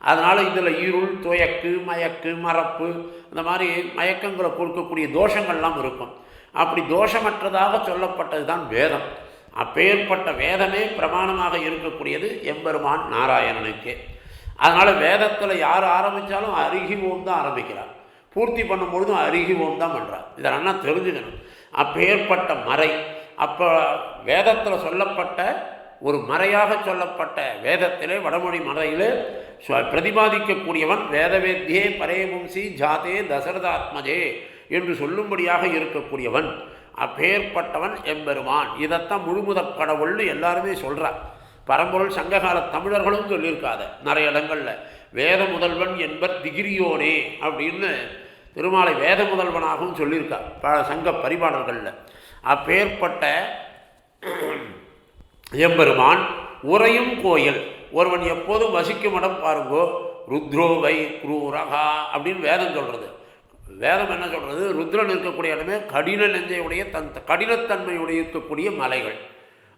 அதனால் இதில் இருள், துயக்கு, மயக்கு, மறப்பு, இந்த மாதிரி மயக்கங்களை கொடுக்கக்கூடிய தோஷங்கள்லாம் இருக்கும். அப்படி தோஷமற்றதாக சொல்லப்பட்டது தான் வேதம். அப்பேற்பட்ட வேதமே பிரமாணமாக இருக்கக்கூடியது எம்பெருமான் நாராயணனுக்கே. அதனால் வேதத்தில் யார் ஆரம்பித்தாலும் அருகி ஓம் தான் ஆரம்பிக்கிறார். பூர்த்தி பண்ணும்பொழுதும் அருகி ஓம் தான் பண்ணுறார். இதெல்லாம் தெரிஞ்சுக்கணும். அப்பேற்பட்ட மறை, அப்போ வேதத்தில் சொல்லப்பட்ட ஒரு மறையாக சொல்லப்பட்ட வேதத்திலே வடமொழி மறையிலே பிரதிபாதிக்கக்கூடியவன் வேதவேத்தியே பரேவம்சி ஜாதே தசரதாத்மஜே என்று சொல்லும்படியாக இருக்கக்கூடியவன். அப்பேற்பட்டவன் எம்பெருமான். இதைத்தான் முழுமுதற் கடவுள்னு எல்லாருமே சொல்கிறார். பரம்பொருள் சங்ககால தமிழர்களும் சொல்லியிருக்காத நிறைய இடங்களில் வேத முதல்வன் என்பர் திகிரியோனே அப்படின்னு திருமாலை வேத முதல்வனாகவும் சொல்லியிருக்கார் பல சங்க பரிபாடல்களில். அப்பேற்பட்ட எம்பெருமான் உறையும் கோயில். ஒருவன் எப்போதும் வசிக்கும் இடம் பாருங்கோ. ருத்ரோவை குரூரகா அப்படின்னு வேதம் சொல்கிறது. வேதம் என்ன சொல்கிறது, ருத்ரன் இருக்கக்கூடிய இடமே கடின நெஞ்சையுடைய கடினத்தன்மையுடைய இருக்கக்கூடிய மலைகள்,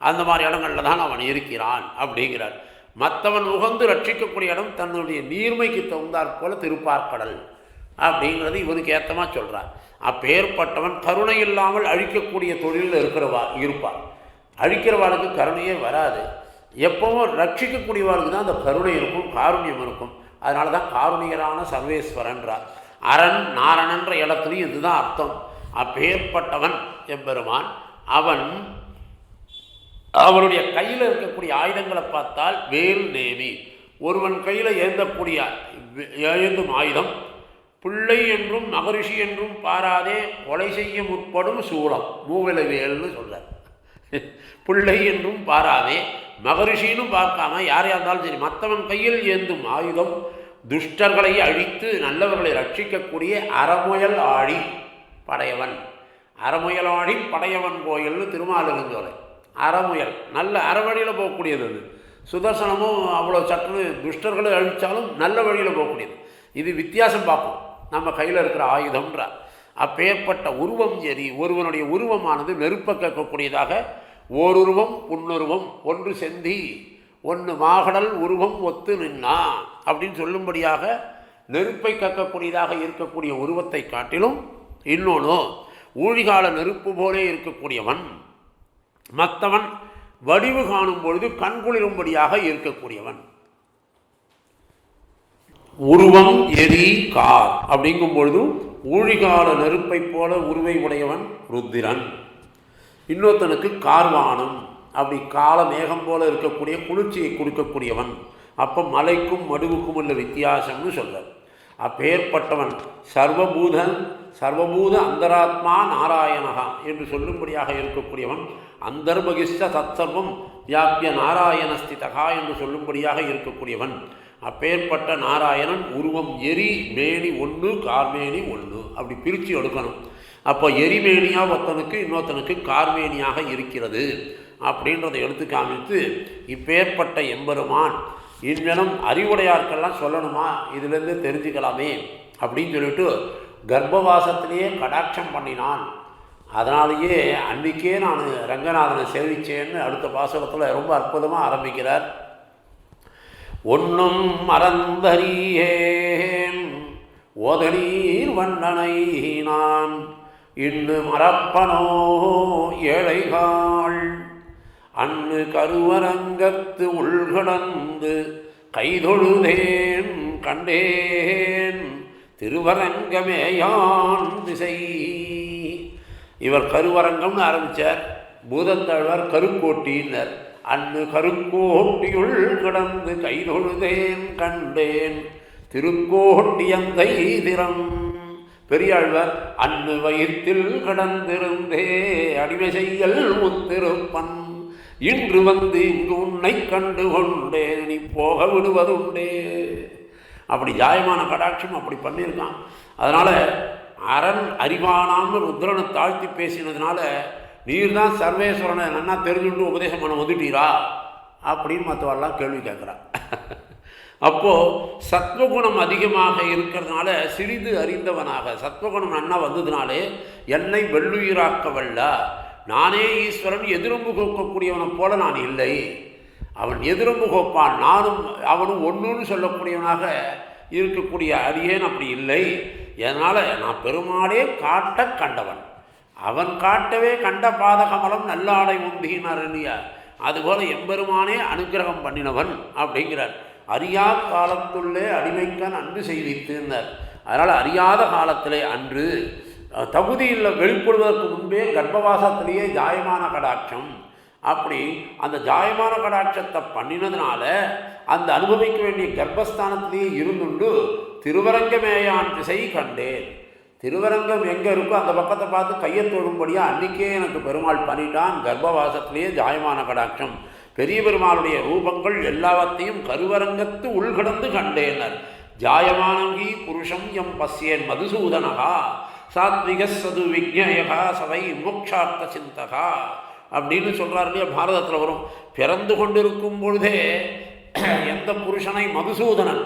அந்த மாதிரி இடங்களில் தான் அவன் இருக்கிறான் அப்படிங்கிறார். மற்றவன் உகந்து ரட்சிக்கக்கூடிய இடம் தன்னுடைய நீர்மைக்கு தகுந்தாற் போல திருப்பார்கடல் அப்படிங்கிறது இவனுக்கு ஏற்றமாக சொல்கிறார். அப்பேற்பட்டவன் கருணை இல்லாமல் அழிக்கக்கூடிய தொழிலில் இருப்பார். அழிக்கிறவாளுக்கு கருணையே வராது. எப்பவும் ரட்சிக்கக்கூடியவாளுக்கு தான் அந்த கருணை இருக்கும், காருண்யம் இருக்கும். அதனால தான் காருணியரான சர்வேஸ்வரன்றார். அரண் நாரணன்ற இடத்துலையும் இதுதான் அர்த்தம். அப்பேற்பட்டவன் எம்பெருமான். அவனுடைய கையில் இருக்கக்கூடிய ஆயுதங்களை பார்த்தால் வேல் நேமி. ஒருவன் கையில் ஏந்தும் ஆயுதம் பிள்ளை என்றும் மகரிஷி என்றும் பாராதே கொலை செய்ய முற்படும் சூலம், மூவிலை வேல்னு சொல்கிறார். பிள்ளை என்றும் பாராதே, மகரிஷின்னு பார்க்காம யாரையா இருந்தாலும் சரி, மற்றவன் கையில் ஏந்தும் ஆயுதம் துஷ்டர்களை அழித்து நல்லவர்களை ரட்சிக்கக்கூடிய அறமுயல் ஆழி படையவன். அறமுயல் ஆழி படையவன் கோயில்னு திருமாலிருஞ்சோலை. அறமுயல் நல்ல அறவழியில் போகக்கூடியது. அது சுதர்சனமும் அவ்வளோ சற்று துஷ்டர்களை அழித்தாலும் நல்ல வழியில் போகக்கூடியது. இது வித்தியாசம் பார்ப்போம் நம்ம கையில் இருக்கிற ஆயுதம்ன்றார். அப்பேற்பட்ட உருவம் எரி, ஒருவனுடைய உருவமானது நெருப்ப கேட்கக்கூடியதாக, ஓருருவம் புன்னுருவம் ஒன்று செந்தி ஒன்று மாகடல் உருவம் ஒத்து நின்னா அப்படின்னு சொல்லும்படியாக நெருப்பை கக்கக்கூடியதாக இருக்கக்கூடிய உருவத்தை காட்டிலும் இன்னொன்று ஊழிகால நெருப்பு போலே இருக்கக்கூடியவன், மற்றவன் வடிவு காணும் பொழுது கண்குளிரும்படியாக இருக்கக்கூடியவன். உருவம் எரி கார் அப்படிங்கும் பொழுதும் ஊழிகால நெருப்பை போல உருவை உடையவன் ருத்திரன். இன்னொருத்தனுக்கு கார்வானம், அப்படி கால மேகம் போல இருக்கக்கூடிய குளிர்ச்சியை கொடுக்கக்கூடியவன். அப்போ மலைக்கும் மடுவுக்கும் உள்ள வித்தியாசம்னு சொல்கிறார். அப்பேற்பட்டவன் சர்வபூத அந்தராத்மா நாராயணகா என்று சொல்லும்படியாக இருக்கக்கூடியவன். அந்தர்பகிஷ்ட தத்சர்வம் வியாபிய நாராயணஸ்திதகா என்று சொல்லும்படியாக இருக்கக்கூடியவன். அப்பேற்பட்ட நாராயணன் உருவம் எரி, மேனி ஒன்று, கார்மேனி ஒன்று, அப்படி பிரித்து எடுக்கணும். அப்போ எரிமேனியாக ஒருத்தனுக்கு இன்னொருத்தனுக்கு கார்மேனியாக இருக்கிறது அப்படின்றத எடுத்து காமித்து இப்பேற்பட்ட எம்பெருமான் இன்ஜனம் அறிவுடையாருக்கெல்லாம் சொல்லணுமா, இதிலேருந்து தெரிஞ்சுக்கலாமே அப்படின்னு சொல்லிட்டு கர்ப்பவாசத்திலேயே கடாட்சம் பண்ணினான். அதனாலேயே அன்றைக்கே நான் ரங்கநாதனை சேவிச்சேன்னு அடுத்த பாசகத்தில் ரொம்ப அற்புதமாக ஆரம்பிக்கிறார். ஒன்றும் மறந்தறியேன் ஓதநீர் வண்ணனை நான் இன்னு மறப்பனோ ஏழைகாள் அன்னு கருவரங்கத்து உள்கடந்து கைதொழுதேன் கண்டேன் திருவரங்கமேயான் திசை. இவர் கருவரங்கம்னு ஆரம்பித்தார். பூதத்தாழ்வார் கருக்கோட்டினர். அன்னு கருக்கோட்டியுள் கிடந்து கைதொழுதேன் கண்டேன் திருக்கோட்டியந்தை திறம். பெரியாழ்வார் அன்னு வயிற்றில் கிடந்திருந்தே அடிமை செய்யல் முத்திருப்பன் இன்று வந்து இங்கு உன்னை கண்டு கொண்டே நீ போக விடுவதுண்டே. அப்படி ஜாயமான கடாட்சம் அப்படி பண்ணியிருக்கான். அதனால் அரண் அறிவானான்னு ருத்ரனை தாழ்த்தி பேசினதுனால நீர் தான் சர்வேஸ்வரனை நன்னா தெரிஞ்சுட்டு உபதேசம் பண்ண வந்துட்டீரா அப்படின்னு மற்றவரெல்லாம் கேள்வி கேட்குறான். அப்போது சத்வகுணம் அதிகமாக இருக்கிறதுனால சிறிது அறிந்தவனாக சத்வகுணம் நன்னா வந்ததுனாலே என்னை வெள்ளுயிராக்கவல்ல, நானே ஈஸ்வரன் எதிரொம்பு கோக்கக்கூடியவனை போல நான் இல்லை. அவன் எதிரொம்பு கோப்பான், நானும் அவனும் ஒன்றுன்னு சொல்லக்கூடியவனாக இருக்கக்கூடிய அடியேன் அப்படி இல்லை. அதனால் நான் பெருமாளே காட்ட கண்டவன், அவன் காட்டவே கண்ட பாதகமலம் நல்லாடை உந்தினார் இல்லையா, அதுபோல் எம்பெருமானே அனுகிரகம் பண்ணினவன் அப்படிங்கிறார். அறியா காலத்துள்ளே அடிமைக்கன் அன்று செய்தித்துனார். அதனால் அறியாத காலத்திலே அன்று தகுதியில் வெளிப்படுவதற்கு முன்பே கர்ப்பவாசத்திலேயே ஜாயமான கடாட்சம். அப்படி அந்த ஜாயமான கடாட்சத்தை பண்ணினதுனால அந்த அனுபவிக்க வேண்டிய கர்ப்பஸ்தானத்திலேயே இருந்துண்டு திருவரங்கமேயான் திசை கண்டேன். திருவரங்கம் எங்கே இருக்கோ அந்த பக்கத்தை பார்த்து கையை தொடும்படியாக அன்றைக்கே எனக்கு பெருமாள் பண்ணிட்டான். கர்ப்பவாசத்திலேயே ஜாயமான கடாட்சம். பெரிய பெருமாளுடைய ரூபங்கள் எல்லாவற்றையும் கருவரங்கத்து உள்கடந்து கண்டேனர். ஜாயமானங்கி புருஷம் எம் பசியன் மதுசூதனகா சாத்விக சது விக்னயகா சவை மோக்ஷார்த்த சிந்தகா அப்படின்னு சொல்கிறார் இல்லையா, பாரதத்தில் வரும். பிறந்து கொண்டிருக்கும் பொழுதே எந்த புருஷனை மதுசூதனன்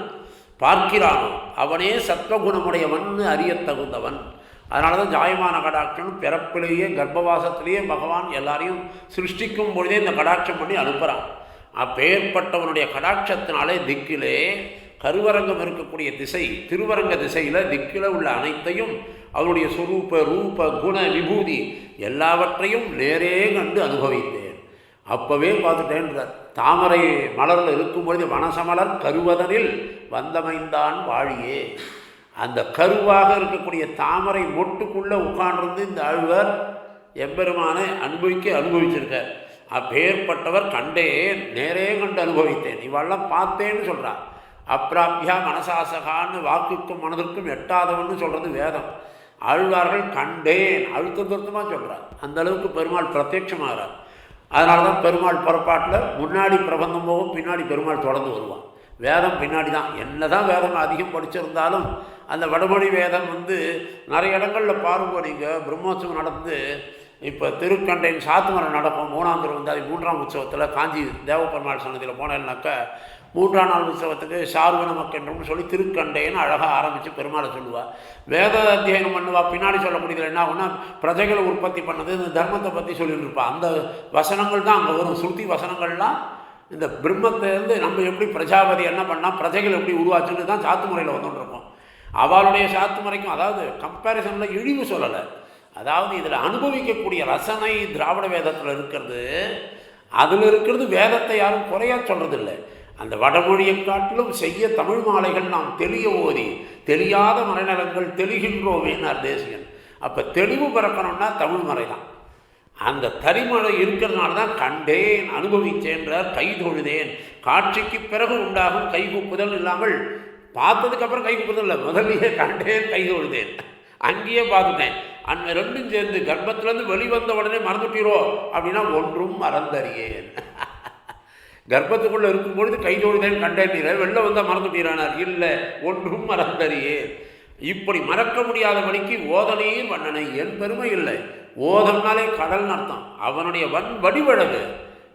பார்க்கிறானோ அவனே சத்வகுணமுடையவன் அறிய தகுந்தவன். அதனால தான் ஜாயமான கடாட்சம் பிறப்பிலேயே கர்ப்பவாசத்திலேயே பகவான் எல்லாரையும் சிருஷ்டிக்கும் பொழுதே இந்த கடாட்சம் பண்ணி அனுப்புகிறான். அப்பேற்பட்டவனுடைய கடாட்சத்தினாலே திக்கிலே கருவரங்கம் இருக்கக்கூடிய திசை திருவரங்க திசையில் திக்கில் உள்ள அனைத்தையும் அவருடைய சொரூப ரூப குண விபூதி எல்லாவற்றையும் நேரே கண்டு அனுபவித்தேன். அப்போவே பார்த்துட்டேன்றார். தாமரை மலரில் இருக்கும்பொழுது மனசமலர் கருவதனில் வந்தமைந்தான் வாழியே. அந்த கருவாக இருக்கக்கூடிய தாமரை மொட்டுக்குள்ளே உட்காண்டிருந்து இந்த ஆழ்வார் எம்பெருமானை அனுபவிச்சிருக்கார். அப்பேற்பட்டவர் கண்டேன், நேரே கண்டு அனுபவித்தேன். இவெல்லாம் பார்த்தேன்னு சொல்கிறார். அப்ராப்யா மனசாசகான்னு வாக்குக்கும் மனதிற்கும் எட்டாதவன்னு சொல்கிறது வேதம். ஆழ்வார்கள் கண்டேன் அழுத்த திருத்தமாக சொல்கிறார். அந்த அளவுக்கு பெருமாள் பிரத்யட்சமாகிறார். அதனால தான் பெருமாள் புறப்பாட்டில் முன்னாடி பிரபந்தம் போகும், பின்னாடி பெருமாள் தொடர்ந்து வருவான். வேதம் பின்னாடி தான். என்ன தான் வேதம் அதிகம் படிச்சிருந்தாலும் அந்த வடமொழி வேதம் நிறைய இடங்களில் பாருங்கள். நீங்கள் பிரம்மோற்சவம் நடந்து இப்போ திருக்கண்டையின் சாத்துமரம் நடக்கும் 3ஆம் திருவந்தாதி 3ஆம் உற்சவத்தில் காஞ்சி தேவப்பெருமாள் சன்னதியில் போனேன்னாக்கா 3ஆம் நாள் உற்சவத்துக்கு சார்வ நமக்கென்றும் சொல்லி திருக்கண்டைன்னு அழகாக ஆரம்பித்து பெருமாளை சொல்லுவாள். வேத அத்தியனம் பண்ணுவா. பின்னாடி சொல்லக்கூடியது என்ன ஆகுன்னா பிரஜைகளை உற்பத்தி பண்ணது இந்த தர்மத்தை பற்றி சொல்லிட்டு இருப்பாள். அந்த வசனங்கள் தான் அங்கே வரும். ஸ்ருதி வசனங்கள்லாம் இந்த பிரம்மத்திலேருந்து நம்ம எப்படி பிரஜாபதி என்ன பண்ணால் பிரஜைகள் எப்படி உருவாச்சுன்னு தான் சாத்து முறையில் வந்துட்டுருக்கோம். அவளுடைய சாத்து முறைக்கும் அதாவது கம்பேரிசனில் இழிவு சொல்லலை. அதாவது இதில் அனுபவிக்கக்கூடிய ரசனை திராவிட வேதத்தில் இருக்கிறது. அதில் இருக்கிறது வேதத்தை யாரும் குறையா சொல்கிறதில்லை. அந்த வடமொழியை காட்டிலும் செய்ய தமிழ் மாலைகள் நாம் தெளிய ஓதி தெரியாத மறைநலங்கள் தெளிகின்றோமேனார் தேசிகன். அப்போ தெளிவு பிறக்கணும்னா தமிழ் மறை தான். அந்த தரிமழை இருக்கிறதுனால தான் கண்டேன் அனுபவித்தேன்றார். கை தொழுதேன். காட்சிக்கு பிறகு உண்டாகும் கைகூப்புதல் இல்லாமல் பார்த்ததுக்கப்புறம் கைகூப்புதல் இல்லை. முதலியே கண்டேன் கை தொழுதேன். அங்கேயே பார்த்துட்டேன். அந்த ரெண்டும் சேர்ந்து கர்ப்பத்திலேருந்து வெளிவந்த உடனே மறந்துட்டீரோ அப்படின்னா ஒன்றும் மறந்தறியேன். கர்ப்பத்துக்குள்ளே இருக்கும்பொழுது கை தொழுதேன் கண்டேன், வெளில வந்தால் மறந்துட்டீரானார். இல்லை, ஒன்றும் மறந்தறியேன். இப்படி மறக்க முடியாத வழிக்கு ஓதனையும் வண்ணனை என் பெருமை இல்லை. ஓதம்னாலே கடல் அர்த்தம். அவனுடைய வடிவழகு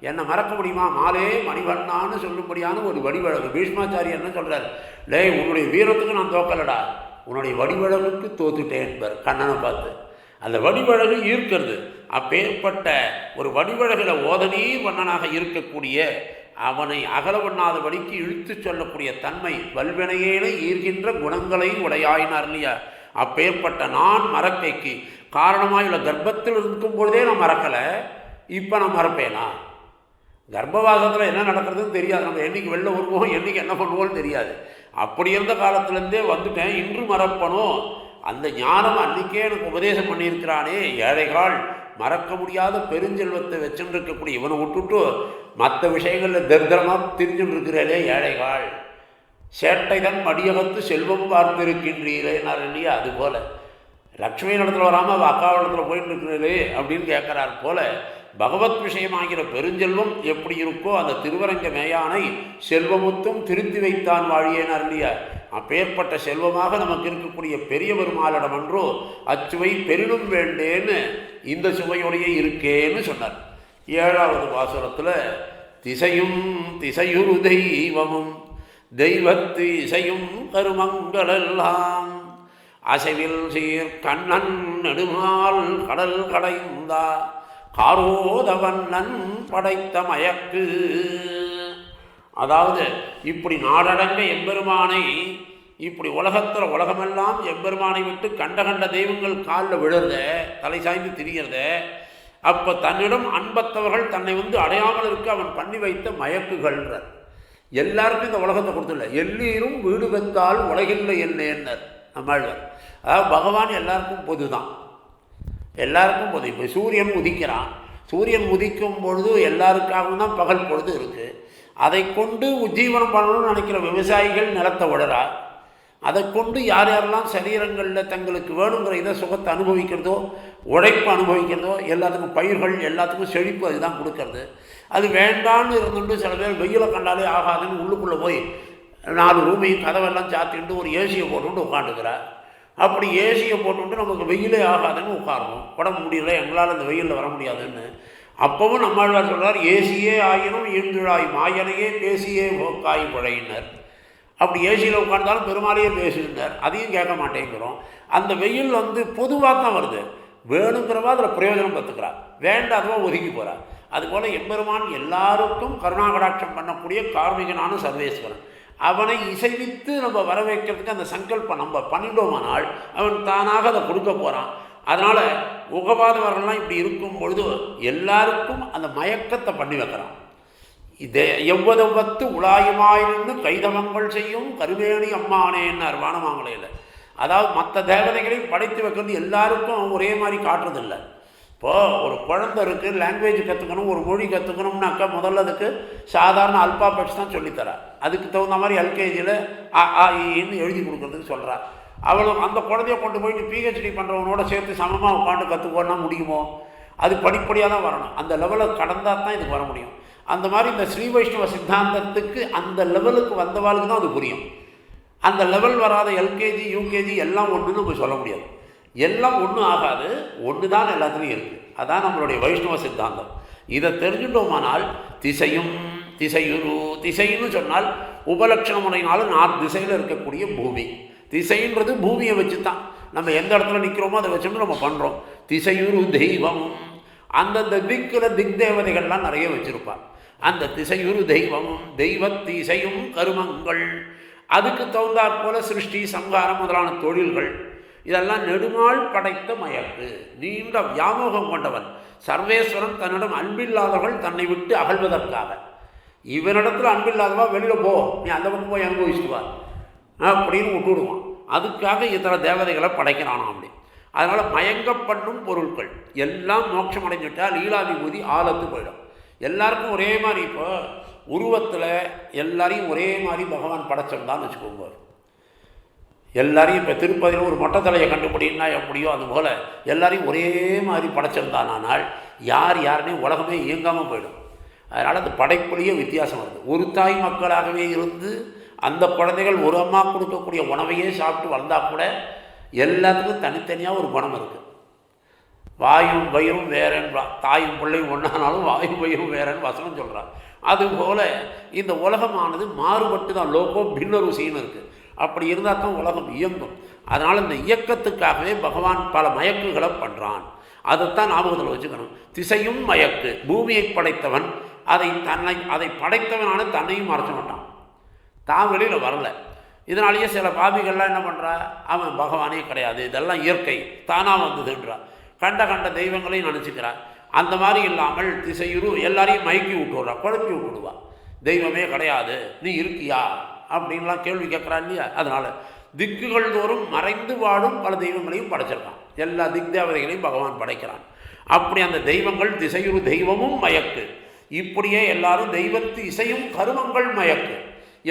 என்னை மறக்க முடியுமா? மாலே மணிவண்ணான்னு சொல்லும்படியான ஒரு வடிவழகு. பீஷ்மாச்சாரி என்ன சொல்கிறார்? லே, உன்னுடைய வீரத்துக்கு நான் தோக்கலடா, உன்னுடைய வடிவழகுக்கு தோத்துட்டேன் கண்ணனை பார்த்து. அந்த வடிவழகு ஈர்க்கிறது. அப்பேற்பட்ட ஒரு வடிவழகில் ஓதனீர் வண்ணனாக இருக்கக்கூடிய அவனை அகல பண்ணாதபடிக்கு இழுத்து சொல்லக்கூடிய தன்மை வல்வினையேனை ஈர்க்கின்ற குணங்களை உடையாயினார் இல்லையா? அப்பேற்பட்ட நான் மறக்கைக்கு காரணமாக இல்லை. கர்ப்பத்தில் இருக்கும் பொழுதே நான் மறக்கலை, இப்போ நான் மறப்பேனா? கர்ப்பவாசத்தில் என்ன நடக்கிறதுன்னு தெரியாது. நம்ம என்றைக்கு வெளில வருவோம், என்றைக்கு என்ன பண்ணுவோம்னு தெரியாது. அப்படி இருந்த காலத்துலேருந்தே வந்துட்டேன். இன்று மறப்பனோ அந்த ஞானம் அன்றைக்கே எனக்கு உபதேசம் பண்ணியிருக்கிறானே. ஏழைகால் மறக்க முடியாத பெருஞ்செல்வத்தை வச்சுட்டு இருக்கக்கூடிய இவனை விட்டுட்டு மற்ற விஷயங்களில் தரித்திரமாக திரிஞ்சுட்டு இருக்கிறாரே ஏழைகால். சேட்டை தன் மடியகத்து செல்வம் பார்த்திருக்கின்றீரேனார் இல்லையா? அதுபோல் லக்ஷ்மி இடத்துல வராமல் அக்கா இடத்துல போயிட்டு இருக்கிறீரே அப்படின்னு கேட்குறார் போல பகவத் விஷயமாகிற பெருஞ்செல்வம் எப்படி இருக்கோ அந்த திருவரங்க மேயானை செல்வமுத்தும் திருத்தி வைத்தான் வாழியேனார் இல்லையா? அப்பேற்பட்ட செல்வமாக நமக்கு இருக்கக்கூடிய பெரிய பெருமாளிடம் அன்றோ அச்சுவை பெரினும் வேண்டேன்னு இந்த சுவையோடைய இருக்கேன்னு சொன்னார். 7வது பாசுரத்தில் திசையும் திசையுறு தெய்வமும் தெய்வத்து இசையும் கருமங்களெல்லாம் அசைவில் சீர் கண்ணன் நெடுமால் கடல் கடைந்தா காரோதவண்ணன் படைத்த மயக்கு. அதாவது இப்படி நாடடங்க எம்பெருமானை, இப்படி உலகமெல்லாம் எம்பெருமானை விட்டு கண்ட தெய்வங்கள் காலில் விழுறத, தலை சாய்ந்து திரிகிறத, அப்போ தன்னிடம் அன்பத்தவர்கள் தன்னை அடையாமல் இருக்க அவன் பண்ணி வைத்த மயக்குகள்ன்றார். எல்லாருக்கும் இந்த உலகத்தை கொடுத்துள்ள எல்லீரும் வீடு வைத்தால் உலகில்லை என்னேன்னர் நம்மாழ்வார். அதாவது பகவான் எல்லாருக்கும் பொது தான், எல்லாருக்கும் பொது. இப்போ சூரியன் உதிக்கிறான். சூரியன் உதிக்கும் பொழுது எல்லாருக்காகவும் தான் பகல் பொழுது இருக்குது. அதை கொண்டு உஜ்ஜீவனம் பண்ணணும்னு நினைக்கிற விவசாயிகள் நிலத்தை உழறா. அதை கொண்டு யார் யாரெல்லாம் சரீரங்களில் தங்களுக்கு வேணுங்கிற இதை சுகத்தை அனுபவிக்கிறதோ, உழைப்பு அனுபவிக்கிறதோ, எல்லாத்துக்கும் பயிர்கள் எல்லாத்துக்கும் செழிப்பு அதுதான் கொடுக்கறது. அது வேண்டான்னு இருந்துட்டு சில பேர் வெயிலை கண்டாலே ஆகாதுன்னு உள்ளுக்குள்ளே போய் 4 ரூமையும் கதவெல்லாம் சாத்திட்டு ஒரு ஏசியை போட்டுட்டு உட்காந்துக்கிறார். அப்படி ஏசியை போட்டுவிட்டு நமக்கு வெயிலே ஆகாதுன்னு உட்காரணும். உடம்பு முடியல, எங்களால் இந்த வெயிலில் வர முடியாதுன்னு. அப்பவும் நம்மாழ்வார் சொல்கிறார், ஏசியே ஆயினும் ஈழ்ந்துழாய் மாயனையே பேசியே போக்காய் புழையினர். அப்படி ஏசியில் உட்கார்ந்தாலும் பெருமாளையே பேசுகிறார், அதையும் கேட்க மாட்டேங்கிறோம். அந்த வெயில் பொதுவாக தான் வருது, வேணுங்கிறவா அதில் பிரயோஜனம் கற்றுக்கிறார், வேண்டாதவா ஒதுக்கி போகிறார். அதுபோல் எம்பெருமான் எல்லாருக்கும் கருணாகடாட்சம் பண்ணக்கூடிய கார்மிகனான சர்வேஸ்வரன். அவனை இசைவித்து நம்ம வரவேற்கிறதுக்கு அந்த சங்கல்பம் நம்ம பண்ணிட்டோமானால் அவன் தானாக அதை கொடுக்க போகிறான். அதனால் உகவாதவர்கள்லாம் இப்படி இருக்கும் பொழுது எல்லாருக்கும் அந்த மயக்கத்தை பண்ணி வைக்கிறான். இதே எவ்வளவத்து உலாயுமாயிருந்து கைதவங்கள் செய்யும் கருவேணி அம்மானேன்னார் வானமாமலையில். அதாவது மற்ற தேவதைகளையும் படைத்து வைக்கிறது எல்லாருக்கும் ஒரே மாதிரி காட்டுறதில்லை. இப்போது ஒரு குழந்தை இருக்குது, லாங்குவேஜ் கற்றுக்கணும், ஒரு மொழி கற்றுக்கணும்னாக்கா முதல்ல அதுக்கு சாதாரண அல்பாபெட்ஸ் தான் சொல்லித்தரார். அதுக்கு தகுந்த மாதிரி எல்கேஜியில் இன்னு எழுதி கொடுக்குறதுக்கு சொல்கிறார். அவளும் அந்த குழந்தைய கொண்டு போயிட்டு பிஹெச்டி பண்ணுறவனோட சேர்த்து சமமாக உட்காந்து கற்றுக்கோன்னா முடியுமோ? அது படிப்படியாக தான் வரணும். அந்த லெவலில் கடந்தால் தான் இதுக்கு வர முடியும். அந்த மாதிரி இந்த ஸ்ரீ வைஷ்ணவ சித்தாந்தத்துக்கு அந்த லெவலுக்கு வந்தவாளுக்கு தான் அது புரியும். அந்த லெவல் வராத எல்கேஜி யூகேஜி எல்லாம் ஒன்றுன்னு நம்ம சொல்ல முடியாது. எல்லாம் ஒன்றும் ஆகாது, ஒன்று தான் எல்லாத்துலேயும் இருக்குது. அதான் நம்மளுடைய வைஷ்ணவ சித்தாந்தம். இதை தெரிஞ்சுட்டோமானால் திசையும் திசையுரு, திசைன்னு சொன்னால் உபலட்சண முறையினாலும் 4 திசையில் இருக்கக்கூடிய பூமி. திசைன்றது பூமியை வச்சு தான் நம்ம எந்த இடத்துல நிற்கிறோமோ அதை வச்சுட்டு நம்ம பண்ணுறோம். திசையுரு தெய்வம், அந்தந்த திக்கில் திக்தேவதைகள்லாம் நிறைய வச்சுருப்பார். அந்த திசையுரு தெய்வமும் தெய்வ திசையும் கருமங்கள், அதுக்கு தகுந்தாற் போல சிருஷ்டி சங்காரம் முதலான தொழில்கள், இதெல்லாம் நெடுநாள் படைத்த மயக்கு. நீண்ட வியாமோகம் கொண்டவன் சர்வேஸ்வரன் தன்னிடம் அன்பில்லாதவர்கள் தன்னை விட்டு அகழ்வதற்காக. இவனிடத்தில் அன்பில்லாதவா வெளியில் போ, நீ அந்த பக்கம் போய் அனுபவிச்சுடுவார் அப்படின்னு விட்டுவிடுவான். அதுக்காக இத்தனை தேவதைகளை படைக்கிறானா அப்படி. அதனால் மயங்கப்பண்ணும் பொருட்கள் எல்லாம் மோட்சம் அடைஞ்சிட்டால் லீலா விபூதி ஆலத்து போயிடும். எல்லாருக்கும் ஒரே மாதிரி இப்போ உருவத்தில் எல்லாரையும் ஒரே மாதிரி பகவான் படைச்சிருந்தான்னு வச்சுக்கோங்க. எல்லாரையும் இப்போ திருப்பதியில் ஒரு மொட்டை தலையை கண்டுபிடினா எப்படியோ அதுபோல் எல்லாரையும் ஒரே மாதிரி படைச்சிருந்தானால் யார் யாருனையும் உலகமே இயங்காமல் போயிடும். அதனால் அந்த படைப்புலேயே வித்தியாசம் வருது. ஒரு தாய் மக்களாகவே இருந்து அந்த குழந்தைகள் ஒரு அம்மா கொடுக்கக்கூடிய உணவையே சாப்பிட்டு வந்தால் கூட எல்லாத்துக்கும் தனித்தனியாக ஒரு குணம் இருக்குது. வாயும் வயிறும் வேறேன்றா, தாயும் பிள்ளையும் ஒன்றானாலும் வாயும் வயிறும் வேறேன்னு வசனம் சொல்கிறார். அதுபோல் இந்த உலகமானது மாறுபட்டு தான் லோகோ பின்ன ருசின்னு இருக்குது. அப்படி இருந்தால் தான் உலகம் இயங்கும். அதனால் இந்த இயக்கத்துக்காகவே பகவான் பல மயக்குகளை பண்ணுறான். அதைத்தான் ஞாபகத்தில் வச்சுக்கணும். திசையும் மயக்கு, பூமியை படைத்தவன் அதை படைத்தவனான தன்னையும் மறைச்ச மாட்டான், தான் வெளியில் வரலை. இதனாலேயே சில பாபிகள்லாம் என்ன பண்ணுறா, அவன் பகவானே கிடையாது, இதெல்லாம் இயற்கை தானாக வந்ததுன்றா, கண்ட தெய்வங்களையும் நினச்சிக்கிறார். அந்த மாதிரி இல்லாமல் திசையுரு எல்லாரையும் மயக்கி விட்டுடுறா, குழப்பி விட்டுடுவா. தெய்வமே கிடையாது, நீ இருக்கியா அப்படின்லாம் கேள்வி கேட்குறா இல்லையா. அதனால் திக்குகள் தோறும் மறைந்து வாழும் பல தெய்வங்களையும் படைச்சிருக்கான். எல்லா திக் தேவதைகளையும் பகவான் படைக்கிறான். அப்படி அந்த தெய்வங்கள் திசையுரு தெய்வமும் மயக்கு. இப்படியே எல்லாரும் தெய்வத்து இசையும் கருமங்கள் மயக்கு.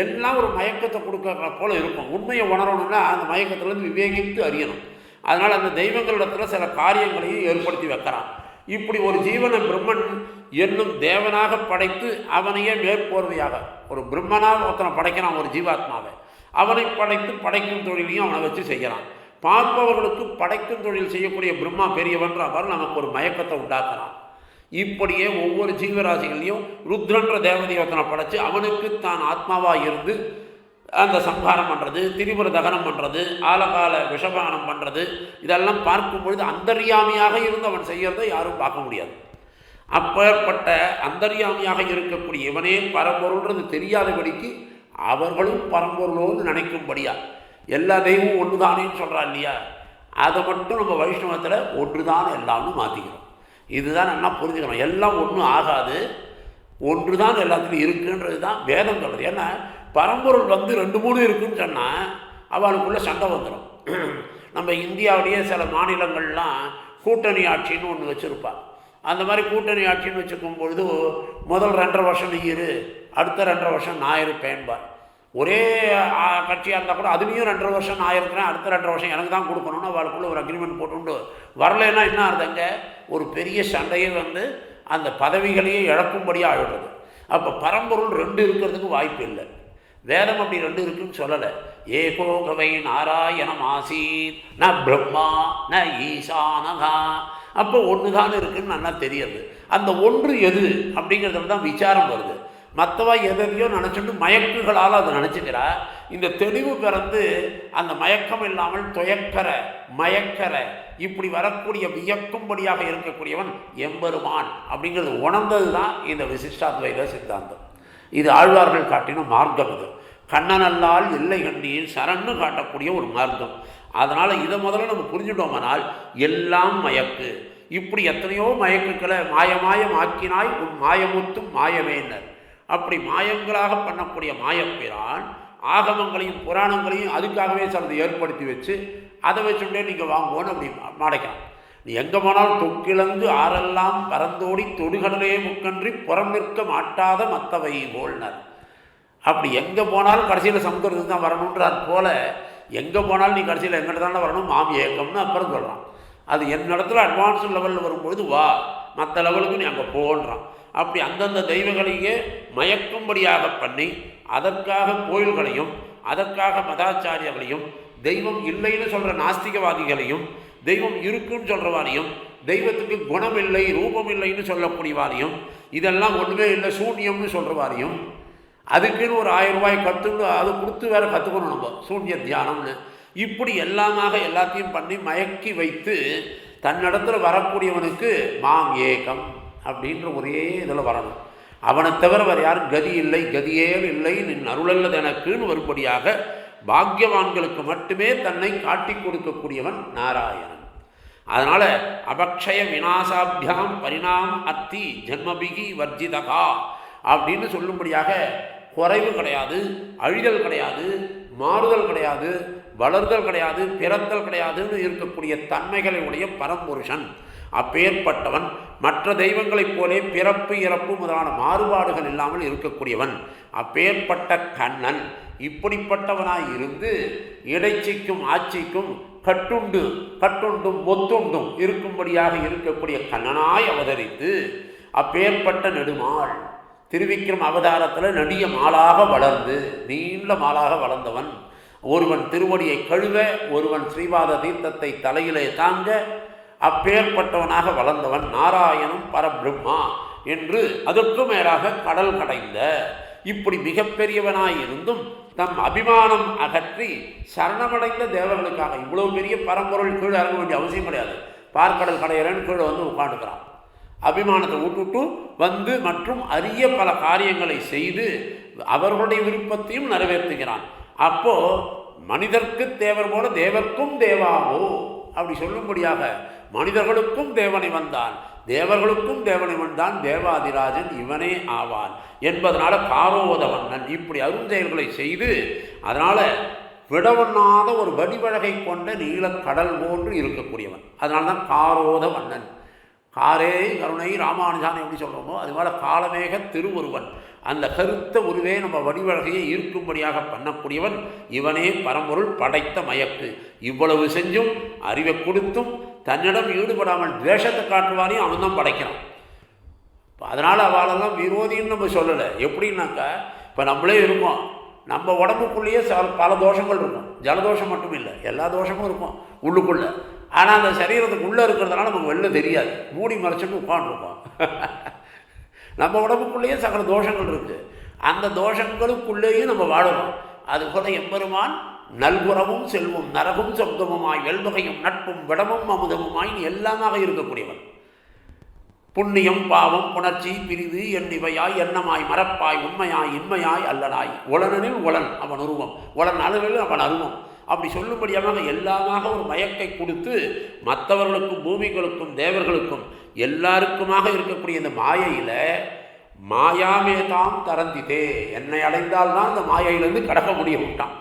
எல்லாம் ஒரு மயக்கத்தை கொடுக்குற போல இருக்கும். உண்மையை உணரணும்னா அந்த மயக்கத்திலேருந்து விவேகித்து அறியணும். அதனால் அந்த தெய்வங்களிடத்தில் சில காரியங்களையும் ஏற்படுத்தி வைக்கிறான். இப்படி ஒரு ஜீவனை பிரம்மன் என்னும் தேவனாக படைத்து அவனையே மேற்போர்வையாக ஒரு பிரம்மனாக ஒருத்தனை படைக்கிறான். ஒரு ஜீவாத்மாவை அவனை படைத்து படைக்கும் தொழிலையும் அவனை வச்சு செய்கிறான். பார்ப்பவர்களுக்கு படைக்கும் தொழில் செய்யக்கூடிய பிரம்மா பெரியவன்ற அவர் நமக்கு ஒரு மயக்கத்தை உண்டாக்குறான். இப்படியே ஒவ்வொரு ஜீவராசிகளையும் ருத்ரன்ற தேவதையை ஒருத்தனை படைச்சு அவனுக்கு தான் ஆத்மாவாக இருந்து அந்த சம்ஹாரம் பண்ணுறது, திரிபுர தகனம் பண்ணுறது, ஆலகால விஷபானம் பண்ணுறது, இதெல்லாம் பார்க்கும் பொழுது அந்தர்யாமியாக இருந்து அவன் செய்கிறத யாரும் பார்க்க முடியாது. அப்பேற்பட்ட அந்தர்யாமியாக இருக்கக்கூடிய இவனே பரம்பொருள்ன்றது தெரியாதபடிக்கு அவர்களும் பரம்பொருளோடு நினைக்கும்படியா எல்லா தெய்வமும் ஒன்று தானேன்னு சொல்கிறா இல்லையா. அதை மட்டும் நம்ம வைஷ்ணவத்தில் ஒன்று தான் எல்லாம்னு மாற்றிக்கிறோம். இதுதான் என்ன புரிஞ்சுக்கணும். எல்லாம் ஒன்றும் ஆகாது, ஒன்று தான் எல்லாத்துலையும் இருக்குன்றது தான் வேதம் சொல்கிறது. ஏன்னா பரம்பொருள் 2-3 இருக்குன்னு சொன்னால் அவளுக்குள்ளே சண்டை வந்துடும். நம்ம இந்தியாவுடைய சில மாநிலங்கள்லாம் கூட்டணி ஆட்சின்னு ஒன்று வச்சுருப்பாள். அந்த மாதிரி கூட்டணி ஆட்சின்னு வச்சுக்கும் பொழுது முதல் 2.5 வருஷம் நீ இரு, அடுத்த 2.5 வருஷம் நான் இருப்பேன்பார். ஒரே கட்சியாக இருந்தால் கூட அதுலேயும் 2.5 வருஷம் நான் இருக்கிறேன், அடுத்த 2.5 வருஷம் எனக்கு தான் கொடுக்கணும்னு அவளுக்குள்ளே ஒரு அக்ரிமெண்ட் போட்டுண்டு வரலைன்னா என்ன அர்த்தங்க, ஒரு பெரிய சண்டையே அந்த பதவிகளையே இழக்கும்படியாக ஆகிடுறது. அப்போ பரம்பொருள் 2 இருக்கிறதுக்கு வாய்ப்பு இல்லை. வேதம் அப்படி 2 இருக்குன்னு சொல்லலை. ஏகோ கவை நாராயணம் ஆசீத் ந பிரம்மா ந ஈசானகா. அப்போ ஒன்று தான் இருக்குன்னு நல்லா தெரியுது. அந்த ஒன்று எது அப்படிங்கிறதுல தான் விசாரம் வருது. மற்றவா எதையோ நினச்சிட்டு மயக்குகளால் அதை நினச்சிக்கிறா. இந்த தெளிவு பிறந்து அந்த மயக்கம் இல்லாமல் துயக்கற மயக்கற இப்படி வரக்கூடிய வியக்கும்படியாக இருக்கக்கூடியவன் எம்பெருமான் அப்படிங்கிறது உணர்ந்தது தான் இந்த விசிஷ்டாத்வைத சித்தாந்தம். இது ஆழ்வார்கள் காட்டின மார்க்கம். இது கண்ணனல்லால் இல்லை கண்டீர் சரண்னு காட்டக்கூடிய ஒரு மார்க்கம். அதனால் இதை முதல்ல நம்ம புரிஞ்சுட்டோம்னால் எல்லாம் மயக்கு. இப்படி எத்தனையோ மயக்குகளை மாயமாயம் ஆக்கினாய் உன் மாயமுத்தும் மாயமேனர். அப்படி மாயங்களாக பண்ணக்கூடிய மாயப்பிரான் ஆகமங்களையும் புராணங்களையும் அதுக்காகவே சிலது ஏற்படுத்தி வச்சு அதை வச்சுட்டே நீங்கள் வாங்குவோன்னு அப்படி மாடைக்கலாம். நீ எங்கே போனாலும் தொக்கிழந்து ஆரெல்லாம் பறந்தோடி தொடுகடலே முக்கன்றி புறம் நிற்க மாட்டாத மற்றவை போல்னர். அப்படி எங்கே போனாலும் கடைசியில் சமுத்திரத்துக்கு தான் வரணுன்றார் போல எங்கே போனாலும் நீ கடைசியில் எங்கிட்ட தானே வரணும் மாம் ஏக்கம்னு அப்புறம் சொல்கிறான். அது என்னிடத்துல அட்வான்ஸ் லெவலில் வரும்பொழுது வா மற்ற லெவலுக்கு நீ அங்கே போன்றான். அப்படி அந்தந்த தெய்வங்களையே மயக்கும்படியாக பண்ணி அதற்காக கோயில்களையும் அதற்காக மதாச்சாரியர்களையும் தெய்வம் இல்லைன்னு சொல்கிற நாஸ்திகவாதிகளையும் தெய்வம் இருக்குன்னு சொல்கிறவாரையும் தெய்வத்துக்கு குணம் இல்லை ரூபம் இல்லைன்னு சொல்லக்கூடியவாரையும் இதெல்லாம் ஒன்றுமே இல்லை சூன்யம்னு சொல்கிறவாரையும் அதுக்குன்னு ஒரு 1000 ரூபாய் கற்றுன்னு அது கொடுத்து வேறு கற்றுக்கணும் நம்ம சூன்ய தியானம்னு இப்படி எல்லாமாக எல்லாத்தையும் பண்ணி மயக்கி வைத்து தன்னிடத்துல வரக்கூடியவனுக்கு மாம் ஏகம் அப்படின்ற ஒரே இதில் வரணும். அவனை தவிர வேறு யாரும் கதி இல்லை கதியேல் இல்லை நின் அருளல்லது எனக்குன்னு வரும்படியாக பாக்யவான்களுக்கு மட்டுமே தன்னை காட்டி கொடுக்கக்கூடியவன் நாராயணன். அதனால் அபக்ஷய விநாசாபியாம் பரிணாம் அத்தி ஜென்மபிகி வர்ஜிதகா அப்படின்னு சொல்லும்படியாக குறைவு கிடையாது, அழிதல் கிடையாது, மாறுதல் கிடையாது, வளர்தல் கிடையாது, பிறத்தல் கிடையாதுன்னு இருக்கக்கூடிய தன்மைகளை உடைய பரம்புருஷன். அப்பேற்பட்டவன் மற்ற தெய்வங்களைப் போலே பிறப்பு இறப்பு முதலான மாறுபாடுகள் இல்லாமல் இருக்கக்கூடியவன். அப்பேற்பட்ட கண்ணன் இப்படிப்பட்டவனாய் இருந்து இடைச்சிக்கும் ஆட்சிக்கும் கட்டுண்டும் ஒத்துண்டும் இருக்கும்படியாக இருக்கக்கூடிய கண்ணனாய் அவதரித்து அப்பேற்பட்ட நெடுமாள் திருவிக்கிரம் அவதாரத்தில் நெடிய மாலாக வளர்ந்து நீண்ட மாலாக வளர்ந்தவன். ஒருவன் திருவடியை கழுவ ஒருவன் ஸ்ரீபாத தீர்த்தத்தை தலையிலே தாங்க அப்பேற்பட்டவனாக வளர்ந்தவன் நாராயணம் பரபிரம்மா என்று அதற்கு மேலாக கடல் கடைந்த இப்படி மிகப்பெரியவனாய் இருந்தும் தம் அபிமானம் அகற்றி சரணமடைந்த தேவர்களுக்காக இவ்வளவு பெரிய பரம்பொருள் கீழே இறங்க வேண்டிய அவசியம் கிடையாது. பார்க்கடல் கடையிறன்னு கீழே வந்து உட்காந்துக்கிறான். அபிமானத்தை விட்டுட்டு வந்து மற்றும் அரிய பல காரியங்களை செய்து அவர்களுடைய விருப்பத்தையும் நிறைவேற்றுகிறான். அப்போ மனிதர்க்கு தேவர் போல தேவர்க்கும் தேவாவோ அப்படி சொல்லும்படியாக மனிதர்களுக்கும் தேவனை வந்தான் தேவர்களுக்கும் தேவனை வந்தான் தேவாதிராஜன் இவனே ஆவான் என்பதனால காரோத வண்ணன் இப்படி அருஞ்செயல்களை செய்து அதனால் விடவண்ணாத ஒரு வடிவழகை கொண்ட நீலக்கடல் போன்று இருக்கக்கூடியவன். அதனால தான் காரோத வண்ணன். காரே கருணை ராமானுஜான் எப்படி சொல்கிறோமோ அதுபோல் காலமேக திருவுருவன் அந்த கருத்த உருவே நம்ம வடிவழகையை ஈர்க்கும்படியாக பண்ணக்கூடியவன் இவனே பரம்பொருள் படைத்த மயக்கு. இவ்வளவு செஞ்சும் அறிவை கொடுத்தும் தன்னிடம் ஈடுபடாமல் துவேஷத்தை காட்டுவானையும் அவன் தான் படைக்கிறான். அதனால் அவளெல்லாம் விரோதின்னு நம்ம சொல்லலை. எப்படின்னாக்கா இப்போ நம்மளே இருக்கோம், நம்ம உடம்புக்குள்ளேயே பல தோஷங்கள் இருக்கும். ஜலதோஷம் மட்டும் இல்லை, எல்லா தோஷமும் இருக்கும் உள்ளுக்குள்ளே. ஆனால் அந்த சரீரத்துக்கு உள்ளே இருக்கிறதுனால நமக்கு வெளில தெரியாது, மூடி மறைச்சிட்டு உட்காந்துருப்போம். நம்ம உடம்புக்குள்ளேயே சகல தோஷங்கள் இருக்குது, அந்த தோஷங்களுக்குள்ளேயும் நம்ம வாழணும். அதுபோல எம்பெருமான் நல்குறவும் செல்வம் நரகும் சப்தமுமாய் வெல்வகையும் நட்பும் விடமும் அமுதமுமாய் எல்லாமாக இருக்கக்கூடியவன். புண்ணியம் பாவம் புணர்ச்சி பிரிவு எண்ணிவையாய் எண்ணமாய் மரப்பாய் உண்மையாய் இன்மையாய் அல்லனாய் உளனனில் உளன் அவன் உருவம் உளன் அளவில் அவன் அருவம் அப்படி சொல்லும்படியாக எல்லாமாக ஒரு மயக்கை கொடுத்து மற்றவர்களுக்கும் பூமிகளுக்கும் தேவர்களுக்கும் எல்லாருக்குமாக இருக்கக்கூடிய இந்த மாயையில் மாயாமே தாம் தரந்திதே என்னை அடைந்தால்தான் இந்த மாயையிலிருந்து கடக்க முடிய விட்டான்.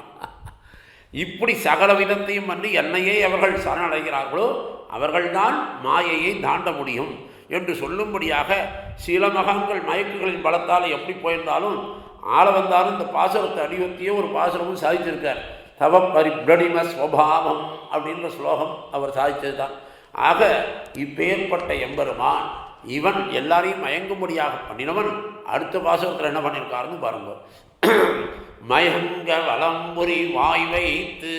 இப்படி சகல விதத்தையும் பண்ணி என்னையே அவர்கள் சரணடைகிறார்களோ அவர்கள்தான் மாயையை தாண்ட முடியும் என்று சொல்லும்படியாக சில மகான்கள் மயக்குகளின் பலத்தால் எப்படி போயிருந்தாலும் ஆள வந்தாலும் இந்த பாசுரத்தை அடிவத்தியே ஒரு பாசுரமும் சாதிச்சிருக்கார். தவ பரிப்ரடிம ஸ்வபாவம் அப்படின்ற ஸ்லோகம் அவர் சாதித்தது தான். ஆக இப்பேற்பட்ட எம்பெருமான் இவன் எல்லாரையும் மயங்கும்படியாக பண்ணினவன் அடுத்த பாசுரத்தில் என்ன பண்ணியிருக்காருன்னு பாருங்க. மயங்க வலம்புரி வாய் வைத்து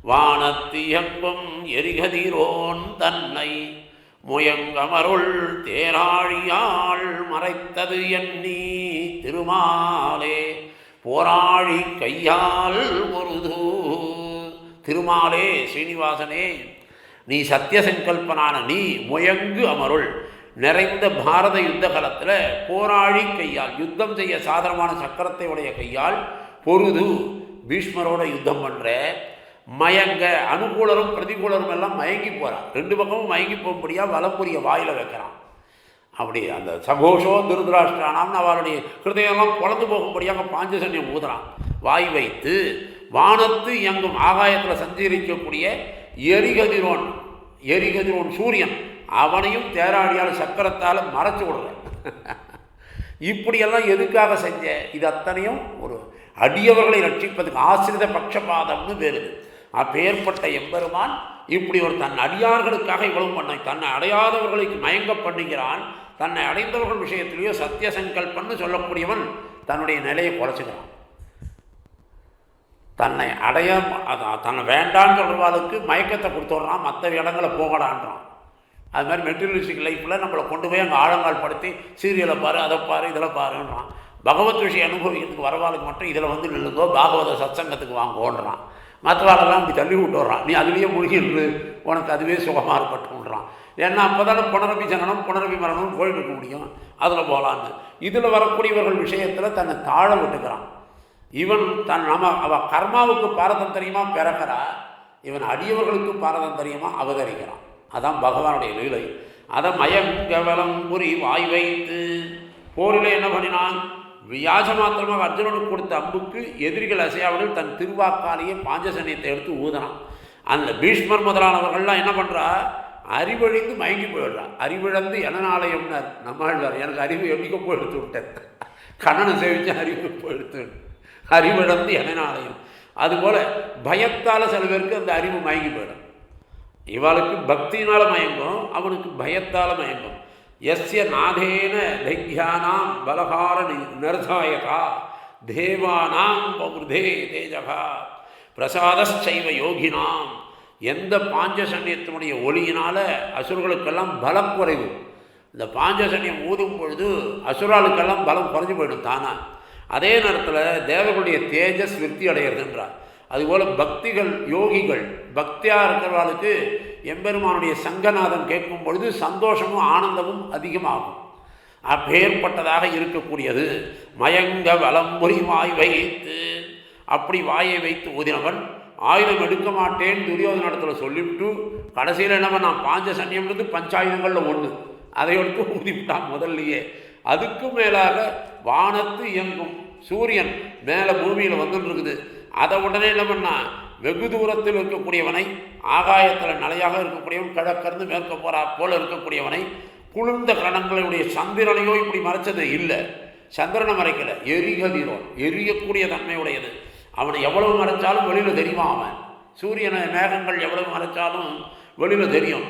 வானத்தியங்கும் எரிகதிரோன் தன்னை முயங்கமருள் தேராழியாள் மறைத்தது எண்ணி திருமாலே போராழி கையால் ஒருது. திருமாலே, ஸ்ரீனிவாசனே, நீ சத்தியசங்கல்பனான நீ முயங்கு அமருள் நிறைந்த பாரத யுத்த காலத்தில் போராழி கையால், யுத்தம் செய்ய சாதனமான சக்கரத்தை உடைய கையால் பொருது பீஷ்மரோட யுத்தம் பண்ணுற. மயங்க, அனுகூலரும் பிரதிகூலரும் எல்லாம் மயங்கி போகிறான். ரெண்டு பக்கமும் மயங்கி போகும்படியாக வலம்புரிய வாயில் வைக்கிறான். அப்படி அந்த சகோஷோ திருதராஷ்டிரானாம்னு அவருடைய ஹிருதயெல்லாம் பொழந்து போகும்படியாக பாஞ்சசன்யம் ஊதுறான். வாய் வைத்து வானத்து எங்கும் ஆகாயத்தில் சஞ்சரிக்கக்கூடிய எரிகதிரோன் சூரியன், அவனையும் தேராடியால் சக்கரத்தால் மறைச்சு விடுறேன். இப்படியெல்லாம் எதுக்காக செஞ்ச? இது அத்தனையும் ஒரு அடியவர்களை ரட்சிப்பதுக்கு ஆசிரித பட்சபாதம்னு பேருது. அப்பேற்பட்ட எம்பெருமான் இப்படி ஒரு தன் அடியார்களுக்காக இவ்வளவு பண்ண, தன்னை அடையாதவர்களுக்கு மயங்க பண்ணுகிறான். தன்னை அடைந்தவர்கள் விஷயத்திலேயோ சத்திய சங்கல்பன்னு சொல்லக்கூடியவன் தன்னுடைய நிலையை குறைச்சிக்கிறான். தன்னை தன்னை வேண்டான்னு சொல்கிறவாளுக்கு மயக்கத்தை கொடுத்துட்றான், மற்ற இடங்களை போகடான்றான். அது மாதிரி மெட்டீரியலிஸ்டிக் லைஃப்பில் நம்மளை கொண்டு போய் அங்கே ஆழங்கால் படுத்தி சீரியலை பாரு, அதை பாரு, இதில் பாருன்றான். பகவத் விஷயம் அனுபவிக்கிறதுக்கு வரவாளுக்கு மட்டும் இதில் வந்து நில்லுங்கோ, பாகவத சத்சங்கத்துக்கு வாங்கோன்றான். மற்றவாளெல்லாம் அப்படி தள்ளி விட்டு வர்றான். நீ அதுலேயே மூழ்கின்று, உனக்கு அதுவே சுகமாக இருக்கட்டும்ன்றான். ஏன்னா அப்போ தானே புனரபி ஜனனம் புனரபி மரணம் போயிட்டு இருக்க முடியும், அதில் போகலான்னு. இதில் வரக்கூடியவர்கள் விஷயத்தில் தன்னை தாழ விட்டுக்கிறான். இவன் அவள் கர்மாவுக்கு பாரதந்திரியமாக பிறக்கிறா, இவன் அடியவர்களுக்கு பாரதந்திரியமாக அவதரிக்கிறான். அதான் பகவானுடைய லீலை. அதை மயங்கவலம் புரி வாய் வைத்து போரில் என்ன பண்ணினான்? வியாச மாத்திரமாக அர்ஜுனனுக்கு கொடுத்த அம்புக்கு எதிரிகள் அசையாவர்கள் தன் திருவாக்காலேயே பாஞ்சசன்யத்தை எடுத்து ஊதனான். அந்த பீஷ்மர் முதலானவர்கள்லாம் என்ன பண்ணுறா? அறிவழிந்து மயங்கி போயிடுறான். அறிவிழந்து எனநாளையம்னார் நம்மாழ்வார். எனக்கு அறிவு எண்ணிக்க போய் விட்டேன், கண்ணனை சேவிச்சு அறிவு போயிடுத்து. அறிவிழந்து எனநாளையம். அதுபோல் பயத்தால் சில பேருக்கு அந்த அறிவு மயங்கி போயிடும். இவளுக்கு பக்தியினால் மயங்கும், அவனுக்கு பயத்தால் மயங்கும். எஸ்ய நாதேன தைக்யானாம் பலகார நிர்தாயகா தேவானாம் பௌர்தே தேஜகா பிரசாதச்சைவ யோகினாம். எந்த பாஞ்சசன்யத்தினுடைய ஒளியினால் அசுரர்களுக்கெல்லாம் பலம் குறைவு. இந்த பாஞ்சசன்யம் ஊதும் பொழுது அசுராளுக்கெல்லாம் பலம் குறைஞ்சு போயிடும் தானா. அதே நேரத்தில் தேவர்களுடைய தேஜஸ் விருத்தி அடைகிறதுன்றார். அதுபோல் பக்திகள், யோகிகள் பக்தியாக இருக்கிறவர்களுக்கு எம்பெருமானுடைய சங்கநாதம் கேட்கும் பொழுது சந்தோஷமும் ஆனந்தமும் அதிகமாகும். அப்பேற்பட்டதாக இருக்கக்கூடியது மயங்க வலம்புரி வாய் வைத்து. அப்படி வாயை வைத்து ஊதினவன் ஆயுதம் எடுக்க மாட்டேன்னு துரியோதனத்தில் சொல்லிவிட்டு கடைசியில் என்னவன், நான் பாஞ்சசன்யம்ன்றது பஞ்சாயுதங்களில் ஒன்று, அதை எடுத்து ஊதிவிட்டான் முதல்லையே. அதுக்கு மேலாக வானத்து இயங்கும் சூரியன் மேலே பூமியில் வந்துட்டு இருக்குது. அதை உடனே என்ன பண்ணா, வெகு தூரத்தில் இருக்கக்கூடியவனை, ஆகாயத்தில் நிலையாக இருக்கக்கூடியவன், கிழக்கிருந்து மேற்க போகிறா போல் இருக்கக்கூடியவனை, குளிர்ந்த கணங்களுடைய சந்திரனையோ இப்படி மறைச்சது இல்லை. சந்திரனை மறைக்கலை, எரிகதிரோன், எரியக்கூடிய தன்மையுடையது. அவனை எவ்வளவு மறைச்சாலும் வெளியில் தெரியுமா? அவன் சூரியனை மேகங்கள் எவ்வளவு மறைச்சாலும் வெளியில் தெரியும்.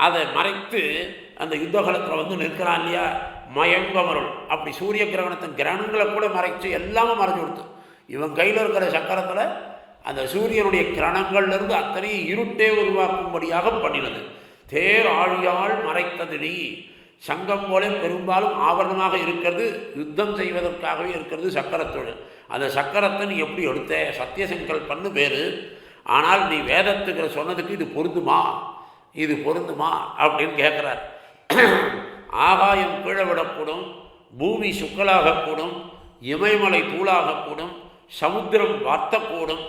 அதை மறைத்து அந்த யுத்த காலத்தில் வந்து நிற்கிறான் இல்லையா, மயங்கமருள். அப்படி சூரிய கிரகணத்தின் கிரகணங்களை கூட மறைச்சு எல்லாமே மறைஞ்சு கொடுத்து இவன் கையில் இருக்கிற சக்கரத்தில் அந்த சூரியனுடைய கிரணங்கள்லேருந்து அத்தனையும் இருட்டே உருவாக்கும்படியாக பண்ணினது. தேர் ஆழியால் மறைத்தது நீ. சங்கம் போல பெரும்பாலும் ஆவரணமாக இருக்கிறது, யுத்தம் செய்வதற்காகவே இருக்கிறது சக்கரத்தோடு. அந்த சக்கரத்தை நீ எப்படி எடுத்த? சத்தியசங்கல்பன்னு பேர். ஆனால் நீ வேதத்துக்கு சொன்னதுக்கு இது பொருந்துமா, இது பொருந்துமா அப்படின்னு கேட்குறார். ஆகாயம் கீழே விடக்கூடும், பூமி சுக்கலாகக்கூடும், இமயமலை தூளாகக்கூடும், சமுத்திரம் வார்த்தக்கூடும்,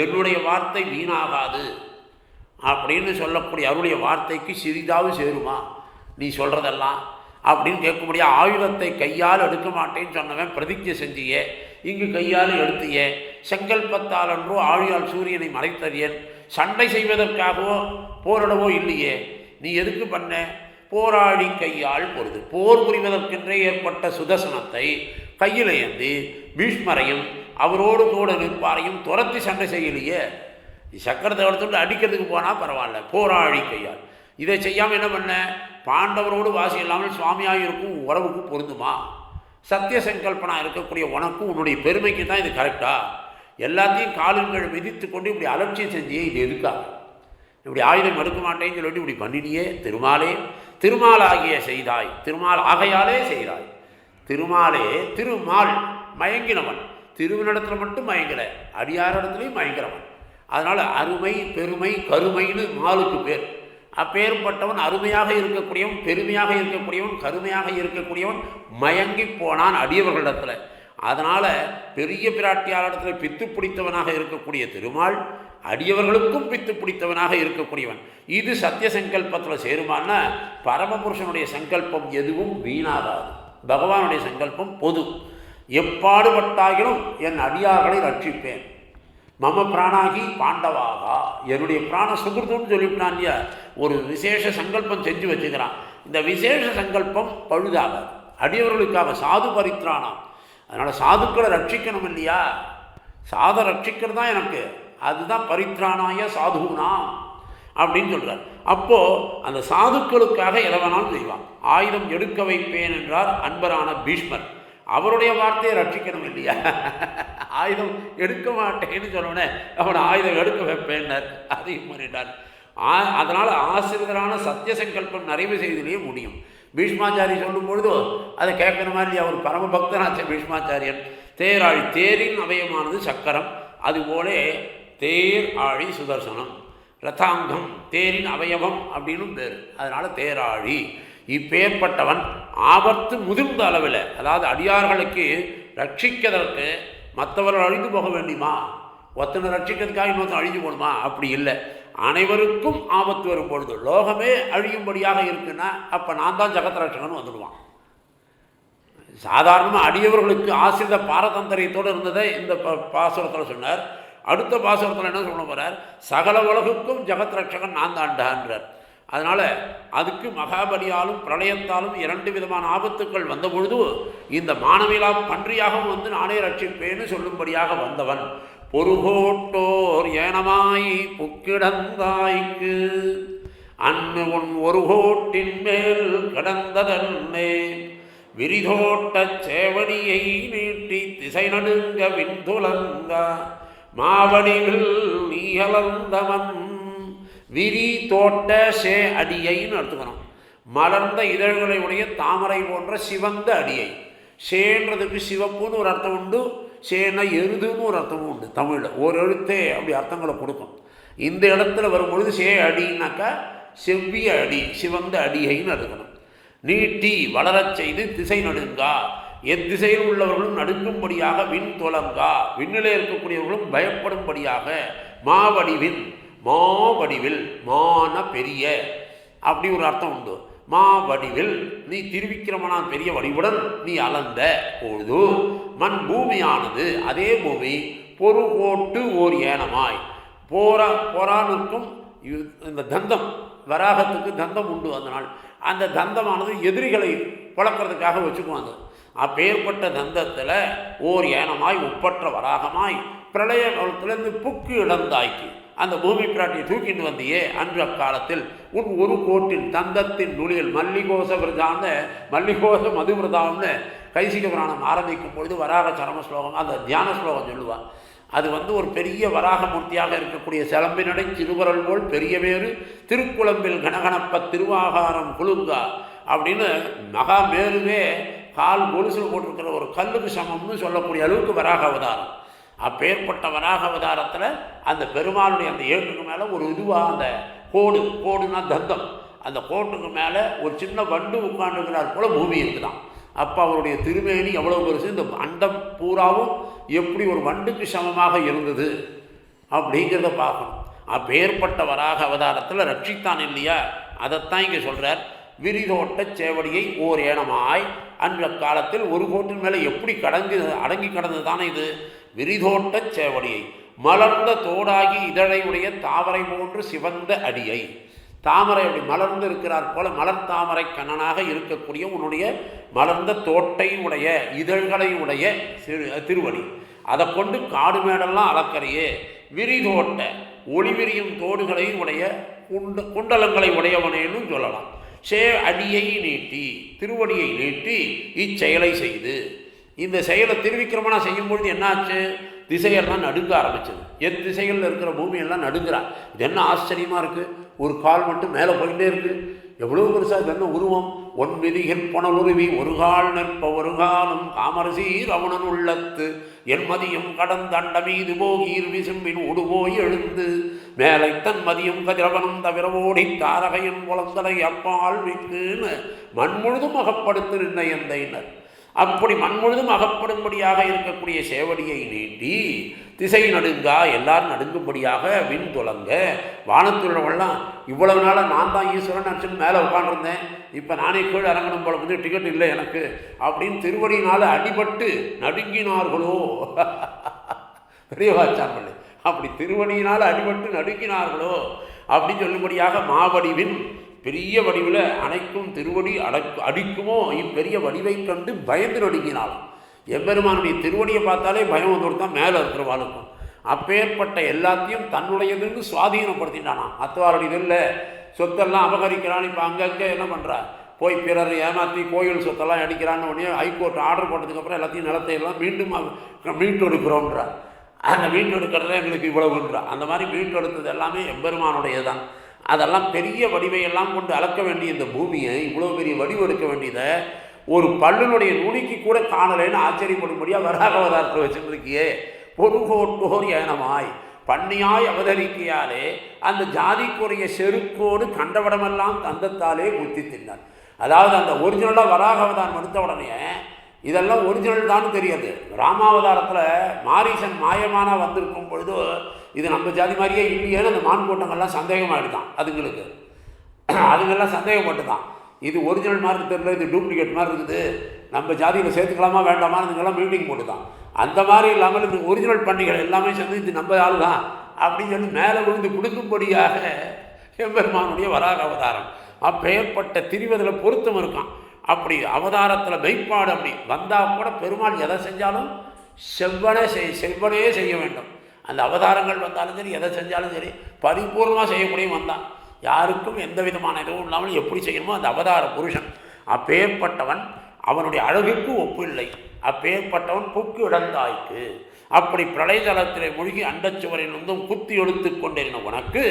என்னுடைய வார்த்தை வீணாகாது அப்படின்னு சொல்லக்கூடிய அவருடைய வார்த்தைக்கு சிறிதாவது சேருமா நீ சொல்கிறதெல்லாம் அப்படின்னு கேட்க முடியாது. ஆயுதத்தை கையால் எடுக்க மாட்டேன்னு சொன்னவன் பிரதிஜை செஞ்சியே, இங்கு கையால் எடுத்தியே. செங்கல்பத்தால் என்றோ ஆழியால் சூரியனை மறைத்தறியன். சண்டை செய்வதற்காகவோ போரிடவோ இல்லையே, நீ எதுக்கு பண்ண? போராடி கையால் பொருது. போர் புரிவதற்கென்றே ஏற்பட்ட சுதர்சனத்தை கையில் ஏந்தி பீஷ்மரையும் அவரோடு கூட நிற்பாரையும் துரத்தி சண்டை செய்யலையே. சக்கரத்தை எடுத்துட்டு அடிக்கிறதுக்கு போனால் பரவாயில்ல, போராடி கையால். இதை செய்யாமல் என்ன பண்ண? பாண்டவரோடு வாசி இல்லாமல் சுவாமியாக இருக்கும் உறவுக்கு பொருந்துமா? சத்திய சங்கல்பனாக இருக்கக்கூடிய உனக்கும் உன்னுடைய பெருமைக்கு தான் இது கரெக்டா? எல்லாத்தையும் காலுங்கள் மிதித்து கொண்டு இப்படி அலட்சியம் செஞ்சியே, இது எதுக்காக? இப்படி ஆயுதம் எடுக்க மாட்டேன்னு சொல்லிட்டு இப்படி பண்ணினியே. திருமாலே, திருமாலாகிய செய்தாய், திருமால் ஆகையாலே செய்தாய். திருமாலே, திருமால் மயங்கினவன், திருவினிடத்தில் மட்டும் மயங்கல, அடியாரிடத்துலையும் மயங்கிறவன். அதனால் அருமை பெருமை கருமைன்னு 4க்கு பேர். அப்பேற்பட்டவன் அருமையாக இருக்கக்கூடியவன், பெருமையாக இருக்கக்கூடியவன், கருமையாக இருக்கக்கூடியவன் மயங்கி போனான் அடியவர்களிடத்தில். அதனால் பெரிய பிராட்டியாரிடத்தில் பித்து பிடித்தவனாக இருக்கக்கூடிய திருமால் அடியவர்களுக்கும் பித்து பிடித்தவனாக இருக்கக்கூடியவன். இது சத்திய சங்கல்பத்தில் சேருமான்னா பரமபுருஷனுடைய சங்கல்பம் எதுவும் வீணாகாது. பகவானுடைய சங்கல்பம் பொது. எப்பாடுபட்டாகிலும் என் அடியார்களை ரட்சிப்பேன். மம பிராணாகி பாண்டவாகா, என்னுடைய பிராண சுகிருத்துன்னு சொல்லிவிட்டான் இல்லையா. ஒரு விசேஷ சங்கல்பம் செஞ்சு வச்சுக்கிறான். இந்த விசேஷ சங்கல்பம் பழுதாகாது. அடியவர்களுக்காக சாது பரித்ராணம். அதனால் சாதுக்களை ரட்சிக்கணும் இல்லையா. சாதை ரட்சிக்கிறது தான் எனக்கு, அதுதான் பரித்ராணாய சாதுனா அப்படின்னு சொல்கிறார். அப்போது அந்த சாதுக்களுக்காக எதை வேணாலும் செய்வான். ஆயுதம் எடுக்க வைப்பேன் என்றார் அன்பரான பீஷ்மர். அவருடைய வார்த்தையை ரட்சிக்கணும் இல்லையா. ஆயுதம் எடுக்க மாட்டேன்னு சொன்னோடனே அவனை ஆயுதம் எடுக்க வைப்பேன்னார். அதையும் பண்ணிட்டார். அதனால் ஆசிரியரான சத்திய சங்கல்பம் நிறைவு செய்திலேயே முடியும். பீஷ்மாச்சாரி சொல்லும் பொழுது அதை கேட்கணுமா இல்லையா. அவர் பரம பக்தனாச்ச பீஷ்மாச்சாரியன். தேராழி, தேரின் அவயமானது சக்கரம், அதுபோல தேர் ஆழி சுதர்சனம், ரதாங்கம் தேரின் அவயவம் அப்படின்னு பேர். அதனால் தேராழி. இப்பேற்பட்டவன் ஆபத்து முதிர்ந்த அளவில், அதாவது அடியார்களுக்கு ரட்சிக்கிறதற்கு மற்றவர்கள் அழிந்து போக வேண்டுமா, ஒத்தனை ரட்சிக்கிறதுக்காக இன்னொருத்தன் அழிஞ்சு போகணுமா, அப்படி இல்லை. அனைவருக்கும் ஆபத்து வரும் பொழுது லோகமே அழியும்படியாக இருக்குன்னா அப்போ நான் தான் ஜகத் ரட்சகன் வந்துடுவான். சாதாரணமாக அடியவர்களுக்கு ஆசிரித பாரதந்திரியத்தோடு இருந்ததை இந்த பாசுரத்தில் சொன்னார். அடுத்த பாசுரத்தில் என்ன சொல்ல போகிறார், சகல உலகுக்கும் ஜகத் ரட்சகன் நான் தாண்டான்றார். அதனால் அதுக்கு மகாபலியாலும் பிரளயத்தாலும் 2 விதமான ஆபத்துக்கள் வந்த பொழுது இந்த மானவிலா பன்றியாகவும் வந்து நானே ரட்சிப்பேன்னு சொல்லும்படியாக வந்தவன். பொறுகோட்டோர் ஏனமாய் புக்கிடந்தாய்க்கு அன்னு உன் ஒரு கோட்டின் மேல் கடந்ததன்னே விரிதோட்டச் சேவடியை நீட்டி திசை நடுங்க விந்துலங்க மாவடிகள் நீகலந்தவன். விரி தோட்ட சே அடியைன்னு எடுத்துக்கணும். மலர்ந்த இதழ்களை உடைய தாமரை போன்ற சிவந்த அடியை. சேன்றதுக்கு சிவப்புன்னு ஒரு அர்த்தம் உண்டு, சேனா எருதுன்னு ஒரு அர்த்தமும் உண்டு. தமிழில் ஒரு எழுத்தே அப்படி அர்த்தங்களை கொடுக்கும். இந்த இடத்துல வரும்பொழுது சே அடின்னாக்கா செவ்விய அடி, சிவந்த அடியைன்னு எடுக்கணும். நீட்டி வளரச் செய்து திசை நடுங்கா, எத்திசையில் உள்ளவர்களும் நடுங்கும்படியாக விண் தொலங்கா, விண்ணிலே இருக்கக்கூடியவர்களும் பயப்படும்படியாக மாவடிவின், மாவடிவில், மான பெரிய அப்படி ஒரு அர்த்தம் உண்டு. மாவடிவில் நீ திருவிக்கிரமனான் பெரிய வடிவுடன் நீ அளந்த பொழுது மண் பூமியானது, அதே பூமி பொறுகோட்டு ஓர் ஏனமாய், போரானுக்கும் இந்த தந்தம், வராகத்துக்கு தந்தம் உண்டு. அதனால் அந்த தந்தமானது எதிரிகளை பழக்கிறதுக்காக வச்சுக்குவாங்க. அப்பேற்பட்ட தந்தத்தில் ஓர் ஏனமாய் ஒப்பற்ற வராகமாய் பிரளய காலத்திலேருந்து புக்கு இழந்தாய்க்கு அந்த பூமி பிராட்டியை தூக்கிட்டு வந்தியே அன்று அக்காலத்தில் உன் ஒரு கோட்டின் தந்தத்தின் நுழியில் மல்லிகோச விரதான்னு, மல்லிகோச மதுவிரதான்னு கைசிக புராணம் ஆரம்பிக்கும் பொழுது வராக சரம ஸ்லோகம், அந்த தியான ஸ்லோகம் சொல்லுவாள். அது ஒரு பெரிய வராகமூர்த்தியாக இருக்கக்கூடிய சிலம்பினடை சிறுவரல் போல் பெரிய பேரு திருக்குழம்பில் கணகணப்ப திருவாகாரம் குழுங்கா அப்படின்னு மகா மேருவே கால் கொலுசில் போட்டிருக்கிற ஒரு கல்லுக்கு சமம்னு சொல்லக்கூடிய அளவுக்கு வராக அவதாரம். அப்பேற்பட்ட வராக அவதாரத்தில் அந்த பெருமாளுடைய அந்த ஏட்டுக்கு மேலே ஒரு இதுவாக அந்த கோடுனா தந்தம், அந்த கோட்டுக்கு மேலே ஒரு சின்ன வண்டு உட்காந்துக்கிறார் போல பூமி இருக்குதான். அப்போ அவருடைய திருமேனி எவ்வளோ பெருசு, இந்த அண்டம் பூராவும் எப்படி ஒரு வண்டுக்கு சமமாக இருந்தது அப்படிங்கிறத பார்க்கணும். அப்பேற்பட்ட வராக அவதாரத்தில் ரட்சித்தான் இல்லையா, அதைத்தான் இங்கே சொல்கிறார். விரிதோட்ட சேவடியை ஓர் ஏனமாய் அன்ற காலத்தில் ஒரு கோட்டின் மேலே எப்படி அடங்கி கடந்தது தானே இது. விரிதோட்ட சேவடியை மலர்ந்த தோடாகி இதழை உடைய தாமரை போன்று சிவந்த அடியை, தாமரை அப்படி மலர்ந்து இருக்கிறார் போல மலர் தாமரை கண்ணனாக இருக்கக்கூடிய உன்னுடைய மலர்ந்த தோட்டை உடைய இதழ்களை உடைய திருவடி, அதை கொண்டு காடு மேடெல்லாம் அளக்கறையே. விரிதோட்ட ஒளிவிரியும் தோடுகளை உடைய குண்டலங்களை உடையவனேன்னு சொல்லலாம். சே அடியை நீட்டி, திருவடியை நீட்டி இச்செயலை செய்து, இந்த செயலை திருவிக்கிரமனா செய்யும்பொழுது என்னாச்சு, திசையெல்லாம் நடுங்க ஆரம்பிச்சது. திசைகளில் இருக்கிற பூமியெல்லாம் நடுங்கிறா. இது என்ன ஆச்சரியமாக இருக்குது, ஒரு கால் மட்டும் மேலே போயிட்டே இருக்குது, எவ்வளோ பெருசாக இது என்ன உருவம்? ஒன்மிதிகில் புனலுருவி ஒரு கால் நிற்ப ஒரு காலம் காமரசீர் அவனன் உள்ளத்து என் மதியம் கடந்தண்ட மீது போகீர் விசும்பின் உடுபோய் எழுந்து மேலை தன் மதியம் கதிரவனும் தவிர ஓடி தாரகையின் குழந்தலை அப்பால் விற்குன்னு மண்முழுதும் அகப்படுத்து நின்ன எந்தையினர். அப்படி மண்முழுதும் அகப்படும்படியாக இருக்கக்கூடிய சேவடியை நீட்டி திசை நடுங்கா எல்லாரும் நடுங்கும்படியாக விண் துலங்க வானத்துள்ளவெல்லாம் இவ்வளவு நாளாக நான் தான் ஈஸ்வரன் நினச்சின்னு மேலே உட்காண்டிருந்தேன், இப்போ நானே கீழே இறங்கணும் போல வந்து டிக்கெட் இல்லை எனக்கு அப்படின்னு திருவடியினால் அடிபட்டு நடுங்கினார்களோ. பெரியவாச்சாமல்ல அப்படி திருவடியினால் அடிபட்டு நடுங்கினார்களோ அப்படின்னு சொல்லும்படியாக மாவடிவின் பெரிய வடிவில் அணைக்கும் திருவடி அடிக்குமோ இப்பெரிய வடிவை கண்டு பயந்து நடுங்கினாலும். எம்பெருமானுடைய திருவடியை பார்த்தாலே பயம் வந்துட்டு தான் மேலே இருக்கிறவாளுக்கும். அப்பேற்பட்ட எல்லாத்தையும் தன்னுடையதுன்னு சுவாதீனப்படுத்தினானா. மற்றவாளுடைய இல்லை சொத்தெல்லாம் அபகரிக்கிறான். இப்போ அங்கங்கே என்ன பண்ணுறா, போய் பிறர் ஏமாற்றி கோயில் சொத்தெல்லாம் அடிக்கிறான்னு உடனே ஹைகோர்ட் ஆர்டர் போட்டதுக்கப்புறம் எல்லாத்தையும் நிலத்தையெல்லாம் மீண்டும் மீட்டு எடுக்கிறோன்றார். அந்த மீட்டு எடுக்கிறதே எங்களுக்கு இவ்வளவுன்றா. அந்த மாதிரி மீட்டு எடுத்தது எல்லாமே எம்பெருமானுடைய தான். அதெல்லாம் பெரிய வடிவையெல்லாம் கொண்டு அளக்க வேண்டிய இந்த பூமியை இவ்வளோ பெரிய வடிவு எடுக்க வேண்டியதை ஒரு பல்லுனுடைய நுனிக்கு கூட காணலைன்னு ஆச்சரியப்படும்படியாக வராக அவதாரத்தை வச்சுருக்கியே. பொறுகோட்டோர் ஏனமாய் பண்ணியாய் அவதரிக்கையாலே அந்த ஜாதிக்குரிய செருக்கோடு கண்டவிடமெல்லாம் தந்தத்தாலே குத்தி தின்னார். அதாவது அந்த ஒரிஜினலாக வராக அவதாரம் எடுத்த உடனே இதெல்லாம் ஒரிஜினல் தான் தெரியாது. ராமாவதாரத்தில் மாரீசன் மாயமானா வந்திருக்கும் பொழுது இது நம்ம ஜாதி மாதிரியே இல்லையேன்னு அந்த மான் கூட்டங்கள்லாம் சந்தேகமாகிடுதான். அதுங்கெல்லாம் சந்தேகப்பட்டு தான் இது ஒரிஜினல் மாதிரி தெரியல, இது டூப்ளிகேட் மாதிரி இருக்குது, நம்ம ஜாதியில் சேர்த்துக்கலாமா வேண்டாமா இதுங்கெல்லாம் மீட்டிங் போட்டு தான். அந்த மாதிரி இல்லாமல் இந்த ஒரிஜினல் பண்டிகைகள் எல்லாமே சேர்ந்து இது நம்ம ஆள் தான் அப்படின்னு சொல்லி மேலே விழுந்து கொடுக்கும்படியாக எம்பெருமானுடைய வராக அவதாரம். அப்பேற்பட்ட திரிவதில் பொருத்தம் இருக்கான். அப்படி அவதாரத்தில் மெய்ப்பாடு அப்படி வந்தால் கூட பெருமாள் எதை செஞ்சாலும் செவ்வனே செய்ய வேண்டும். அந்த அவதாரங்கள் வந்தாலும் சரி எதை செஞ்சாலும் சரி பரிபூர்ணமாக செய்யக்கூடிய வந்தான். யாருக்கும் எந்த விதமான இதுவும் இல்லாமல் எப்படி செய்யணுமோ அந்த அவதார புருஷன். அப்பேற்பட்டவன் அவனுடைய அழகுக்கு ஒப்பு இல்லை. அப்பேற்பட்டவன் புக்கு இடந்தாய்க்கு. அப்படி பிரளயதளத்திலே மூழ்கி அண்டச்சுவரில் இருந்தும் குத்தி எடுத்து கொண்டிருந்த உனக்கு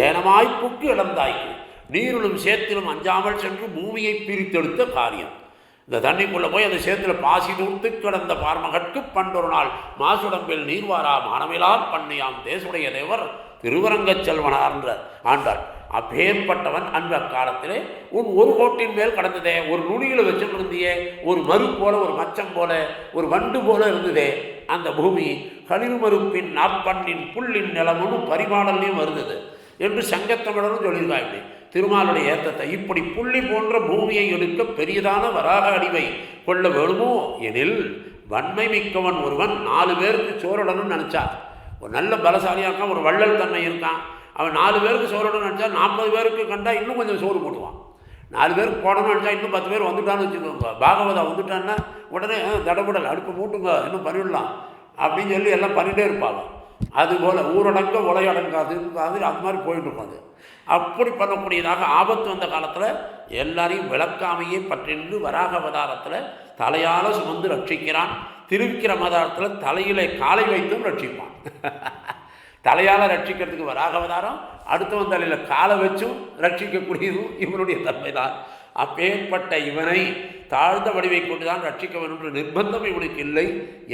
ஏனமாய் புக்கு இடந்தாய்க்கு நீருளும் சேத்திலும் அஞ்சாமல் சென்று பூமியை பிரித்தெடுத்த காரியம். இந்த தண்ணிக்குள்ளே போய் அந்த சேத்துல பாசி தூர்த்து கிடந்த பார்மகற்கு பண்டொரு நாள் மாசுடம்பில் நீர்வாரா மானமிலால் பண்ணியாம் தேசுடைய தேவர் திருவரங்கச் செல்வனார்ன்ற ஆண்டாள். அப்பேற்பட்டவன் அந்த காலத்திலே உன் ஒரு கோட்டின் மேல் கடந்ததே, ஒரு நுனியில் வச்சுட்டு இருந்தியே, ஒரு மறு போல ஒரு மச்சம் போல ஒரு வண்டு போல இருந்ததே அந்த பூமி. களிர் மறுப்பின் நாப்பண்ணின் புல்லின் நிலமுன்னு பரிமாடல்லையும் வருது என்று சங்கத்தமிழரும் சொல்லியிருக்கா. இப்படி திருமாலுடைய ஏத்தத்தை இப்படி புள்ளி போன்ற பூமியை எடுக்க பெரியதான வராக அடிவை கொள்ள வேணுமோ எனில் வன்மை மிக்கவன் ஒருவன் 4 பேருக்கு சோறுடணும்னு நினச்சா. ஒரு நல்ல பலசாலியாக இருக்கான், ஒரு வள்ளல் தன்மை இருக்கான். அவன் 4 பேருக்கு சோறுடணும்னு நினச்சா 40 பேருக்கு கண்டா இன்னும் கொஞ்சம் சோறு போடுவான். 4 பேருக்கு போடணும்னு நினச்சா இன்னும் 10 பேர் வந்துட்டான்னு வச்சுக்கோங்க. பாகவதா வந்துட்டான்னா உடனே தடபுடல் அடுப்பு மூட்டுங்க இன்னும் பண்ணிடலாம் அப்படின்னு சொல்லி எல்லாம் பண்ணிகிட்டே இருப்பாங்க. அதுபோல் ஊரடங்க உலையடங்காது அது மாதிரி போயிட்டு இருப்பாங்க. அப்படி பண்ணக்கூடியதாக ஆபத்து வந்த காலத்தில் எல்லாரையும் விளக்காமையே பற்றின்று வராக அவதாரத்தில் தலையால் சுமந்து ரட்சிக்கிறான். திருவிக்கிரம அவதாரத்தில் தலையிலே காலை வைத்தும் ரட்சிப்பான். தலையால் ரட்சிக்கிறதுக்கு வராக அவதாரம், அடுத்தவன் தலையில் காலை வச்சும் ரட்சிக்கக்கூடியதும் இவனுடைய தன்மைதான். அப்பேற்பட்ட இவனை தாழ்ந்த வடிவை கொண்டு தான் ரட்சிக்க வேண்டும் என்ற நிர்பந்தம் இவனுக்கு இல்லை.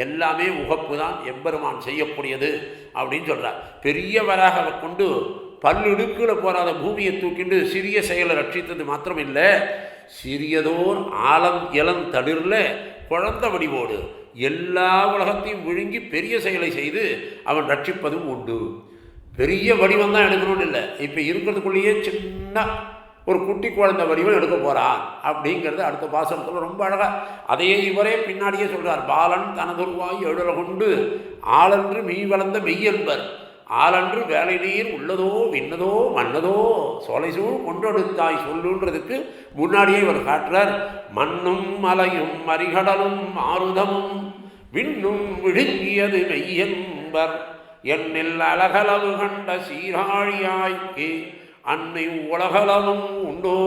எல்லாமே உகப்பு தான் எம்பெருமான் செய்யக்கூடியது அப்படின்னு சொல்கிறார். பெரியவராக கொண்டு பல்லிடுக்கில் போகாத பூமியை தூக்கிண்டு சிறிய செயலை ரட்சித்தது மாத்திரம் இல்லை, சிறியதோர் இளம் தளிரில் குழந்த வடிவோடு எல்லா உலகத்தையும் விழுங்கி பெரிய செயலை செய்து அவன் ரட்சிப்பதும் உண்டு. பெரிய வடிவம் தான் எடுக்கணும்னு இல்லை, இப்போ இருக்கிறதுக்குள்ளேயே சின்ன ஒரு குட்டி குழந்தை வடிவம் எடுக்க போகிறான் அப்படிங்கிறது அடுத்த பாசனத்தில் ரொம்ப அழகாக அதையே இவரே பின்னாடியே சொல்கிறார். பாலன் தனதுருவாய் எழுற கொண்டு ஆளன்று மெய் வளர்ந்த மெய்யன்பர் ஆளன்று வேலை நீர் உள்ளதோ விண்ணதோ மன்னதோ சோலைசூழ் கொன்றெடுத்தாய் சொல்லுன்றதுக்கு முன்னாடியே இவர் காட்டுறார். மண்ணும் மலையும் மறிகடலும் மாருதமும் விண்ணும் விழுங்கியது மெய்யன்பர் என்னில் அழகளவு கண்ட சீராழியாய்க்கு அன்னை உலகளவும் உண்டோ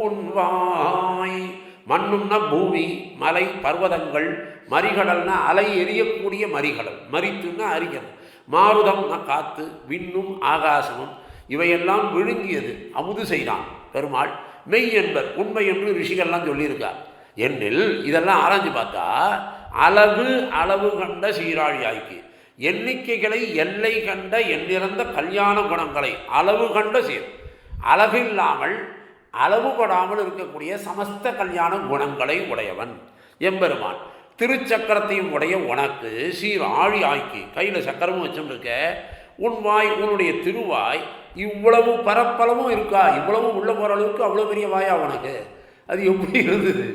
உண்வாய். மண்ணும்னா பூமி, மலை பர்வதங்கள், மறிகடல்னா அலை எரியக்கூடிய மறிகடல், மறித்துன்னா அறிகிறது, மாருதம்னா காத்து, விண்ணும் ஆகாசமும் இவையெல்லாம் விழுங்கியது அமுது செய்தான் பெருமாள். மெய் என்பர் உண்மை என்று ரிஷிகள்லாம் சொல்லியிருக்கார். என்னில் இதெல்லாம் ஆராய்ச்சி பார்த்தா அழகு அளவு கண்ட சீராழியாய்க்கு எண்ணிக்கைகளை எல்லை கண்ட எண்ணிறந்த கல்யாண குணங்களை அளவு கண்ட சீர் அழகு இல்லாமல் அளவுபடாமல் இருக்கக்கூடிய சமஸ்த கல்யாண குணங்களை உடையவன் எம்பெருமான். திருச்சக்கரத்தையும் உடைய உனக்கு சீர் ஆழி ஆய்க்கு கையில் சக்கரமும் வச்சுருக்க உன் வாய் உன்னுடைய திருவாய் இவ்வளவு பரப்பளவும் இருக்கா, இவ்வளவு உள்ள போகிற அளவுக்கு அவ்வளோ பெரிய வாயா உனக்கு, அது எப்படி இருந்தது?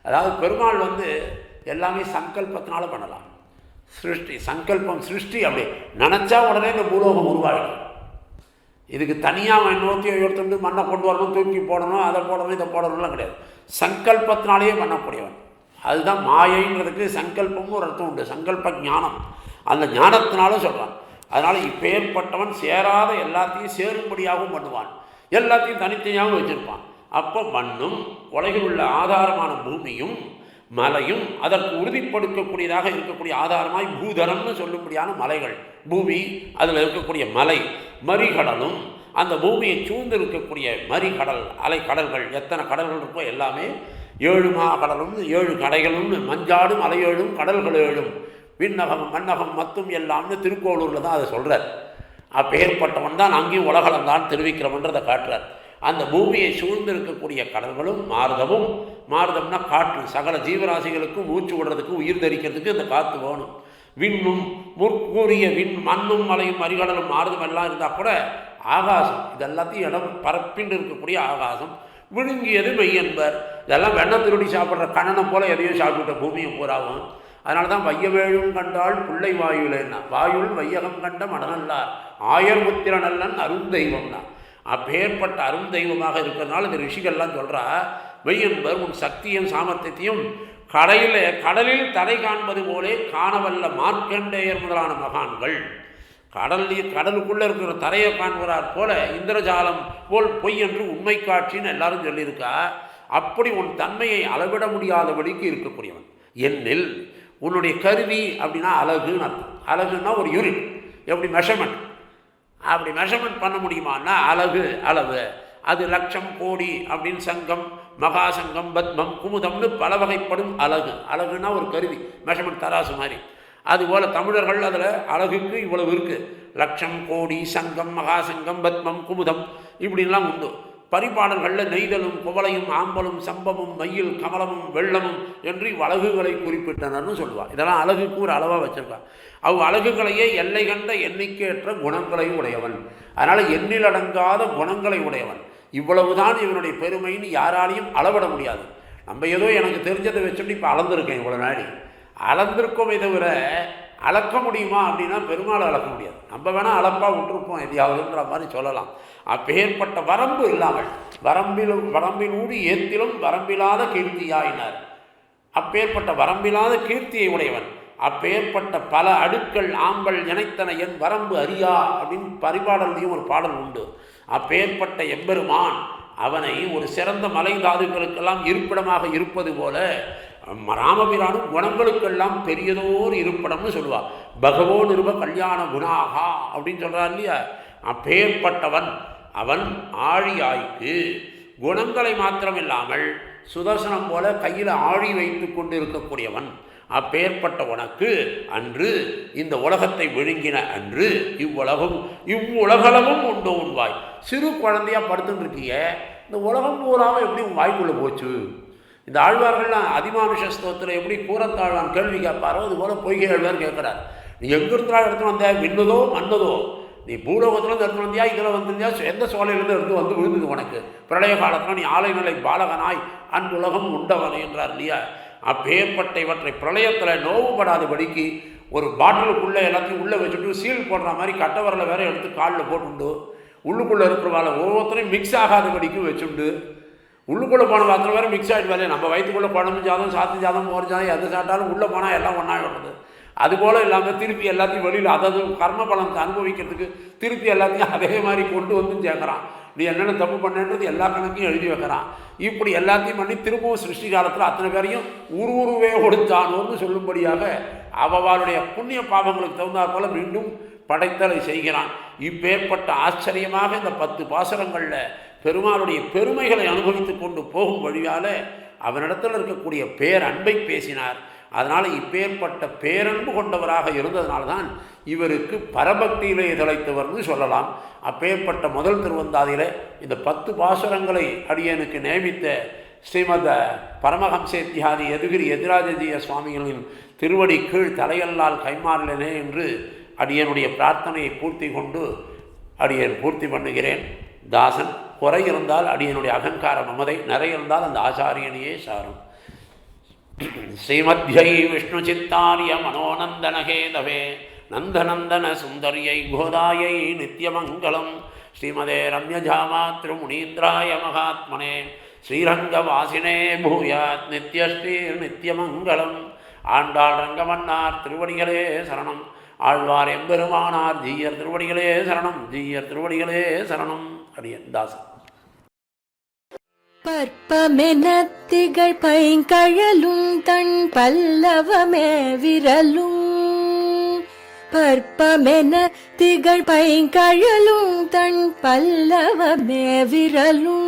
அதாவது பெருமாள் எல்லாமே சங்கல்பத்தினால பண்ணலாம். சிருஷ்டி சங்கல்பம் சிருஷ்டி அப்படி நினச்சா உடனே இந்த பூலோகம் உருவாகிடும். இதுக்கு தனியாக நோக்கி எடுத்துட்டு மண்ணை கொண்டு வரணும், தூக்கி போடணும், அதை போடணும், இதை போடணும்லாம் கிடையாது. சங்கல்பத்தினாலேயே பண்ணக்கூடியவன். அதுதான் மாயைன்றதுக்கு சங்கல்பம்னு ஒரு அர்த்தம் உண்டு. சங்கல்ப ஞானம், அந்த ஞானத்தினாலும் சொல்கிறான். அதனால் இப்பேற்பட்டவன் சேராத எல்லாத்தையும் சேரும்படியாகவும் பண்ணுவான், எல்லாத்தையும் தனித்தனியாகவும் வச்சுருப்பான். அப்போ மண்ணும் உலகில் உள்ள ஆதாரமான பூமியும் மலையும் அதற்கு உறுதிப்படுத்தக்கூடியதாக இருக்கக்கூடிய ஆதாரமாய் பூதரம்னு சொல்லும்படியான மலைகள், பூமி அதில் இருக்கக்கூடிய மலை, மறிகடலும் அந்த பூமியை சூழ்ந்து இருக்கக்கூடிய மறிகடல் அலை கடல்கள், எத்தனை கடல்கள் இருக்கோ எல்லாமே 7 மாகடலும் 7 கடைகளும் மஞ்சாடும் அலையேழும் கடல்கள் 7 விண்ணகம் மண்ணகம் மத்தும் எல்லாம்னு திருக்கோளூரில் தான் அதை சொல்கிறார். அப்பேற்பட்டவன் தான் அங்கேயும் உலகளந்தான் தெரிவிக்கிறவன்றதை காட்டுறார். அந்த பூமியை சூழ்ந்து இருக்கக்கூடிய கடல்களும் மார்தமும், மார்தம்னா காற்று, சகல ஜீவராசிகளுக்கும் மூச்சு விடுறதுக்கு உயிர் தரிக்கிறதுக்கு இந்த காற்று வேணும். விண்ணும் முற்கூறிய மண்ணும் மலையும் மறிகடலும் மார்தம் எல்லாம் இருந்தால் கூட ஆகாசம், இதெல்லாத்தையும் இடம் பரப்பின்று இருக்கக்கூடிய ஆகாசம் விழுங்கியது மெய்யன்பர். இதெல்லாம் வெண்ணம் திருடி சாப்பிட்ற கண்ணனை போல் எதையோ சாப்பிட்ட பூமியை பூராகும். அதனால தான் வையவேழும் கண்டால் பிள்ளை வாயுலேன்னா வாயுள் வையகம் கண்ட மடநல்லார் ஆயர் முத்திர நல்லன் அருந்தெய்வம்னா. அப்பேற்பட்ட அருந்தெய்வமாக இருக்கிறதுனால இந்த ரிஷிகள்லாம் சொல்கிறா, மெய்யன்பர் உன் சக்தியும் சாமர்த்தியத்தையும் கடலில் தடை காண்பது போலே காணவல்ல மார்க்கண்டேயர் முதலான மகான்கள் கடலுக்குள்ளே இருக்கிற தரையை காண்கிறார் போல இந்திரஜாலம் போல் பொய் என்று உண்மை காட்சின்னு எல்லாரும் சொல்லியிருக்கா. அப்படி உன் தன்மையை அளவிட முடியாதபடிக்கு இருக்கக்கூடியவன். என்னில் உன்னுடைய கருவி அப்படின்னா அழகுன்னு அர்த்தம். அழகுன்னா ஒரு யூனிட், எப்படி மெஷர்மெண்ட், அப்படி மெஷர்மெண்ட் பண்ண முடியுமான்னா அழகு அளவு, அது லட்சம் கோடி அப்படின்னு சங்கம் மகாசங்கம் பத்மம் குமுதம்னு பல வகைப்படும் அழகு. அழகுன்னா ஒரு கருவி, மெஷர்மெண்ட் தராசு மாதிரி. அதுபோல் தமிழர்கள் அதில் அழகுக்கு இவ்வளவு இருக்குது, லட்சம் கோடி சங்கம் மகாசங்கம் பத்மம் குமுதம் இப்படின்லாம் உண்டு. பரிபாடல்களில் நெய்தலும் குவளையும் ஆம்பலும் சம்பமும் மயில் கமலமும் வெள்ளமும் என்று அழகுகளை குறிப்பிட்டனர்னு சொல்லுவாள். இதெல்லாம் அழகுக்கு ஒரு அளவாக வச்சுருக்கான். அழகுகளையே எல்லை கண்ட எண்ணிக்கையற்ற குணங்களையும் உடையவன். அதனால் எண்ணிலடங்காத குணங்களை உடையவன். இவ்வளவுதான் இவனுடைய பெருமைன்னு யாராலையும் அளவிட முடியாது. நம்ம ஏதோ எனக்கு தெரிஞ்சதை வச்சுட்டு இப்போ அளந்திருக்கேன், இவ்வளோ நாடி அளந்திருக்கோமே தவிர அளக்க முடியுமா அப்படின்னா பெருமாளை அளக்க முடியாது. நம்ம வேணால் அளப்பாக விட்டுருப்போம் எதையாவதுன்ற மாதிரி சொல்லலாம். அப்பேற்பட்ட வரம்பு இல்லாமல் வரம்பினூடு ஏத்திலும் வரம்பில்லாத கீர்த்தியாயினார். அப்பேற்பட்ட வரம்பில்லாத கீர்த்தியை உடையவன். அப்பேற்பட்ட பல அடுக்கள் ஆம்பல் இணைத்தன என் வரம்பு அறியா அப்படின்னு பரிபாடல்லையும் ஒரு பாடல் உண்டு. அப்பேற்பட்ட எம்பெருமான் அவனை ஒரு சிறந்த மலை தாதுக்களுக்கெல்லாம் இருப்பிடமாக இருப்பது போல ராமபிரானும் குணங்களுக்கெல்லாம் பெரியதோர் இருப்பிடம்னு சொல்லுவாள். பகவோ நிருப கல்யாண குணாகா அப்படின்னு சொல்கிறார் இல்லையா. அப்பேற்பட்டவன் அவன் ஆழியாய்க்கு குணங்களை மாத்திரமில்லாமல் சுதர்சனம் போல கையில் ஆழி வைத்து கொண்டு இருக்கக்கூடியவன். அப்பேற்பட்ட உனக்கு அன்று இந்த உலகத்தை விழுங்கின அன்று இவ்வுலகளவும் உண்டோ உன் வாய். சிறு குழந்தையாக படுத்துட்டு இருக்கிய இந்த உலகம் பூராமல் எப்படி உன் வாய்க்குள்ளே போச்சு? இந்த ஆழ்வார்கள்லாம் அதிமானுஷ ஸ்தோத்தில் எப்படி கூறத்தாழ்வான் கேள்வி கேட்பாரோ அதுபோல் பொய்கை ஆழ்வார் கேட்குறார். நீ எங்கிருந்தாலும் எடுத்துன்னு வந்த விண்ணதோ மன்னதோ, நீ பூலோகத்துலேருந்து எடுத்துன்னு வந்தியா இதில் வந்திருந்தியா எந்த சோலையிலேருந்து எடுத்து வந்து விழுந்தது உனக்கு? பிரளய காலத்தில் நீ ஆலை நிலை பாலகனாய் அன்புலகம் உண்டவன் என்றார் இல்லையா. அப்பேற்பட்ட இவற்றை பிரளயத்தில் நோவுபடாதபடிக்கு ஒரு பாட்டிலுக்குள்ளே எல்லாத்தையும் உள்ளே வச்சுட்டு சீல் போடுற மாதிரி கட்டவரில் வேற எடுத்து காலில் போட்டுண்டு உள்ளுக்குள்ளே இருக்கிறவாள் ஒவ்வொருத்தரையும் மிக்ஸ் ஆகாதபடிக்கும் வச்சுண்டு உள்ளுக்குள்ளே போன பாத்திரம் வேறு மிக்ஸ் ஆகிட்டு வேலையே. நம்ம வயிற்றுக்குள்ளே குழம்பு சாதம் சாத்து சாதம் மோர் சாதம் எது சாப்பிட்டாலும் உள்ளே போனால் எல்லாம் ஒன்றா விடுறது. அதுபோல் இல்லாமல் திருப்பி எல்லாத்தையும் வெளியில் அதாவது கர்ம பலத்தை அனுபவிக்கிறதுக்கு திருப்பி எல்லாத்தையும் அதே மாதிரி கொண்டு வந்து சேர்க்குறான். நீ என்னென்ன தப்பு பண்ணன்றது எல்லா கணக்கையும் எழுதி வைக்கிறான். இப்படி எல்லாத்தையும் பண்ணி திரும்பவும் சிருஷ்டி காலத்தில் அத்தனை பேரையும் உருவே கொடுத்தானோன்னு சொல்லும்படியாக அவளுடைய புண்ணிய பாவங்களுக்கு தகுந்தாற் போல மீண்டும் படைத்தலை செய்கிறான். இப்பேற்பட்ட ஆச்சரியமாக இந்த 10 பாசுரங்களில் பெருமாளுடைய பெருமைகளை அனுபவித்து கொண்டு போகும் வழியால் அவனிடத்தில் இருக்கக்கூடிய பேரன்பை பேசினார். அதனால் இப்பேற்பட்ட பேரன்பு கொண்டவராக இருந்ததுனால்தான் இவருக்கு பரபக்தியிலே திளைத்தவர்னு சொல்லலாம். அப்பேற்பட்ட முதல் திருவந்தாதியில் இந்த 10 பாசுரங்களை அடியனுக்கு நியமித்த ஸ்ரீமத் பரமஹம்சேத்தியாதி யதுகிரி யதிராஜஜிய சுவாமிகளின் திருவடி கீழ் தலையல்லால் கைமாறலேனே என்று அடியனுடைய பிரார்த்தனையை பூர்த்தி கொண்டு அடியன் பூர்த்தி பண்ணுகிறேன். தாசன் குறை இருந்தால் அடியனுடைய அகங்கார மமதை, நிறைய இருந்தால் அந்த ஆச்சாரியனையே சாரும். ஸ்ரீமத்யை விஷ்ணு சித்தாரிய மனோநந்தனகேதவே நந்தநந்தன சுந்தரியை கோதாயை நித்யமங்கலம். ஸ்ரீமதே ரம்யஜாமாத்ரு முனீந்திராய மகாத்மனே ஸ்ரீரங்கவாசினே பூயாத் நித்யஸ்ரீர் நித்யமங்கலம். ஆண்டாள் ரங்கமன்னார் திருவடிகளே சரணம். ஆழ்வார் எம்பெருமானார் ஜீயர் திருவடிகளே சரணம். ஜீயர் திருவடிகளே சரணம். அடியன் தாசன். பற்பமெனத்திகள் பைங்கழலும் தன் பல்லவமே விரலும். பற்பமென திகழ் பைங்கழலும் தன் பல்லவமே விரலும்.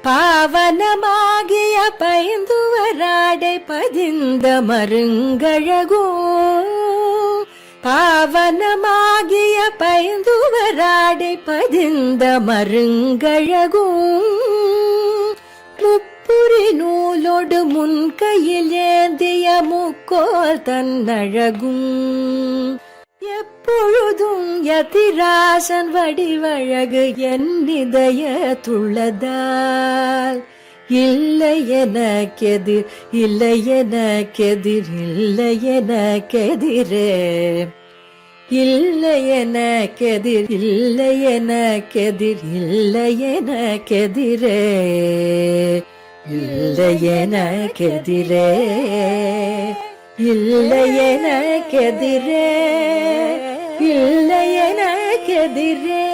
பாவனமாகிய பைந்துவராடை பதிந்த மருங்கழகும். பாவனமாகிய பைந்துவராடை பதிந்த மருங்கழகும். முப்புரி நூலோடு முன்கையில் ஏந்திய முக்கோல் தன்னழகும். எப்பொழுதும் யதிராசன் வடிவழகு என் இதயத்துள்ளதால் இல்லை எனக்கெதிர், இல்லை எனக்கெதிர், இல்லை எனக்கெதிரே. இல்லை எனக்கெதிர், இல்லை எனக்கெதிர், இல்லை எனக்கெதிரே. இல்லை எனக்கெதிரே, இல்லை எனக்கெதிரே, இல்லை எனக்கெதிரே.